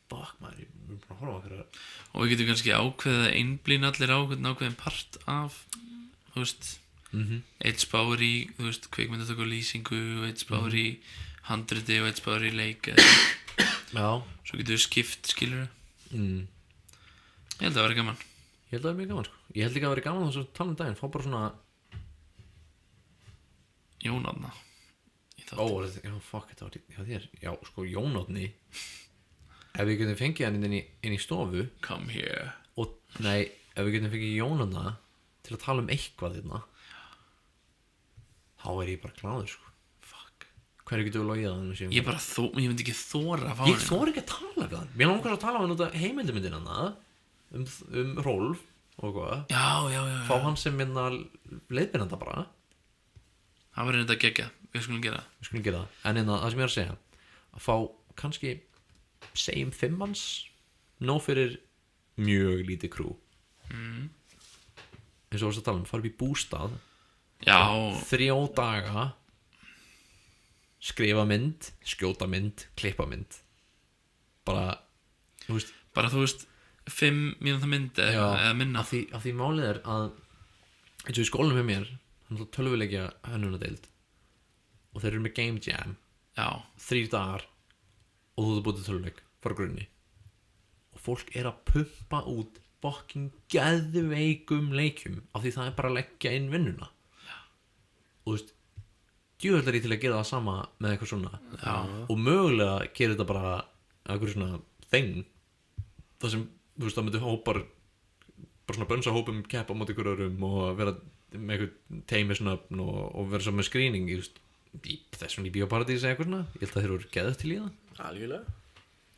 fuck maður, ég er bara að horfa á okkur Og við getum kannski ákveðið að einblína allir á hvern ákveðin part af, þú veist, eitt spáir í, þú veist, kvikmyndatöku og lýsingu og eitt spáir í handriti og eitt spáir í leik eða já, svo getum við skipt, skilur Ég held að vera gaman. ég held að það er mjög gaman sko ég held líka að vera gaman þess að tala um daginn fá bara svona, Jónanna í ó, þátt. já, fuck þetta var hjá þér, já, sko, Jónotni ef við getum fengið hann inn í stofu Come here. og, nei, ef við getum fengið Jónotna til að tala um eitthvað þarna þá er ég bara gláður sko Fuck. hverju getum við logið að hann Ég myndi ekki þóra að fá ég þóri ekki að tala við hann mér langar að tala við hann út af heimildamyndin hann um Rolf og hvað Já. fá hann sem minna leiðbyrnanda bara Það var reynda að gegja, við skulum gera það. við skulum gera það en það sem ég er að segja að fá kannski segjum 5 manns nóg fyrir mjög lítið krú eins og varst að tala um fara upp í bústað Já, 3 daga skrifa mynd, skjóta mynd klippa mynd bara, þú veist bara þú veist 5 mínúta mynd eða minna. af því málið er að eins og í skólanum með mér hann er tölvuleikja hönnunadeild og þeir eru með game jam Já, 3 dagar og þú ert búið til tölvuleik frá grunni og fólk er að pumpa út fucking geðveikum leikjum af því það er bara að leggja inn vinnuna og þú veist djúvöld er ég til að gera það sama með eitthvað svona Já. og mögulega gera þetta bara eitthvað svona þeng það sem, þú veist, það myndi hópar bara svona bönsa hópum keppa á móti ykkur öðrum og vera með eitthvað teimisnöfn og vera svo með skrýning þessum í Bíóparadís eða eitthvað svona ég held að þeir eru geðið til í það Algjörlega.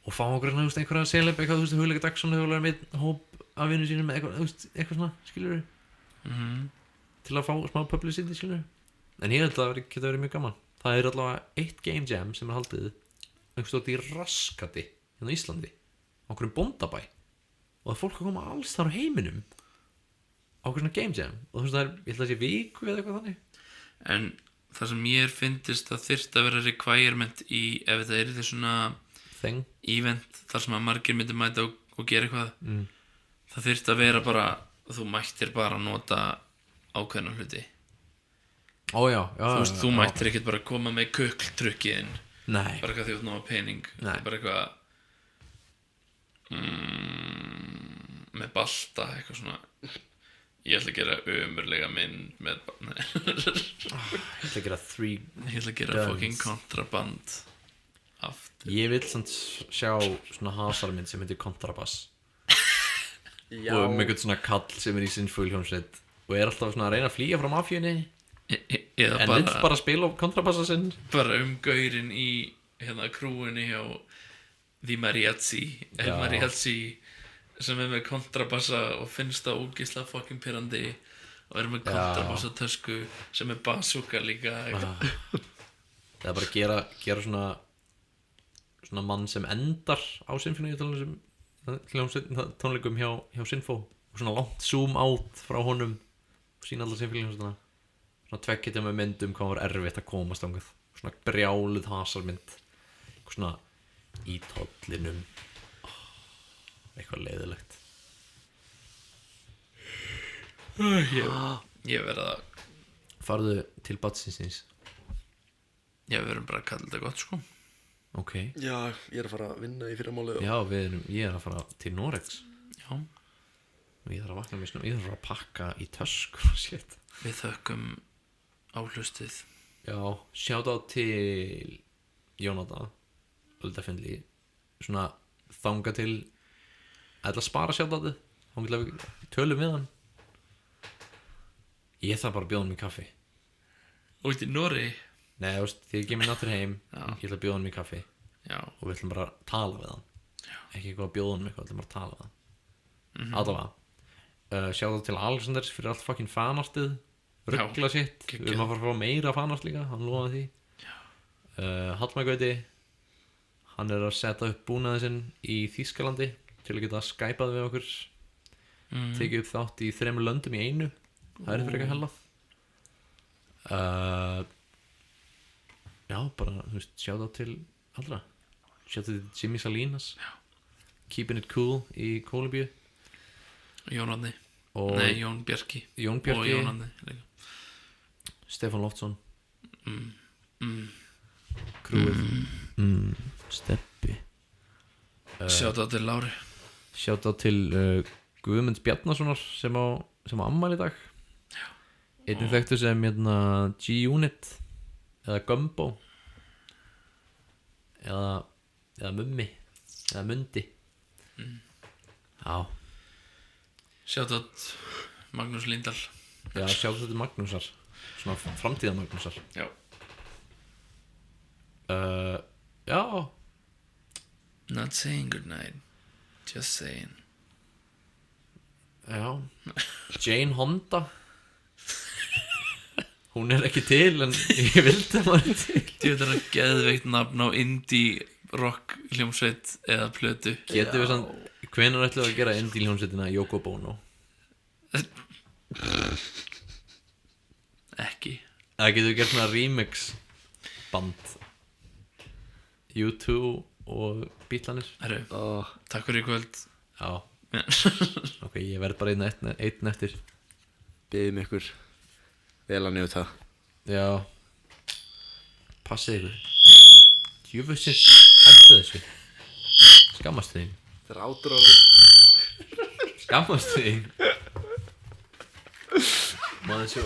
og fá okkur svona, þú veist, einhverja seleb eitthvað, þú veist, Hugleika Dagsson hefur verið með hóp af vinnu sínum með eitthvað, þú veist, eitthvað svona, skilur til að fá smá publicity, skilur en ég held að það geta verið mjög gaman það er allavega eitt game jam sem er haldið einhvers stótt í Raskati hérna á Íslandi, á okkur bóndabæ og það er fólk að koma alls þar á heiminum á okkur svona game jam og þú veist, það er, ég held að það sé viku eða eitthvað þannig en það sem mér finnist að þyrft að vera requirement í ef þetta er því svona þeng, event þar sem að margir myndir mæta og gera eitthvað það þyrft að vera bara þú mættir bara að nota ákveðna hluti ó já, þú veist, þú mættir ekkert bara að koma með kukltrykkiðin nei, bara eitthvað því að ná pening Nei. bara eitthvað með balta eitthvað svona ég ætla að gera ömurlega mynd með nei. ég ætla að gera 3 ég ætla að gera Guns. fucking kontraband aftur ég vil samt sjá svona hasarmynd sem heitir Kontrabass Já. og um einhvern svona kall sem er í sinfugl hljómsveit og er alltaf svona að reyna að flýja frá mafíunni eða en vill bara spila á kontrabassa sinn bara gaurinn í hérna krúinni hjá The Mariachi Já. Mariachi sem er með kontrabassa og finnst það ógeðslega fucking pirrandi og er með kontrabassa tösku sem er bazooka líka eða bara gera svona mann sem endar á sinfóníu tónleikum hjá Sinfó og svona langt zoom out frá honum og sína allar sinfóníu svona tveggja með myndum hvað var erfitt að komast ángað svona brjáluð hasarmynd svona í tollinum. Eitthvað leiðilegt. Ég verð að Farðu til batsinsins. Ég verðum bara að kalla þetta gott sko. Ok. Já, ég er að fara að vinna í fyrramáli Já, ég er að fara til Noregs. Já, Og ég þarf að vakna mér svona, ég þarf að pakka í tösku. Shit. við þökkum áhlustið. Já, sjátt á til Jónata Öldafinli. Svona þanga til ætla að spara sjátt á þið. Þá vil við tölum við hann. Ég þarf bara að bjóða hann í kaffi. Út í Nóri. Nei, þú veist, því ég gef mér náttúr heim. Já. Ég ætla að bjóða hann í kaffi. Já, Og við ætlum bara að tala við hann. Ekki eitthvað að bjóða hann eitthvað, við ætlum bara að tala við hann. Allavega sjátt til Alexanders fyrir allt fucking fanartið. Ruggla sitt. Við erum að fara að fá meira fanart líka. Hann lofaði því. Hallmægauti, hann er að setja upp búnaði sinn í Þýskalandi til að geta skæpað við okkur. Tekið upp þátt í 3 löndum í einu. Það er fyrir eitthvað hellað. Já, bara, þú veist, sjátt til allra. Sjátt til Jimmy Salinas. Keeping it cool í Kólumbíu. Jón Árni. Og Nei, Jón Bjarki. Jón Og Bjarki, Jón Árni líka. Stefán Loftsson. Krúið. Steppi. Sjátt til Lári. Sjátt til Guðmund Bjarnasonar sem á afmæli í dag. Einnig þekktu sem G-Unit eða Gumbo eða Mummi eða Mundi. Já, Sjátt Magnús Lindahl. já, sjátt til Magnúsar. Svona framtíða Magnúsar. Já. Já, Not saying goodnight. Just saying. já. Jane Honda. Hún er ekki til en ég vildi að maður til. Þú veit að geðveikt nafn á indie rock hljómsveit eða plötu. Getum við sann, hvenær ætlum við að gera indie hljómsveitina Yoko Bono? Ekki. Eða getum við gert svona remix band U2 og Beatlanir? Herru, oh, takk fyrir í kvöld. Já. Ok, ég verð bara einn eftir. Biðum ykkur vel að njóta. Já. Passið ykkur. Djöfusins, hættu þessu. Skammast þín. Það er átróður. Skammast þín. Maður svo